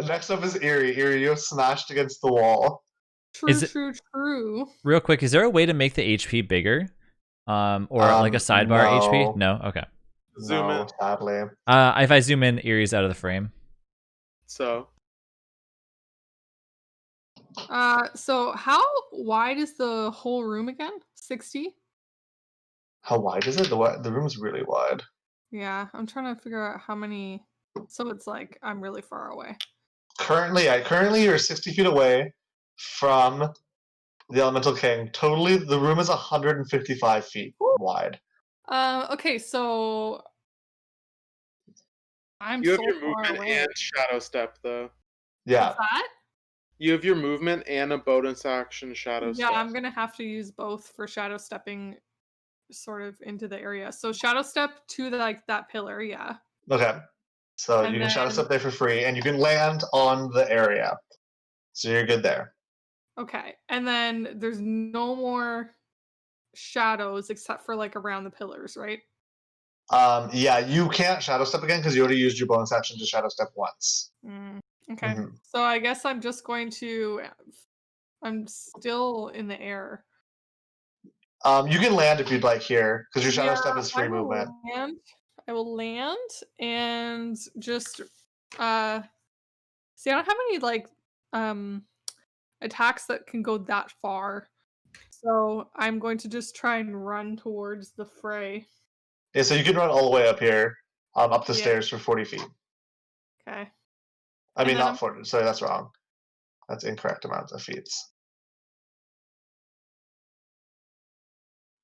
Next up is Eerie. Eerie, you have smashed against the wall. True. Real quick, is there a way to make the HP bigger? Or like a sidebar no. HP? No? Okay. Zoom No, in. sadly. If I zoom in, Erie's out of the frame. So, So how wide is the whole room again? 60? How wide is it? The room's really wide. Yeah, I'm trying to figure out how many. So it's like I'm really far away. Currently you're 60 feet away from the Elemental King. Totally, the room is 155 feet wide. Okay, so I'm you have so your far movement away. and shadow step, though. Yeah. What's that? You have your movement and a bonus action shadow Yeah, step. I'm gonna have to use both for shadow stepping sort of into the area. So shadow step to that pillar, yeah. Okay. So And you can shadow then- step there for free, and you can land on the area. So you're good there. Okay. And then there's no more shadows except for around the pillars, right? Yeah, you can't shadow step again because you already used your bonus action to shadow step once. Okay. Mhm. So I guess I'm just going to. I'm still in the air. You can land if you'd like here because your shadow step is free I will movement. land. I will land and just see. I don't have any attacks that can go that far, so I'm going to just try and run towards the fray. Yeah, so you can run all the way up here, up the Yeah. stairs for 40 feet. Okay. I And mean, then not 40. Sorry, that's wrong. That's incorrect amount of feet.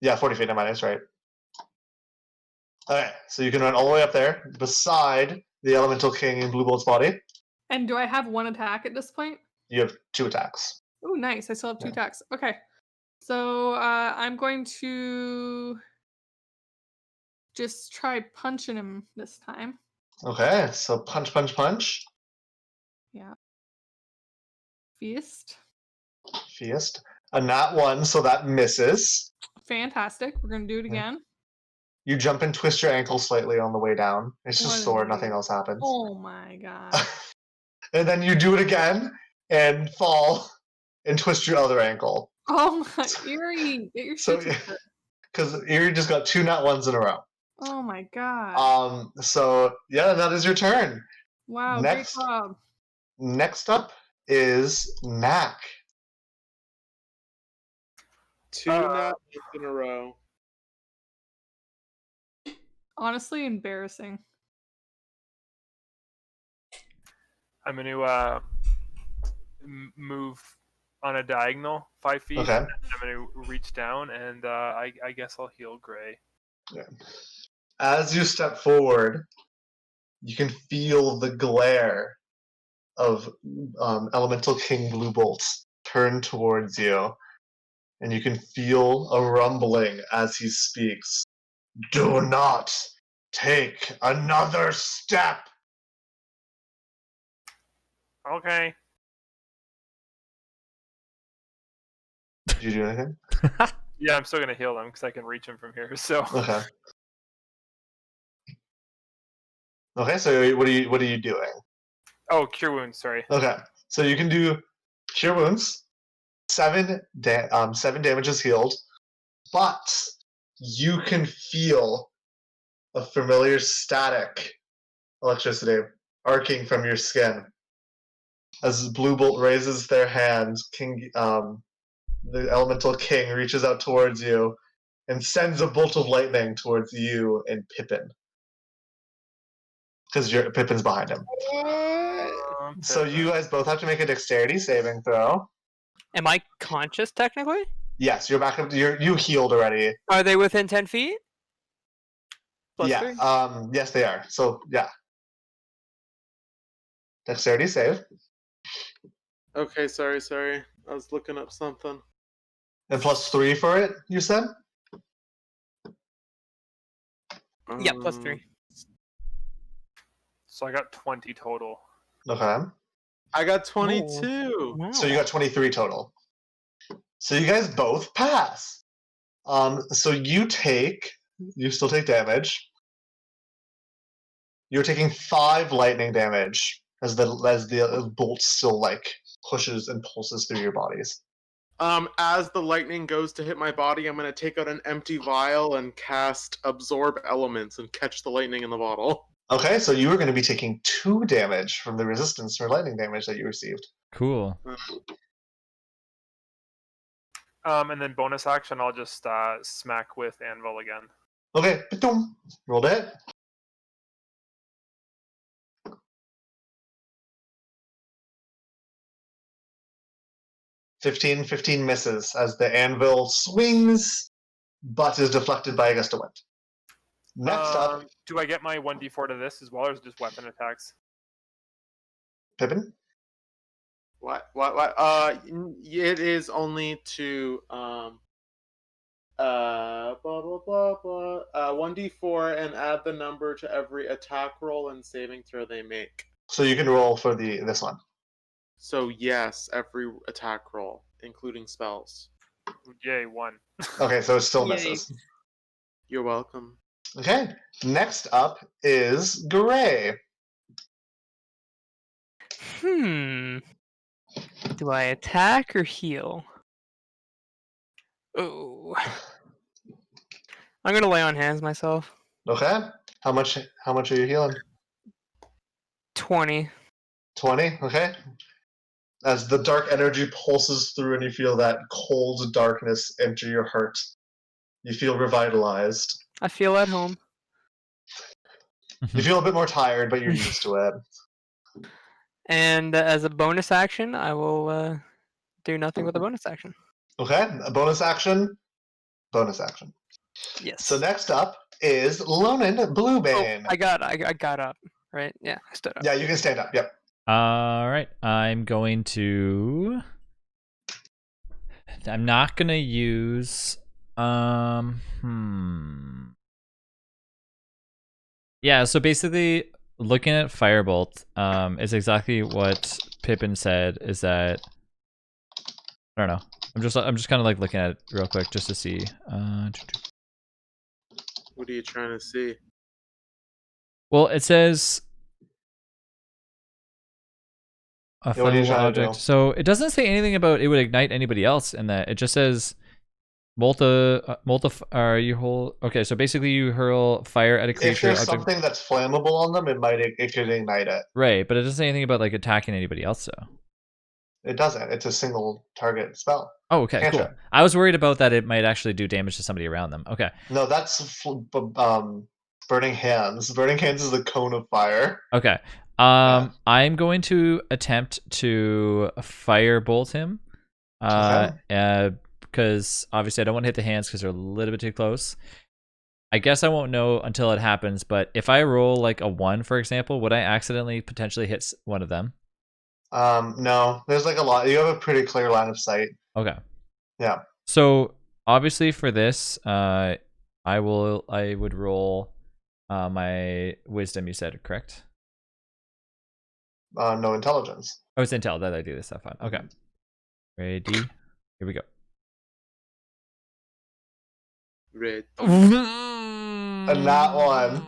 Yeah, 40 feet. Never mind. That's right. Okay, so you can run all the way up there beside the Elemental King in Blue Bolt's body. And do I have one attack at this point? You have 2 attacks. Oh, nice. I still have 2 Yeah. attacks. Okay. So I'm going to just try punching him this time. Okay, so punch, punch, punch. Yeah. Feast. Feast. A nat 1, so that misses. Fantastic. We're going to do it again. You jump and twist your ankle slightly on the way down. It's What just an sore, idiot. nothing else happens. Oh my god. And then you do it again and fall and twist your other ankle. Oh my, Eerie, get your So, shit together. because Erie just got 2 nat 1s in a row. Oh my god. So yeah, that is your turn. Wow, next- great job. Next up is Mac. 2 nat in a row. Honestly, embarrassing. I'm going to move on a diagonal 5 feet. Okay. And I'm going to reach down, and I guess I'll heal Gray. As you step forward, you can feel the glare of Elemental King Blue Bolts turn towards you, and you can feel a rumbling as he speaks. Do not take another step. Okay. Did you do anything? Yeah, I'm still going to heal them because I can reach him from here. So Okay. Okay, so what are you doing? Oh, cure wounds, sorry. Okay, so you can do cure wounds. 7 damage is healed, but you can feel a familiar static electricity arcing from your skin. As Blue Bolt raises their hand, the Elemental King reaches out towards you and sends a bolt of lightning towards you and Pippin. Because Pippin's behind him. So you guys both have to make a dexterity saving throw. Am I conscious technically? Yes, you're back up. You healed already. Are they within 10 feet? Plus yeah. 3? Yes, they are. So yeah. Dexterity save. Okay, sorry. I was looking up something. And plus 3 for it, you said? Yeah, plus 3. So I got 20 total. Okay. I got 22. Wow. So you got 23 total. So you guys both pass. So you still take damage. You're taking 5 lightning damage as the bolt still pushes and pulses through your bodies. As the lightning goes to hit my body, I'm gonna take out an empty vial and cast Absorb Elements and catch the lightning in the bottle. Okay, so you are going to be taking 2 damage from the resistance for lightning damage that you received. Cool. And then bonus action, I'll just smack with Anvil again. Okay, ba-dum. Rolled it. Fifteen misses as the anvil swings, but is deflected by a gust of wind. Next up, do I get my 1d4 to this as well, or is it just weapon attacks? Pippin. What? It is only to blah blah blah blah. 1d4 and add the number to every attack roll and saving throw they make. So you can roll for this one. So yes, every attack roll, including spells. Yay, 1. Okay, so it still Yay. misses. You're welcome. Okay, next up is Gray. Do I attack or heal? Oh. I'm gonna lay on hands myself. Okay, how much are you healing? 20. 20. Okay. As the dark energy pulses through and you feel that cold darkness enter your heart, you feel revitalized. I feel at home. You feel a bit more tired, but you're used to it. And as a bonus action, I will do nothing with a bonus action. Okay, a bonus action. Bonus action. Yes. So next up is Lonan Bluebane. I got up, right? Yeah, I stood up. Yeah, you can stand up. Yep. All right, I'm going to. I'm not gonna use. Yeah, so basically, looking at Firebolt, is exactly what Pippin said. Is that I don't know. I'm just kind of like looking at it real quick just to see. What are you trying to see? Well, it says a Yeah, what are you flammable trying to object. do? So it doesn't say anything about it would ignite anybody else in that. It just says you hurl. Okay, so basically you hurl fire at a creature. If there's object, something that's flammable on them, it could ignite it. right, but it doesn't say anything about like attacking anybody else. So. It doesn't. It's a single target spell. Oh, okay, Cantrip. cool. I was worried about that. It might actually do damage to somebody around them. Okay. No, that's Burning Hands. Burning Hands is a cone of fire. Okay. I'm going to attempt to firebolt him. Because obviously I don't want to hit the hands because they're a little bit too close. I guess I won't know until it happens, but if I roll like a 1, for example, would I accidentally potentially hit one of them? No. There's like a lot. You have a pretty clear line of sight. Okay. Yeah. So obviously for this, I would roll my wisdom, you said, correct? No intelligence. Oh, it's intel that I do this stuff on. Okay. Ready? Here we go. Red. And that one.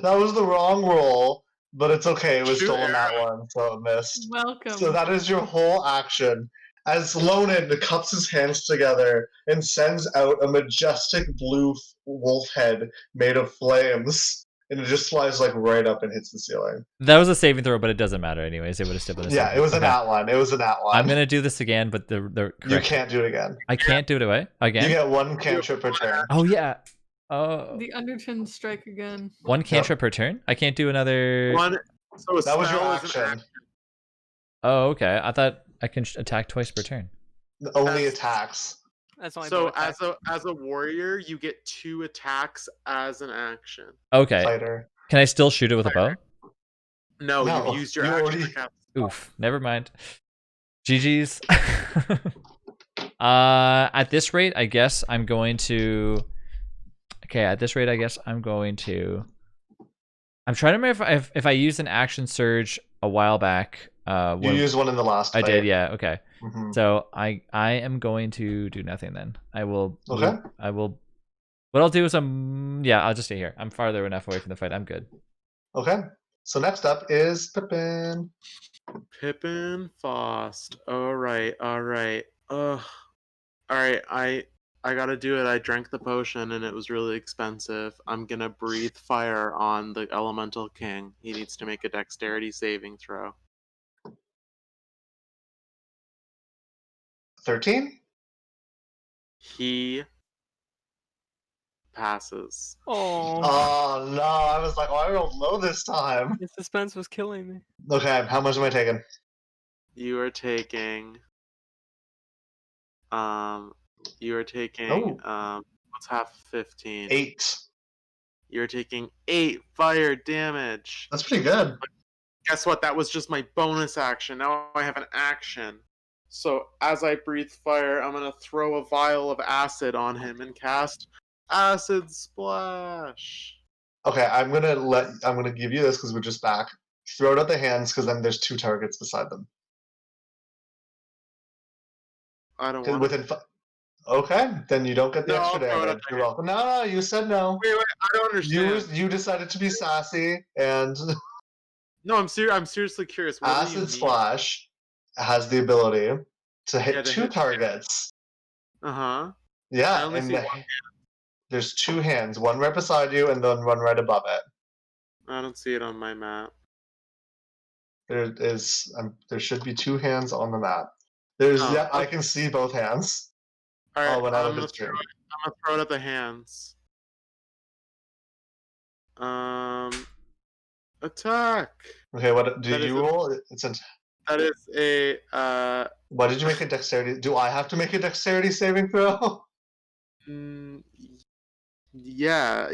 That was the wrong roll, but it's okay. It was still in that one, so it missed. Welcome. So that is your whole action. As Lonan cups his hands together and sends out a majestic blue wolf head made of flames, and it just flies like right up and hits the ceiling. That was a saving throw, but it doesn't matter anyways. It would have still been a saving. Yeah, it was a nat one. It was a nat one. I'm gonna do this again, but the correct. You can't do it again. I can't do it away again. You get one cantrip per turn. Oh yeah. Oh. The Underton strike again. One cantrip per turn. I can't do another. One. So a That was your spell is an action. Oh, okay. I thought I can attack twice per turn. Only attacks. That's only So bonus action. as a warrior, you get 2 attacks as an action. Okay. Fighter. Can I still shoot it with a bow? No, No, you've used your you action already- to cast. Oof. Never mind. GG's. At this rate, I guess I'm going to. Okay, at this rate, I guess I'm going to. I'm trying to remember if I used an action surge a while back. You used one in the last I fight. did, yeah. Okay. Mhm. So I am going to do nothing then. I will. Okay. I will. What I'll do is I'll just stay here. I'm farther enough away from the fight. I'm good. Okay. So next up is Pippin. Pippin Faust. Alright. Alright, I gotta do it. I drank the potion and it was really expensive. I'm gonna breathe fire on the Elemental King. He needs to make a dexterity saving throw. 13? He passes. Oh, Oh no, I was like, oh, I rolled low this time. the suspense was killing me. Okay, how much am I taking? You are taking what's half of 15? 8. You're taking 8 fire damage. That's pretty good. guess what? That was just my bonus action. Now I have an action. So as I breathe fire, I'm gonna throw a vial of acid on him and cast Acid Splash. Okay, I'm gonna give you this because we're just back. Throw it at the hands because then there's 2 targets beside them. I don't 'Cause want within okay, then you don't get the No, extra I'll throw it damage. at the You're welcome. No, you said no. Wait, I don't understand. You decided to be sassy, and No, I'm seriously curious. What do you Acid mean? Splash has the ability to hit Yeah, to 2 hit- targets. I Yeah, only and see one. there's 2 hands, one right beside you and then one right above it. I don't see it on my map. There should be 2 hands on the map. There's Oh, I okay. can see both hands. All right, Oh, went out I'm of gonna his stream. throw it at the hands. Attack. Okay, what do That is you a- roll? That is a Why did you make a dexterity? Do I have to make a dexterity saving throw? yeah,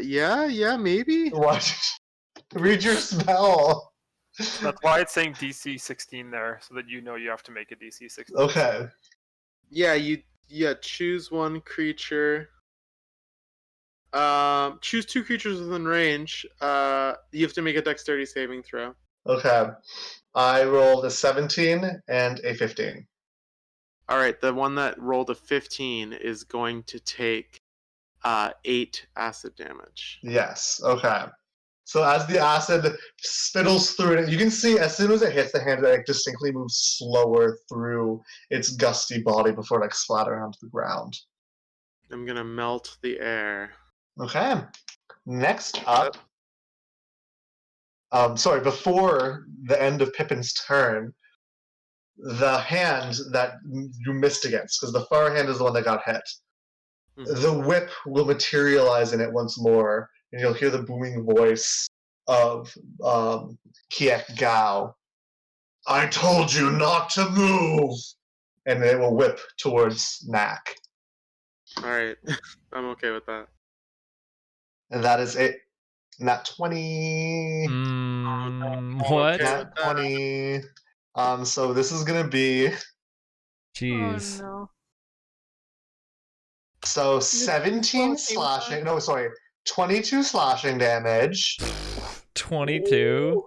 maybe. Why? Read your spell. That's why it's saying DC 16 there, so that you know you have to make a DC 16. Okay. Yeah, choose one creature. Choose 2 creatures within range. You have to make a dexterity saving throw. Okay. I rolled a 17 and a 15. All right, the one that rolled a 15 is going to take 8 acid damage. Yes. Okay. So as the acid spittles through it, you can see as soon as it hits the hand, it distinctly moves slower through its gusty body before it splattering onto the ground. I'm gonna melt the air. Okay. Next up, before the end of Pippin's turn, the hand that you missed against, because the far hand is the one that got hit, the whip will materialize in it once more, and you'll hear the booming voice of Kiek Gao. I told you not to move! And it will whip towards Knack. Alright, I'm okay with that. And that is it. Nat 20. What? Nat 20. So this is gonna be Jeez. Oh no. so This is 17 so slashing. No, sorry, 22 slashing damage 22.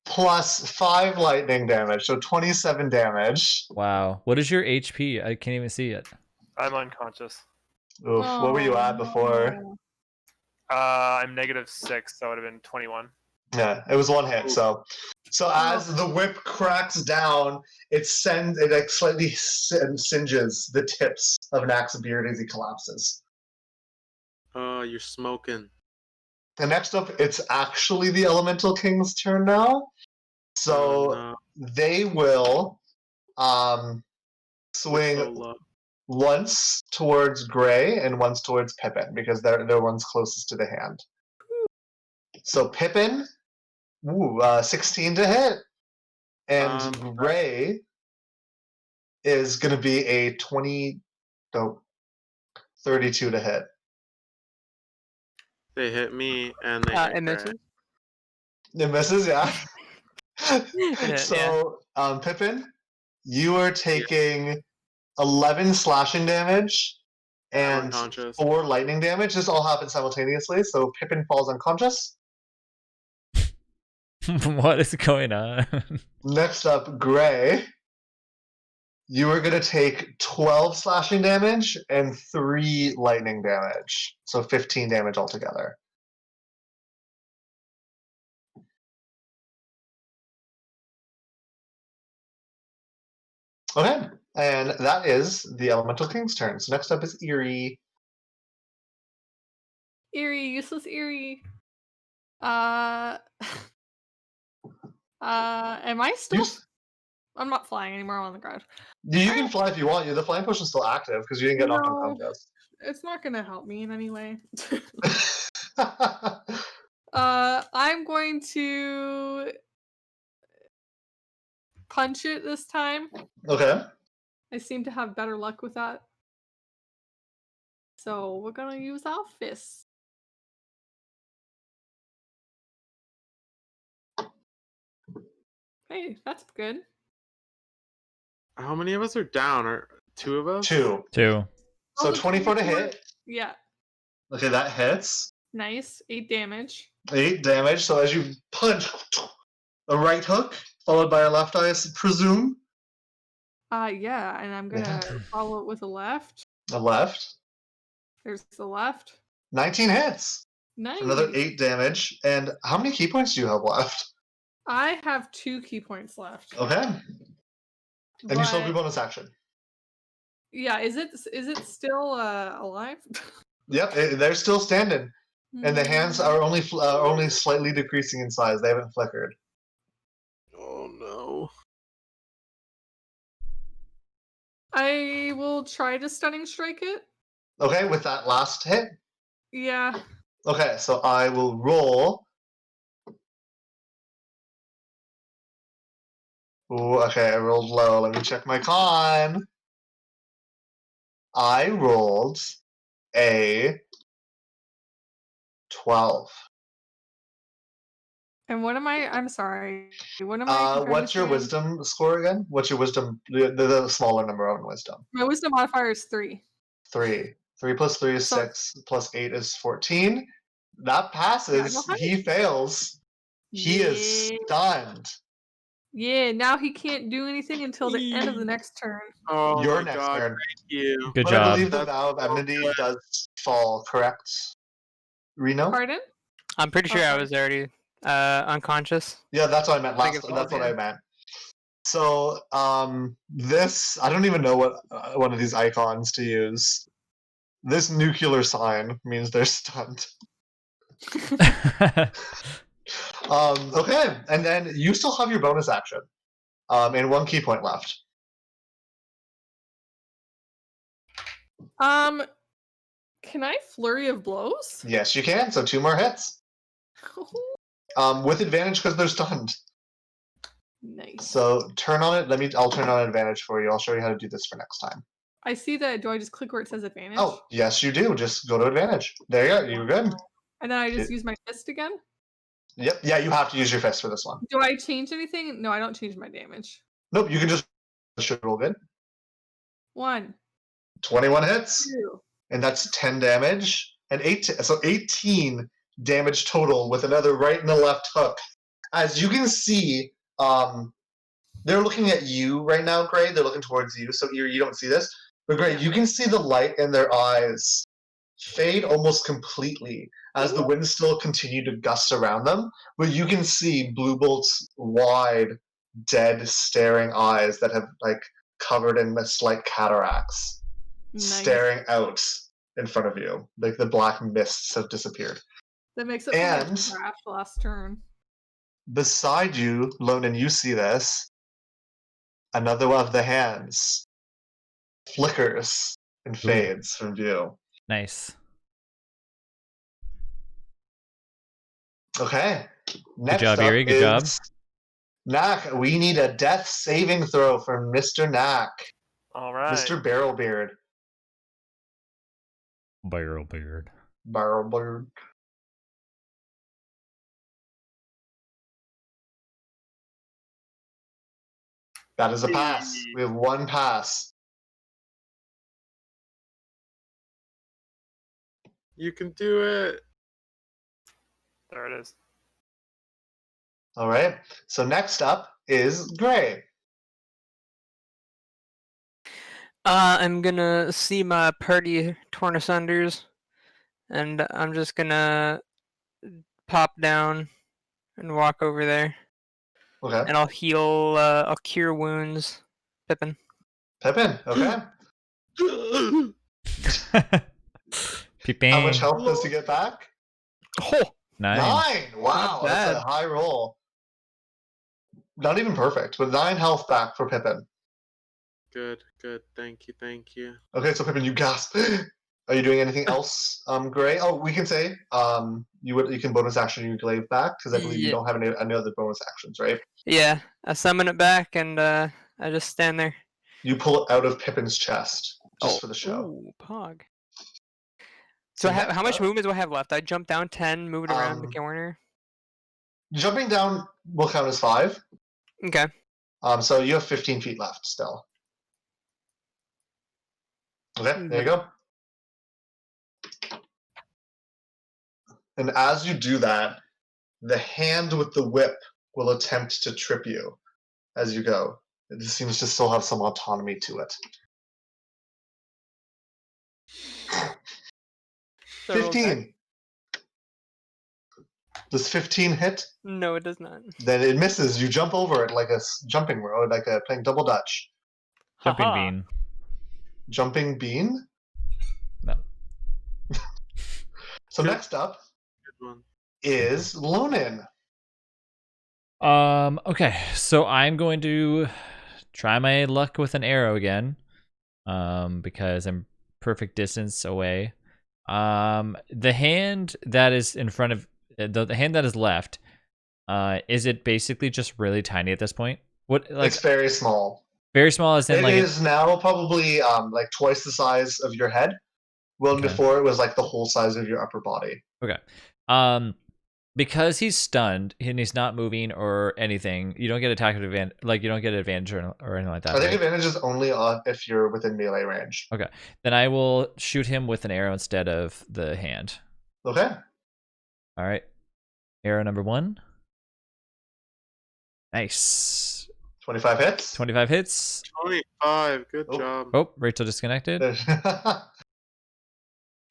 plus 5 lightning damage, so 27 damage. Wow. What is your HP? I can't even see it. I'm unconscious. Oof, what were you at before? no. I'm -6, so it would have been 21. Yeah, it was 1 hit. So as the whip cracks down, it like slightly singes the tips of Knack's beard as he collapses. Oh, you're smoking. And next up, it's actually the Elemental King's turn now. So no. they will swing So low. once towards Gray and once towards Pippin because they're the ones closest to the hand. So Pippin, 16 to hit, and Gray is going to be a 32 to hit. They hit me and they hit It misses. It misses, yeah. Yeah. So Pippin, you are taking 11 slashing damage I'm and unconscious. 4 lightning damage. This all happens simultaneously, so Pippin falls unconscious. What is going on? Next up, Gray. You are going to take 12 slashing damage and 3 lightning damage. So 15 damage altogether. Okay, and that is the Elemental King's turn. So next up is Eerie. Eerie, useless Eerie. Am I still? I'm not flying anymore on the ground. You can fly if you want. The flying potion's still active because you didn't get knocked No. unconscious. It's not gonna help me in any way. I'm going to punch it this time. Okay. I seem to have better luck with that. So we're gonna use our fists. Hey, that's good. How many of us are down? Are 2 of us? 2. 2. So Oh, 24 to 24. hit. Yeah, Okay, that hits. nice. 8 damage. 8 damage. So as you punch, a right hook followed by a left eye, I presume. Yeah, and I'm gonna follow it with a left. A left. There's the left. 19 hits. Nice. For another 8 damage. And how many key points do you have left? I have 2 key points left. Okay. And you still have your But- bonus action. Yeah, is it still alive? Yep, they're still standing. And the hands are only slightly decreasing in size. They haven't flickered. Oh no. I will try to stunning strike it. Okay, with that last hit. Yeah. Okay, so I will roll. Ooh, okay, I rolled low. Let me check my con. I rolled a 12. And what am I? I'm sorry. What am I? comparing What's to your again? wisdom score again? What's your wisdom? The smaller number on wisdom. My wisdom modifier is 3. 3. 3 plus 3 is So- 6. Plus 8 is 14. That passes. go He fails. He is Yeah. stunned. Yeah, now he can't do anything until the end of the next turn. Oh Your my next god, turn. thank you. Good But I job. believe the That's vow of so enmity good. does fall, correct? Reno? Pardon? I'm pretty sure I Okay. was already unconscious. Yeah, that's what I meant. I think Last, it falls, that's what yeah. I meant. So, this I don't even know what one of these icons to use. This nuclear sign means they're stunned. Okay, and then you still have your bonus action, and 1 key point left. Can I flurry of blows? Yes, you can. So 2 more hits, with advantage because they're stunned. Nice. So turn on it. I'll turn on advantage for you. I'll show you how to do this for next time. I see that. Do I just click where it says advantage? Oh, yes, you do. Just go to advantage. There you go. You're good. And then I just use my fist again? Yep. Yeah, you have to use your fist for this one. Do I change anything? No, I don't change my damage. Nope. You can just should roll good. 1, 21 hits, 2. and that's 10 damage, and 18 damage total with another right and a left hook. As you can see, they're looking at you right now, Gray. They're looking towards you, so you don't see this. But Gray, you can see the light in their eyes fade almost completely as the wind still continued to gust around them. But you can see Blue Bolt's wide, dead, staring eyes that have covered in slight cataracts, Nice. staring out in front of you. Like the black mists have disappeared. That makes it And- for my trash last turn. Beside you, Lonan, you see this. Another one of the hands flickers and fades from view. Nice. Okay. Next job, up Yuri, good job. is Knack. We need a death saving throw from Mr. Knack. All right. Mr. Barrelbeard. Barrelbeard. Barrelbeard. That is a pass. We have 1 pass. You can do it. There it is. All right. So next up is Gray. I'm gonna see my party torn asunders, and I'm just gonna pop down and walk over there, Okay. and I'll heal. I'll cure wounds. Pippin. Pippin. Okay. Peeping. How much health does he get back? Oh, 9. 9. Wow, Not that's a bad. high roll. Not even perfect, but 9 health back for Pippin. Good, good. Thank you, thank you. Okay, so Pippin, you gasp. Are you doing anything else, Gray? Oh, we can say you can bonus action your glaive back because I believe you Yeah. don't have any other bonus actions, right? yeah. I summon it back, and I just stand there. You pull it out of Pippin's chest just for the show. Ooh, pog. So next how much up, movement do I have left? I jump down 10, move it around the Um, corner. Jumping down will count as 5. Okay. So you have 15 feet left still. Okay, there you go. And as you do that, the hand with the whip will attempt to trip you as you go. It just seems to still have some autonomy to it. So roll attack. 15. Does 15 hit? No, it does not. Then it misses. You jump over it like a jumping rope, like playing double dutch. Jumping Haha. bean. Jumping bean. No. So Good. next up Good one. is Lonin. Okay, so I'm going to try my luck with an arrow again. Because I'm perfect distance away. The hand that is in front of the hand that is left, is it basically just really tiny at this point? What, like, It's very small. very small as in It like is now probably like twice the size of your head. Well, Okay. before it was like the whole size of your upper body. Okay. Because he's stunned and he's not moving or anything, you don't get attack advantage. Like, you don't get advantage or anything like that. I think right? advantage is only on if you're within melee range. Okay. Then I will shoot him with an arrow instead of the hand. Okay. All right. Arrow number 1. Nice. 25 hits. 25 hits. 25. Good Oh. job. Oh, Rachel disconnected.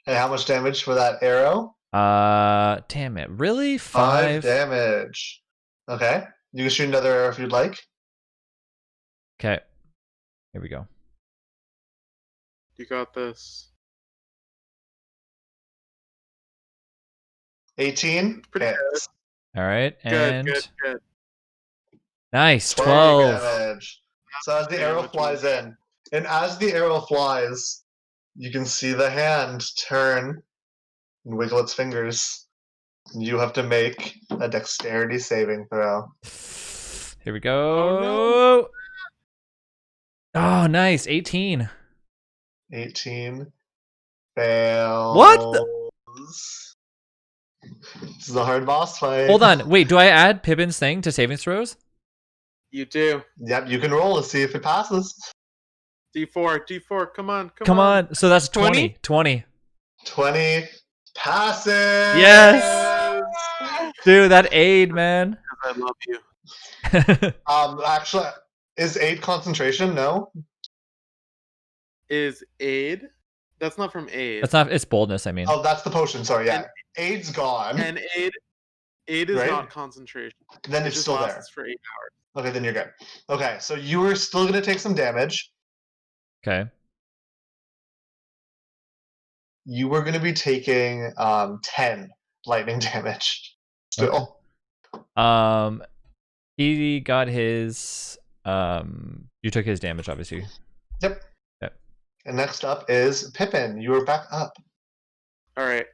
Hey, how much damage for that arrow? Damn it. Really? 5 5? damage. Okay. You can shoot another arrow if you'd like. Okay. Here we go. You got this. 18 Pretty hits. All right. Good, And good. nice. 12 12. damage. So as the arrow Damage. flies in, and as the arrow flies, you can see the hand turn and wiggle its fingers. You have to make a dexterity saving throw. Here we go. Oh, nice. 18. 18 fails. What the- This is a hard boss fight. Hold on. Wait, do I add Pippin's thing to saving throws? You do. Yep, you can roll to see if it passes. D4. Come on. Come on. So that's 20? 20. 20 passes. Yes. Dude, that aid, man. I love you. Actually, is 8 concentration? No. Is aid? That's not from aid. That's not, it's boldness, I mean. Oh, that's the potion. Sorry, yeah. Aid's gone. And aid is Right? not concentration. Then It it's just still there. lasts for 8 hours. Okay, then you're good. Okay, so you are still going to take some damage. Okay. You were going to be taking 10 lightning damage. Still. He got his you took his damage, obviously. Yep. Yep. And next up is Pippin. You are back up. All right.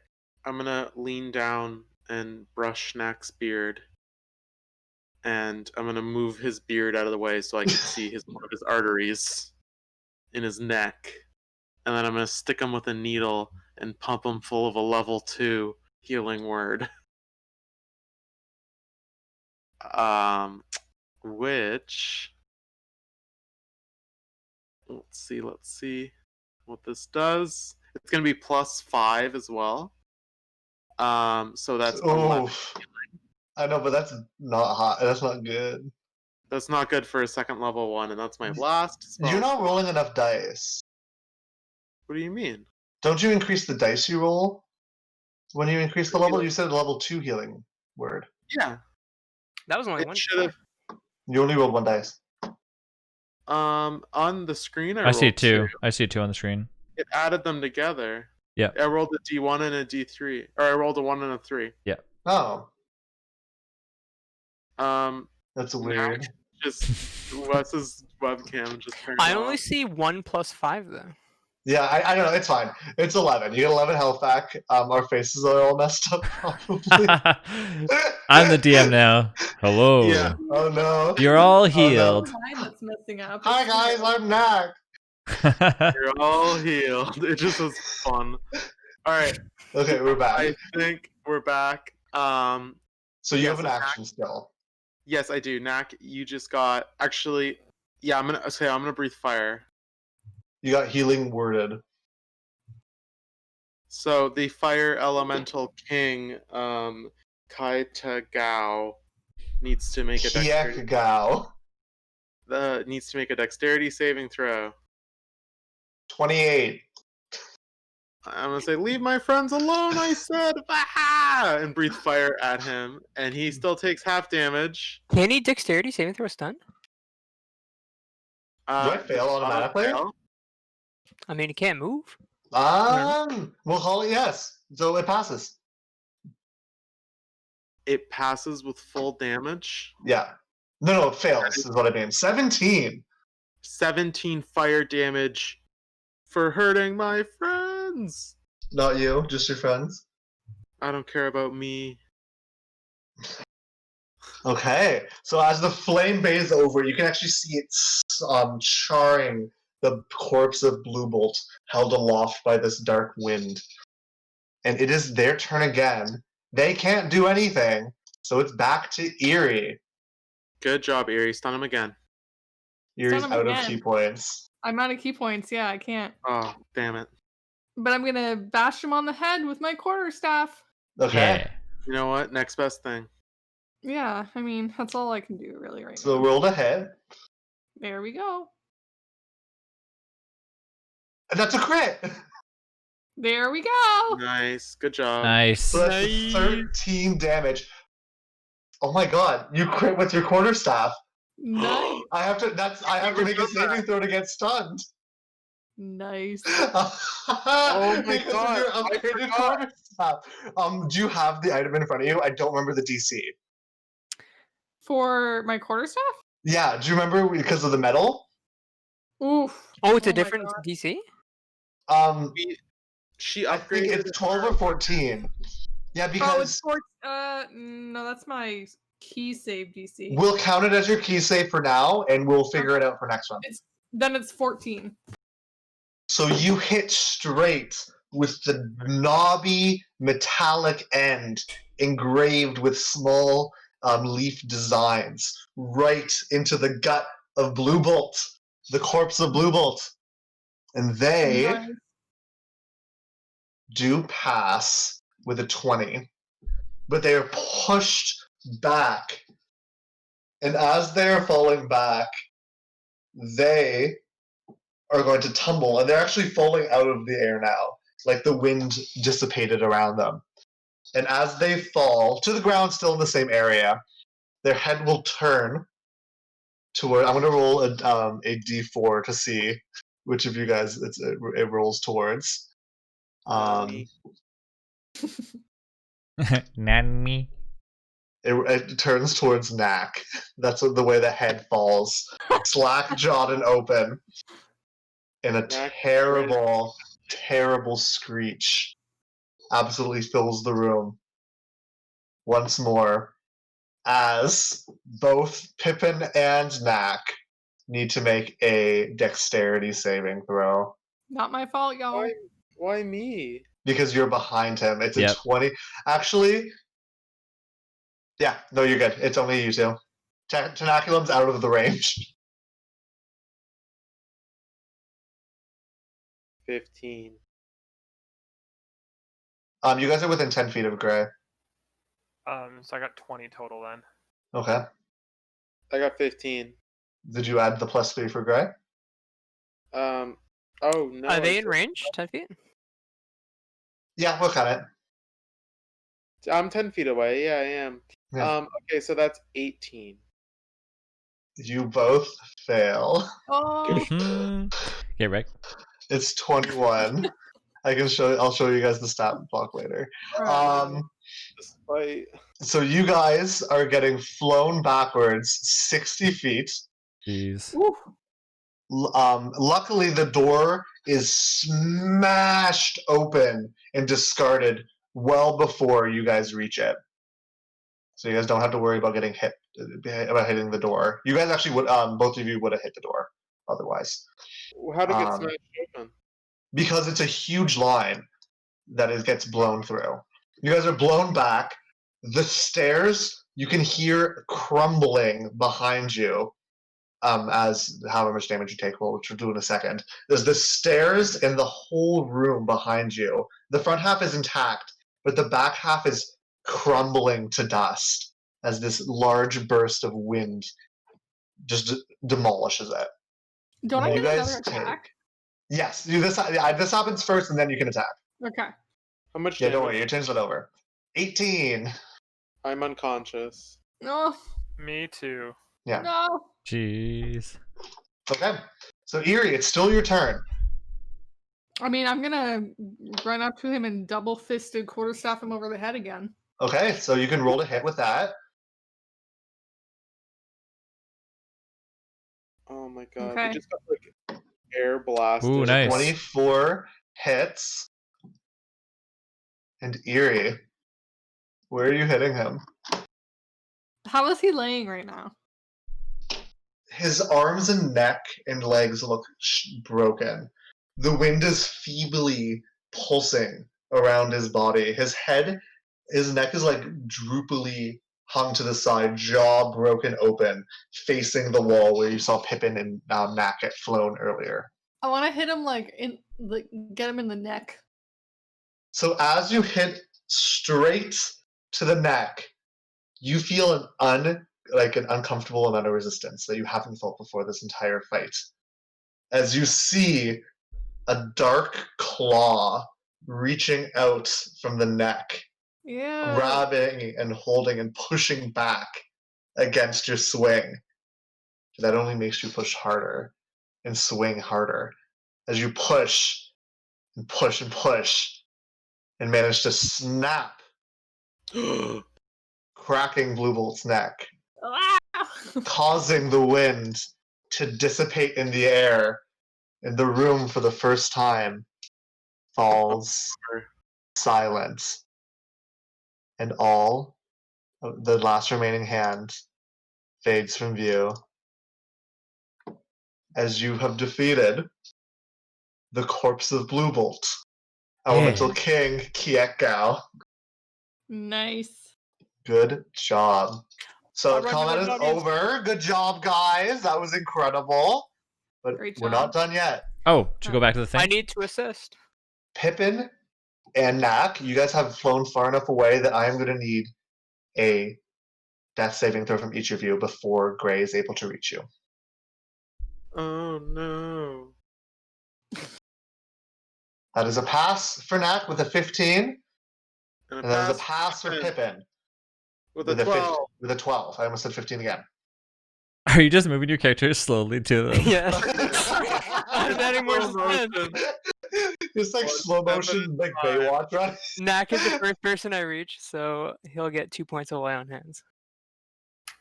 I'm going to lean down and brush Schnack's beard. And I'm going to move his beard out of the way so I can see one of his arteries in his neck. And then I'm going to stick him with a needle and pump him full of a level 2 healing word. Which, let's see what this does. It's going to be +5 as well. So that's 11. Oof. I know, but that's not hot. That's not good. That's not good for a second level 1, and that's my last spell. You're not rolling enough dice. What do you mean? Don't you increase the dice you roll when you increase the level? You said level 2 healing word. Yeah, That was only it one. should have. You only rolled 1 dice. On the screen, I see rolled 2. I see 2 on the screen. It added them together. Yeah. I rolled a D1 and a D3, or I rolled a 1 and a 3. Oh, Um, that's weird. just Wes's webcam just turned I off. only see 1 + 5 though. Yeah, I don't know. It's fine. It's 11. You get 11 health back. Our faces are all messed up, probably. I'm the DM now. Hello. Yeah. Oh, no. You're all no. healed. Mine that's messing up. Hi, It's guys. weird. I'm Knack. You're all healed. It just was fun. All right, Okay, we're back. I think we're back. So you yes, have an attack. action still. Yes, I do. Knack, you just got actually. Yeah, I'm gonna breathe fire. You got healing worded. So the fire elemental king, Kaita Gao, needs to make a dexterity. Kiekgao. Needs to make a dexterity saving throw. 28. I'm gonna say, "Leave my friends alone!" I said, "Bah!" and breathe fire at him, and he still takes half damage. Can he dexterity saving throw a stun? Do I fail does Auto automatically? fail? I mean, he can't move. We'll call it yes. So it passes. It passes with full damage. Yeah. No, it fails is what I mean. 17. 17 fire damage for hurting my friends. Not you, just your friends. I don't care about me. Okay. So as the flame bathes over, you can actually see it charring the corpse of Bluebolt held aloft by this dark wind. And it is their turn again. They can't do anything, so it's back to Eerie. Good job, Eerie. Stun him again. Eerie's Stun him out of again. key points. I'm out of key points. Yeah, I can't. Oh, damn it. But I'm gonna bash him on the head with my quarterstaff. Okay. Yeah. You know what? Next best thing. Yeah, I mean that's all I can do really right So now. roll to hit. There we go. And that's a crit! There we go. Nice. Good job. Nice. So that's 13 damage. Oh my god, you crit with your quarterstaff. Nice. I have to make a saving throw to get stunned. Nice. Oh my Because God, of your I upgraded forgot. quarterstaff. Do you have the item in front of you? I don't remember the DC. For my quarterstaff? Yeah, do you remember because of the metal? Oof. Oh, it's a my different God. DC? She I think upgraded. it's 12 or 14. Yeah, Oh, because it's no, that's my key save DC. we'll count it as your key save for now, and we'll figure it out for next one. Then it's 14. So you hit straight with the knobby metallic end engraved with small leaf designs right into the gut of Bluebolt, the corpse of Bluebolt. And they Nice. do pass with a 20, but they are pushed back. And as they are falling back, they are going to tumble, and they're actually falling out of the air now, like the wind dissipated around them. And as they fall to the ground, still in the same area, their head will turn toward. I'm going to roll a d4 to see which of you guys it rolls towards. Me. Nanny. It turns towards Knack. That's the way the head falls, slack-jawed and open. And a Knack terrible, terrible screech absolutely fills the room once more as both Pippin and Knack need to make a dexterity saving throw. Not my fault, y'all. Why me? Because you're behind him. It's a Yep. 20. Actually, yeah, no, you're good. It's only you two. Tenaculum's out of the range. 15. You guys are within 10 feet of Gray. So I got 20 total then. Okay. I got 15. Did you add the +3 for Gray? Oh no. Are they in range? 10 feet? Yeah, we'll count it. I'm 10 feet away. Yeah, I am. Yeah. Okay, so that's 18. You both fail. Oh, Okay, Rick. It's 21. I'll show you guys the stat block later. Despite So you guys are getting flown backwards 60 feet. Jeez. Luckily, the door is smashed open and discarded well before you guys reach it. So you guys don't have to worry about getting hit about hitting the door. You guys actually would, both of you would have hit the door otherwise. how to get Um, smashed open? Because it's a huge line that gets blown through. You guys are blown back. The stairs you can hear crumbling behind you as however much damage you take, which we'll do in a second. There's the stairs and the whole room behind you. The front half is intact, but the back half is crumbling to dust as this large burst of wind just demolishes it. Don't I You get guys another attack? Yes, this happens first, and then you can attack. Okay. How much Yeah, damage? don't worry, you changed it over. 18. I'm unconscious. No. Me too. Yeah. No. Jeez. Okay. So Eerie, it's still your turn. I mean, I'm gonna run up to him and double-fisted quarterstaff him over the head again. Okay, so you can roll to hit with that. Oh my god. Okay. We just got like air blasted. Ooh, nice. 24 hits. And Eerie, where are you hitting him? How is he laying right now? His arms and neck and legs look broken. The wind is feebly pulsing around his body. His neck is like droopily hung to the side, jaw broken open, facing the wall where you saw Pippin and Mac get flown earlier. I want to hit him get him in the neck. So as you hit straight to the neck, you feel an uncomfortable amount of resistance that you haven't felt before this entire fight. As you see a dark claw reaching out from the neck, Yeah. grabbing and holding and pushing back against your swing. That only makes you push harder and swing harder as you push and push and push and manage to snap, cracking Blue Bolt's neck, causing the wind to dissipate in the air, and the room for the first time falls silent. And all of the last remaining hand fades from view as you have defeated the corpse of Blue Bolt, Elemental King Kiek Gao. Nice. Good job. So I'll run combat to is the audience. over. Good job, guys. That was incredible. But Great we're job. not done yet. Oh, should we go back to the thing? I need to assist. Pippin and Knack, you guys have flown far enough away that I am going to need a death saving throw from each of you before Gray is able to reach you. Oh no. That is a pass for Knack with a 15, And and that is a pass for Pippin with a with 12. with a 12. I almost said 15 again. Are you just moving your character slowly to the... Yeah. I'm adding more suspense. It's like slow motion, like Baywatch run. Knack is the first person I reach, so he'll get 2 points of lay on hands.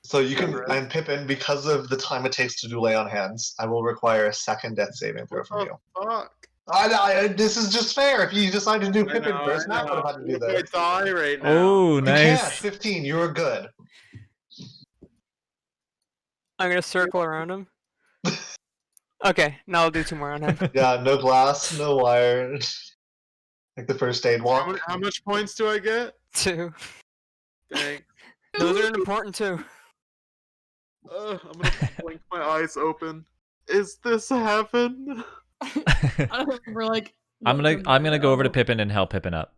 So you can, and Pippin, because of the time it takes to do lay on hands, I will require a second death saving throw from you. Fuck. This is just fair. If you decide to do Pippin first, Knack would have had to do I this. die right now. Oh, You can't. nice. 15. You were good. I'm gonna circle around him. Okay, now I'll do 2 more on him. Yeah, no glass, no wire. Like the first aid walk. How much points do I get? 2. Dang. Those are important too. I'm gonna blink my eyes open. Is this heaven? We're like. I'm gonna go over to Pippin and help Pippin up.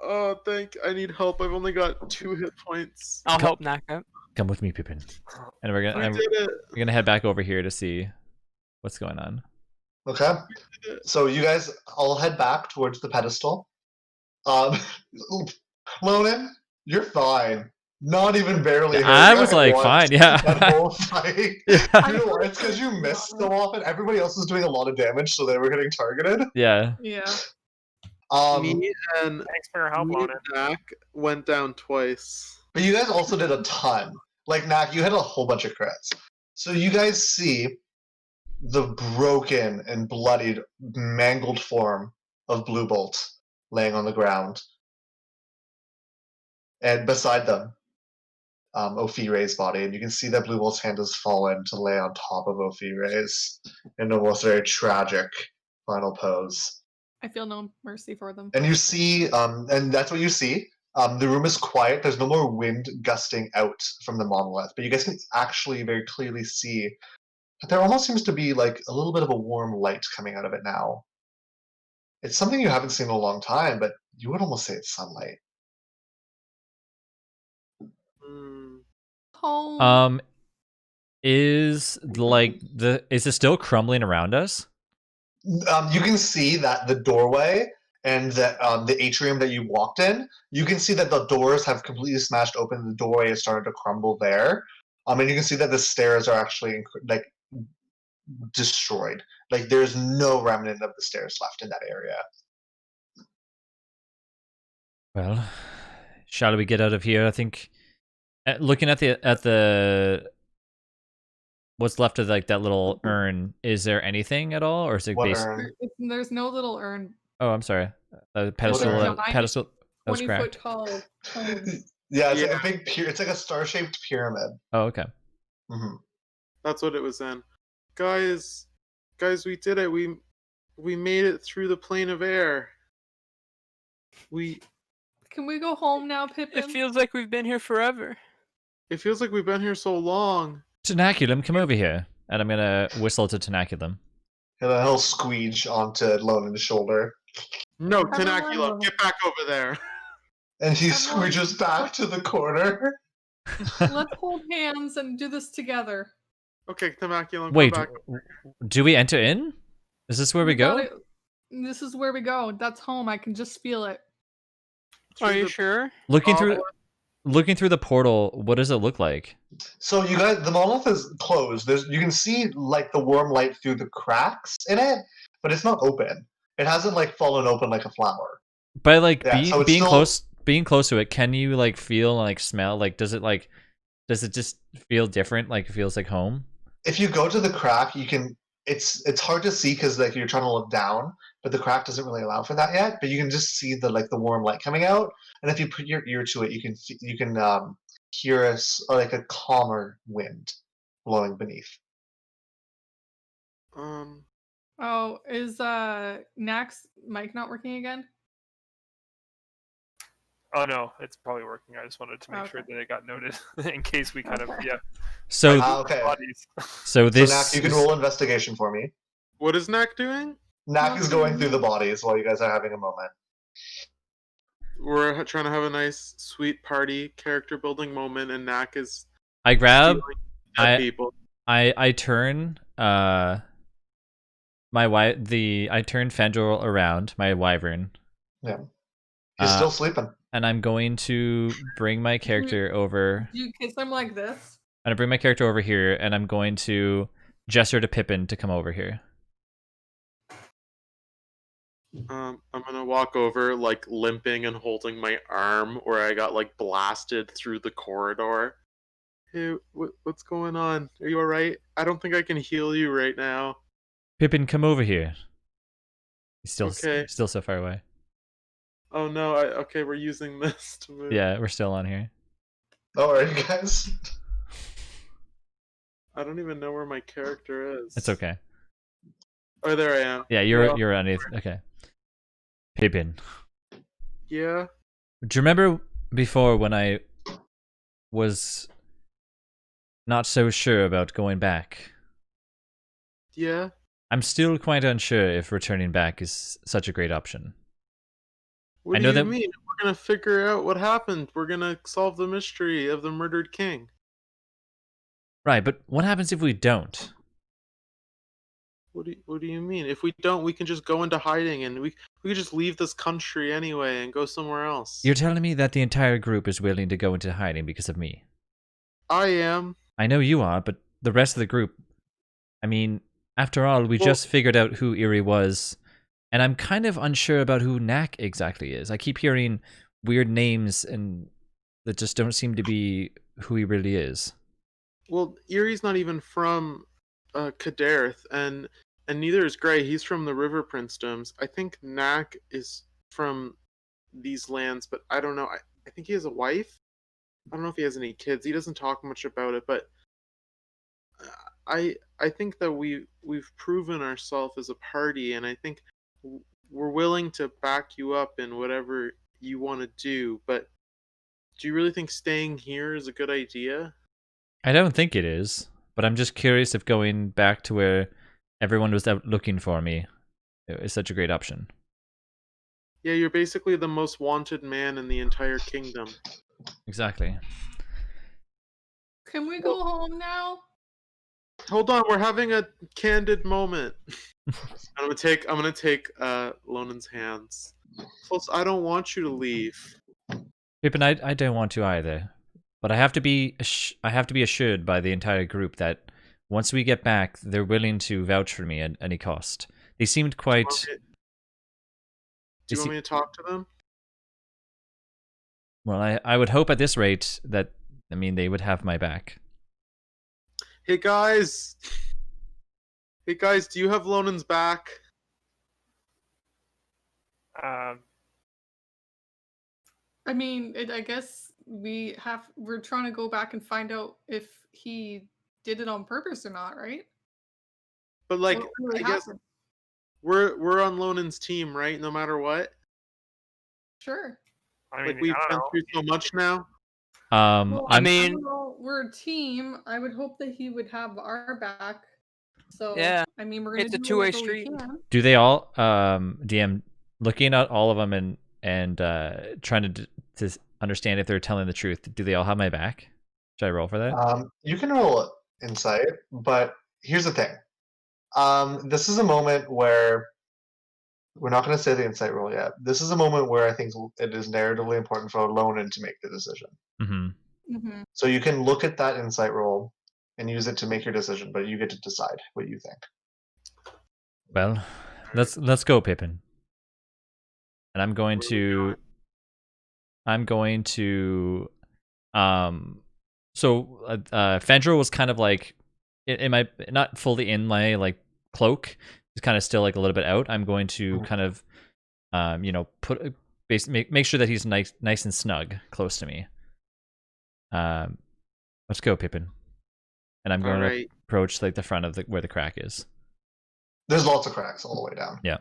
Oh, I need help. I've only got 2 hit points. I'll help Knack out. Come with me, Pippin. And We did it. we're gonna head back over here to see what's going on. Okay. So you guys all head back towards the pedestal. Lonan, you're fine. Not even barely. hurt. I You was got like, hit fine, once yeah. That whole fight. Yeah. You know what? It's because you missed so often. Everybody else was doing a lot of damage, so they were getting targeted. Yeah. Yeah. Me and Thanks for your help on it. Knack went down twice. But you guys also did a ton. Like, Knack, you had a whole bunch of crits. So you guys see the broken and bloodied, mangled form of Blue Bolt laying on the ground. And beside them, Ophire's body. And you can see that Blue Bolt's hand has fallen to lay on top of Ophire's in almost a very tragic final pose. I feel no mercy for them. And you see, and that's what you see. The room is quiet. There's no more wind gusting out from the monolith, but you guys can actually very clearly see that there almost seems to be like a little bit of a warm light coming out of it now. It's something you haven't seen in a long time, but you would almost say it's sunlight. Hmm. Home. Is it still crumbling around us? You can see that the doorway and the atrium that you walked in, you can see that the doors have completely smashed open. The doorway has started to crumble there. And you can see that the stairs are actually like destroyed. Like there's no remnant of the stairs left in that area. Well, shall we get out of here? I think looking at the what's left of like that little urn, is there anything at all, or is it What based? urn? There's no little urn. Oh, I'm sorry. Pedestal. urn? Pedestal. That was 20-foot cracked. tall cone. Yeah, it's like Yeah. a big it's like a star-shaped pyramid. Oh, okay. Hmm. That's what it was in. Guys, we did it. We made it through the plane of air. Can we go home now, Pippin? It feels like we've been here forever. It feels like we've been here so long. Tenaculum, come over here. And I'm gonna whistle to Tenaculum. And then he'll squeege onto Lonan's shoulder. No, Come Tenaculum, on. get back over there. And he Come on. squeeges back to the corner. Let's hold hands and do this together. Okay, Tenaculum, Wait, come back. do we enter in? Is this where we go? This is where we go. That's home. I can just feel it. Are Through you the- sure? Looking Oh, through the portal, what does it look like? So you guys, the monolith is closed. You can see like the warm light through the cracks in it, but it's not open. It hasn't like fallen open like a flower. By like Yeah, so it's being still- being close to it, can you like feel and like smell? Like does it just feel different? Like it feels like home? If you go to the crack, you can. It's hard to see because like you're trying to look down, but the crack doesn't really allow for that yet. But you can just see the warm light coming out, and if you put your ear to it, you can hear like a calmer wind blowing beneath. Oh, is Nax mic not working again? Oh no, it's probably working. I just wanted to make sure Okay. that it got noted in case we kind of Okay. So Okay. bodies. so this So Nak, you can roll investigation for me. What is Nak doing? Nak is going through the bodies while you guys are having a moment. We're trying to have a nice, sweet party, character building moment, and Nak is I grab stealing dead people. I turn I turn Fandral around, my wyvern. Yeah. He's still sleeping. And I'm going to bring my character over. Do you kiss him like this? I'm gonna bring my character over here, and I'm going to gesture to Pippin to come over here. I'm gonna walk over, like limping and holding my arm, where I got like blasted through the corridor. Hey, what's going on? Are you all right? I don't think I can heal you right now. Pippin, come over here. He's still Okay. still so far away. Oh no! Okay, we're using this to move. Yeah, we're still on here. Oh, are you guys? I don't even know where my character is. It's okay. Oh, there I am. Yeah, you're underneath. Okay. Pippin, Yeah. do you remember before when I was not so sure about going back? Yeah. I'm still quite unsure if returning back is such a great option. What I do know you that- mean? We're gonna figure out what happened. We're gonna solve the mystery of the murdered king. Right, but what happens if we don't? What do you mean? If we don't, we can just go into hiding and we could just leave this country anyway and go somewhere else. You're telling me that the entire group is willing to go into hiding because of me? I am. I know you are, but the rest of the group... I mean, after all, we Well- just figured out who Eerie was, and I'm kind of unsure about who Nak exactly is. I keep hearing weird names and that just don't seem to be who he really is. Well, Erie's not even from Kadarth, and neither is Gray. He's from the River Princedoms. I think Nak is from these lands, but I don't know. I think he has a wife. I don't know if he has any kids. He doesn't talk much about it, but I think that we've proven ourselves as a party, and I think we're willing to back you up in whatever you want to do. But Do you really think staying here is a good idea? I don't think it is, but I'm just curious if going back to where everyone was out looking for me is such a great option. Yeah, you're basically the most wanted man in the entire kingdom. Exactly. Can we go home now? Hold on, we're having a candid moment. I'm gonna take Lonan's hands. Plus, I don't want you to leave. Pippin, I don't want to either, but I have to be assured by the entire group that once we get back, they're willing to vouch for me at any cost. They seemed quite. Do you want me to talk to them? Well, I would hope at this rate that they would have my back. Hey guys! Hey guys, do you have Lonan's back? I mean, I guess we're trying to go back and find out if he did it on purpose or not, right? But like, What really I guess happened? we're on Lonan's team, right? No matter what. Sure. I mean, Like we've I been don't through so much now. Well, I I'm mean- don't know, we're a team. I would hope that he would have our back. So Yeah, I mean, we're gonna it's a do two-way whatever we street. can. Do they all DM looking at all of them and trying to understand if they're telling the truth? Do they all have my back? Should I roll for that? You can roll insight, but here's the thing. This is a moment where we're not going to say the insight roll yet. This is a moment where I think it is narratively important for Lonan to make the decision. Mm-hmm. Mm-hmm. So you can look at that insight roll and use it to make your decision, but you get to decide what you think. Well, let's go, Pippin. And I'm going to so Fandral was kind of like in my, not fully in my like cloak, it's kind of still like a little bit out. I'm going to kind of put make sure that he's nice and snug close to me. Let's go, Pippin. And I'm going to approach like the front of where the crack is. There's lots of cracks all the way down. Yeah.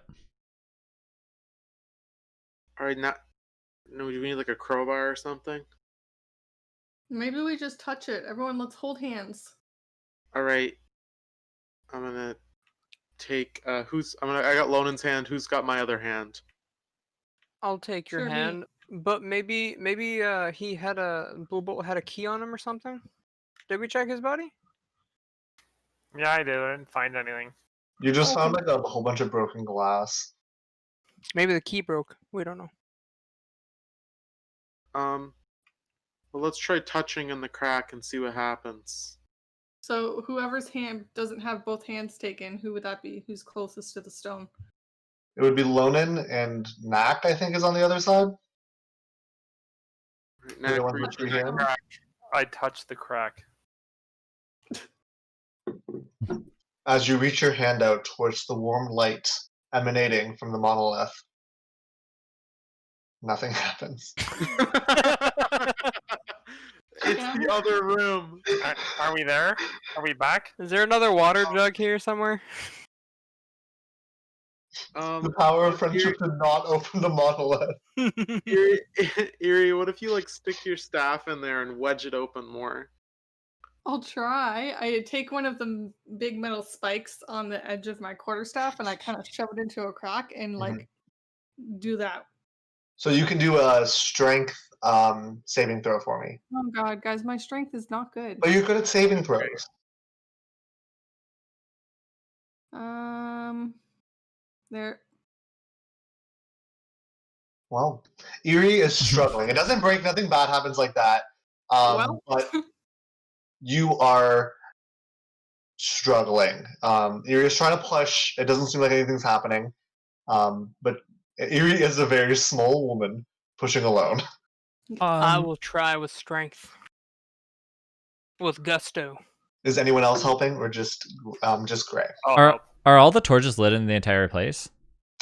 All right, now, no, do we need like a crowbar or something? Maybe we just touch it. Everyone, let's hold hands. All right, I'm gonna take I got Lonan's hand. Who's got my other hand? I'll take your Sure, me. hand, but maybe he had Blue Bolt had a key on him or something. Did we check his body? Yeah, I did. I didn't find anything. You just Okay. found like a whole bunch of broken glass. Maybe the key broke. We don't know. Well, let's try touching in the crack and see what happens. So whoever's hand doesn't have both hands taken, who would that be? Who's closest to the stone? It would be Lonan and Nak, I think, is on the other side. Right, They're the Knack, ones reach with three hands. I touched the crack. As you reach your hand out towards the warm light emanating from the monolith, nothing happens. It's the other room. Are we there? Are we back? Is there another water jug here somewhere? The power of friendship did not open the monolith. Eerie, what if you like stick your staff in there and wedge it open more? I'll try. I take one of the big metal spikes on the edge of my quarterstaff and I kind of shove it into a crack and like do that. So you can do a strength saving throw for me. Oh god, guys, my strength is not good. But you're good at saving throws. There. Well, Eerie is struggling. It doesn't break, nothing bad happens like that. Well. But you are struggling. Eerie is trying to push. It doesn't seem like anything's happening. But Eerie is a very small woman pushing alone. I will try with strength. With gusto. Is anyone else helping, or just Gray? Are all the torches lit in the entire place?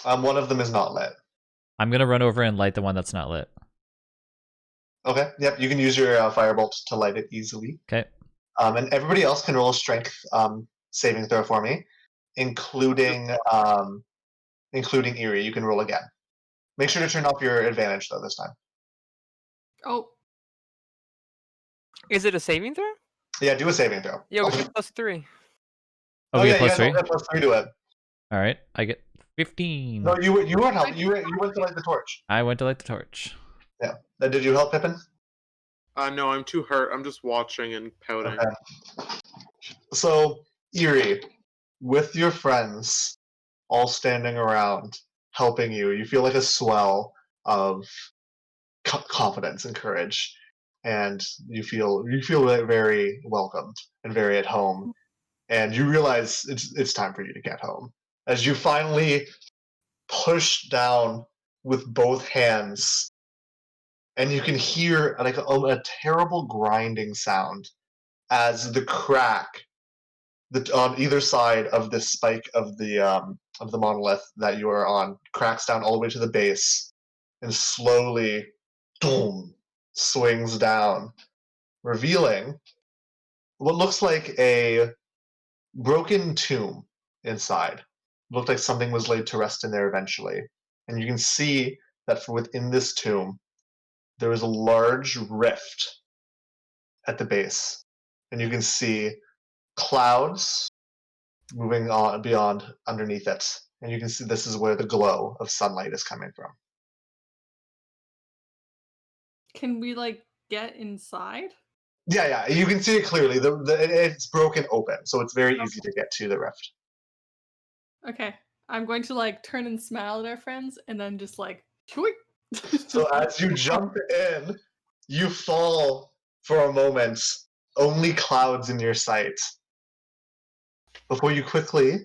One of them is not lit. I'm gonna run over and light the one that's not lit. Okay. Yep. You can use your firebolt to light it easily. Okay. And everybody else can roll a strength saving throw for me, including Eerie. You can roll again. Make sure to turn off your advantage though this time. Oh. Is it a saving throw? Yeah, do a saving throw. Yeah, we get +3. Oh, we yeah, get you plus guys all 3. get +3 to it. All right, I get 15. No, you weren't helping. You went to light the torch. I went to light the torch. Yeah. Did you help Pippin? No, I'm too hurt. I'm just watching and pouting. Okay. So, Eerie, with your friends all standing around helping you, you feel like a swell of confidence and courage, and you feel very welcomed and very at home. And you realize it's time for you to get home as you finally push down with both hands, and you can hear like a terrible grinding sound as the crack on either side of this spike of the monolith that you are on cracks down all the way to the base and slowly boom swings down, revealing what looks like a broken tomb inside. Looked like something was laid to rest in there eventually. And you can see that from within this tomb there is a large rift at the base. And you can see clouds moving on beyond underneath it. And you can see this is where the glow of sunlight is coming from. Can we like get inside? Yeah, you can see it clearly. It's broken open, so it's very easy to get to the rift. Okay. I'm going to like turn and smile at our friends and then just like So as you jump in, you fall for a moment, only clouds in your sight. Before you quickly hit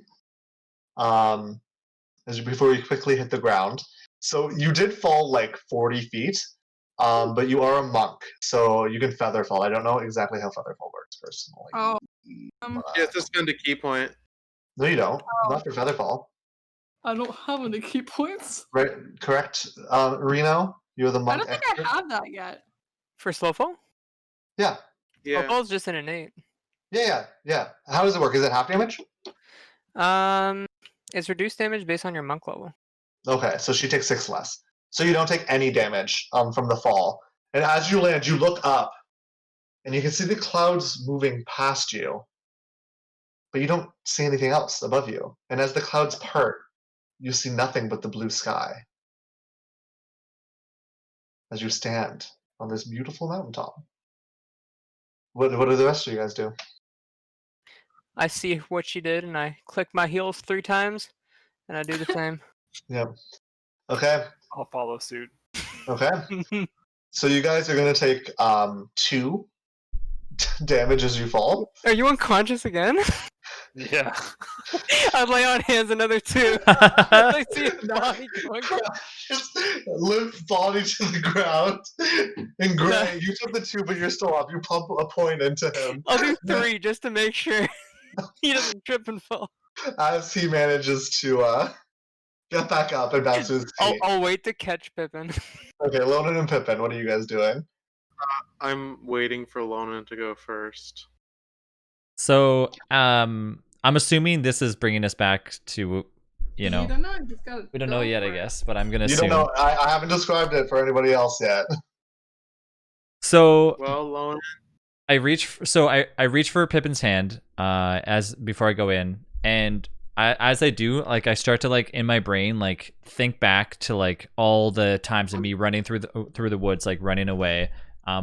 the ground. So you did fall like 40 feet, but you are a monk, so you can feather fall. I don't know exactly how feather fall works personally. Oh. You have to spend a key point. No, you don't. Not for feather fall. I don't have any key points. Right? Correct, Reno. You're the I monk. don't think expert? I have that yet. For slow fall? Yeah. Yeah. Slow fall's just an innate. Yeah. How does it work? Is it half damage? It's reduced damage based on your monk level. Okay, so she takes 6 less. So you don't take any damage from the fall. And as you land, you look up, and you can see the clouds moving past you, but you don't see anything else above you. And as the clouds part, you see nothing but the blue sky as you stand on this beautiful mountaintop. What do the rest of you guys do? I see what she did, and I click my heels 3 times, and I do the same. Yeah. Okay. I'll follow suit. Okay. So you guys are going to take 2 damage as you fall. Are you unconscious again? Yeah. I lay on hands another 2. I see his body going down. Just limp body to the ground. And Gray, you took the 2, but you're still up. You pump a point into him. I'll do 3 just to make sure he doesn't trip and fall. As he manages to get back up and bounce to his feet. I'll wait to catch Pippin. Okay, Lonan and Pippin, what are you guys doing? I'm waiting for Lonan to go first. So, I'm assuming this is bringing us back to, you know, You don't know. You just gotta we don't go know yet, for I it. guess, but I'm gonna You assume. don't know. I haven't described it for anybody else yet. So Well, Lonan. I reach for Pippin's hand as before I go in, and as I do, like I start to like in my brain like think back to like all the times of me running through the woods, like running away,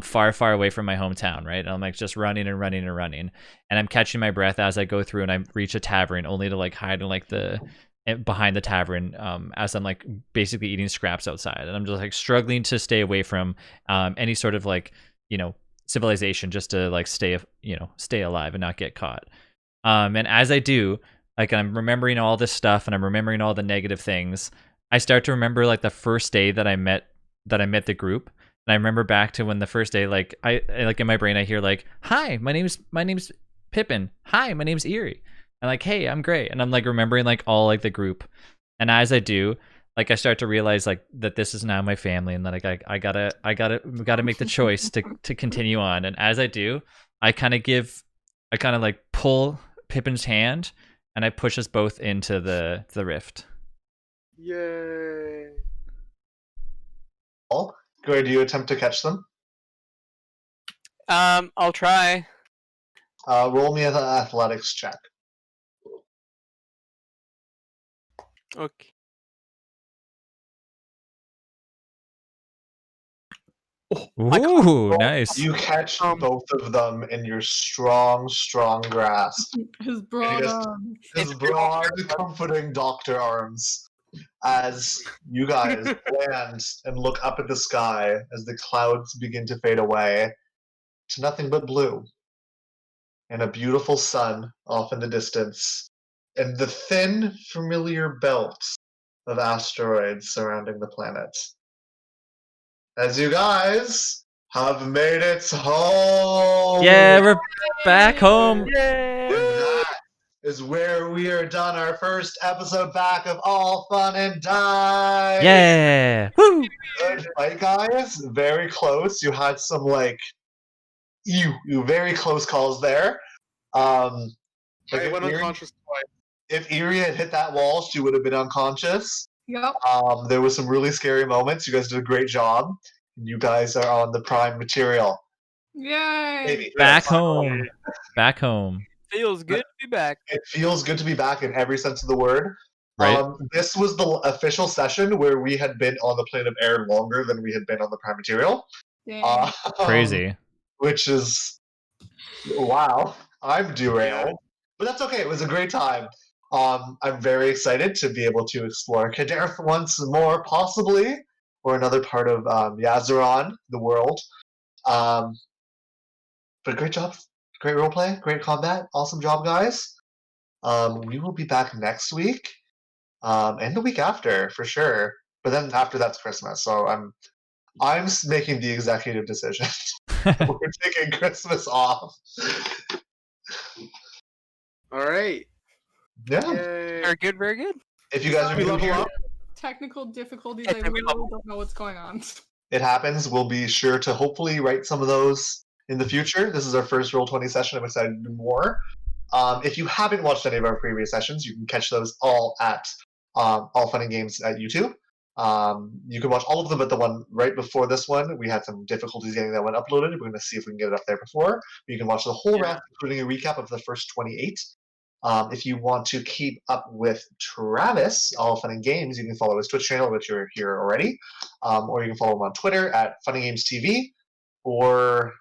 far away from my hometown, right? And I'm like just running, and I'm catching my breath as I go through, and I reach a tavern only to like hide in like behind the tavern as I'm like basically eating scraps outside, and I'm just like struggling to stay away from any sort of like, you know, civilization, just to like stay alive and not get caught. And as I do, like I'm remembering all this stuff and I'm remembering all the negative things, I start to remember like the first day that I met the group. And I remember back to when the first day, like I like in my brain I hear like, "Hi, my name's Pippin. Hi, my name's Eerie." And like, "Hey, I'm Gray." And I'm like remembering like all like the group. And as I do, like I start to realize like that this is now my family, and that like I gotta make the choice to continue on. And as I do, I kind of like pull Pippin's hand and I push us both into the rift. Yay. Gray, do you attempt to catch them? I'll try. Roll me an athletics check. Okay. Ooh, nice. You catch both of them in your strong, strong grasp. His broad Yes. arms. His broad, comforting doctor arms. As you guys land and look up at the sky as the clouds begin to fade away to nothing but blue and a beautiful sun off in the distance and the thin, familiar belt of asteroids surrounding the planet. As you guys have made it home. Yeah, we're back home. And that is where we are done our first episode back of All Fun and Die. Yeah. Woo. Good fight, guys. Very close. You had some you very close calls there. I if went Erie- unconscious twice. If Erie had hit that wall, she would have been unconscious. Yep. There was some really scary moments. You guys did a great job. You guys are on the prime material. Yay. Maybe. Back Yes. home. Back home. Feels good to be back. It feels good to be back in every sense of the word. Right. This was the official session where we had been on the plane of air longer than we had been on the prime material. Dang. Crazy. Which is, wow, I'm derailed. But that's okay. It was a great time. I'm very excited to be able to explore Kaderth once more, possibly, or another part of Yazaron, the world. But great job. Great roleplay. Great combat. Awesome job, guys. We will be back next week and the week after, for sure. But then after that's Christmas, so I'm making the executive decision. We're taking Christmas off. All right. Yeah. Yay. Very good, very good. If you guys are We new level here, up. Technical difficulties. I Technical. literally don't know what's going on. it happens. We'll be sure to hopefully write some of those in the future. This is our first Roll20 session. I'm excited to do more. If you haven't watched any of our previous sessions, you can catch those all at All Fun and Games at YouTube. You can watch all of them, but the one right before this one, we had some difficulties getting that one uploaded. We're going to see if we can get it up there before. You can watch the whole rest, including a recap of the first 28. If you want to keep up with Travis, All Fun and Games, you can follow his Twitch channel, which you're here already. Or you can follow him on Twitter at Fun and Games TV. Or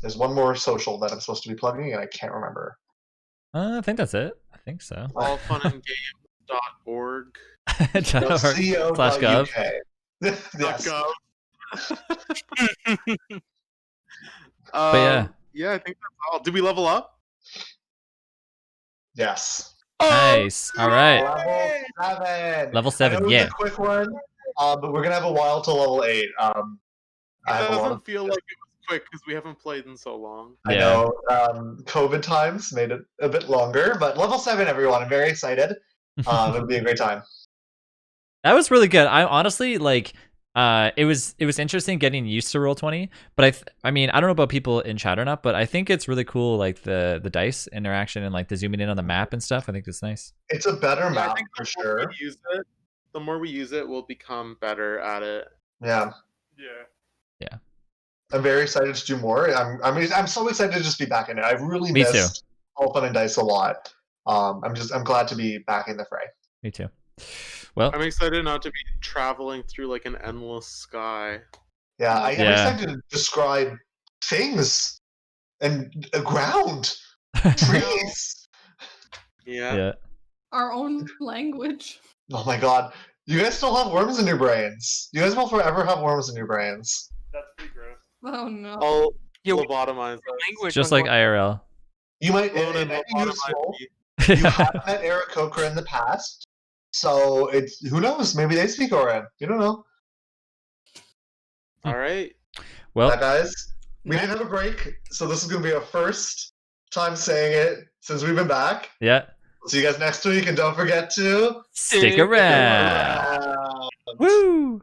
there's one more social that I'm supposed to be plugging, and I can't remember. I think that's it. I think so. allfunandgames.org. .org/gov. Yes. But yeah. Yeah, I think that's all. Did we level up? Yes. Nice. All right. Level 7. Level 7. I know Yeah. it's a quick one, but we're gonna have a while till level 8. It I have a lot doesn't of. feel like it was quick because we haven't played in so long. I Yeah. know. COVID times made it a bit longer, but level 7, everyone. I'm very excited. It'll be a great time. That was really good. I honestly like. It was interesting getting used to Roll20, but I mean, I don't know about people in chat or not, but I think it's really cool, like the dice interaction and like the zooming in on the map and stuff. I think it's nice. It's a better I map think for the more sure. we use it, the more we use it, we'll become better at it. Yeah. Yeah. I'm very excited to do more. I'm so excited to just be back in it. I've really Me too. missed All Fun and Dice a lot. I'm glad to be back in the fray. Me too. Well, I'm excited not to be traveling through like an endless sky. Yeah, I am Yeah. excited to describe things and ground, trees. Yeah. yeah. Our own language. Oh my god. You guys still have worms in your brains. You guys will forever have worms in your brains. That's pretty gross. Oh no. I'll Yeah, we- lobotomize us. Language Just on like IRL. You might Clone it and might be lobotomize useful. me. You have met Eric Coker in the past. So it's who knows, maybe they speak Oran. You don't know. All right. Well, Guys, we didn't have a break, so this is gonna be our first time saying it since we've been back. yeah. See you guys next week, and don't forget to Stick around. around. Woo!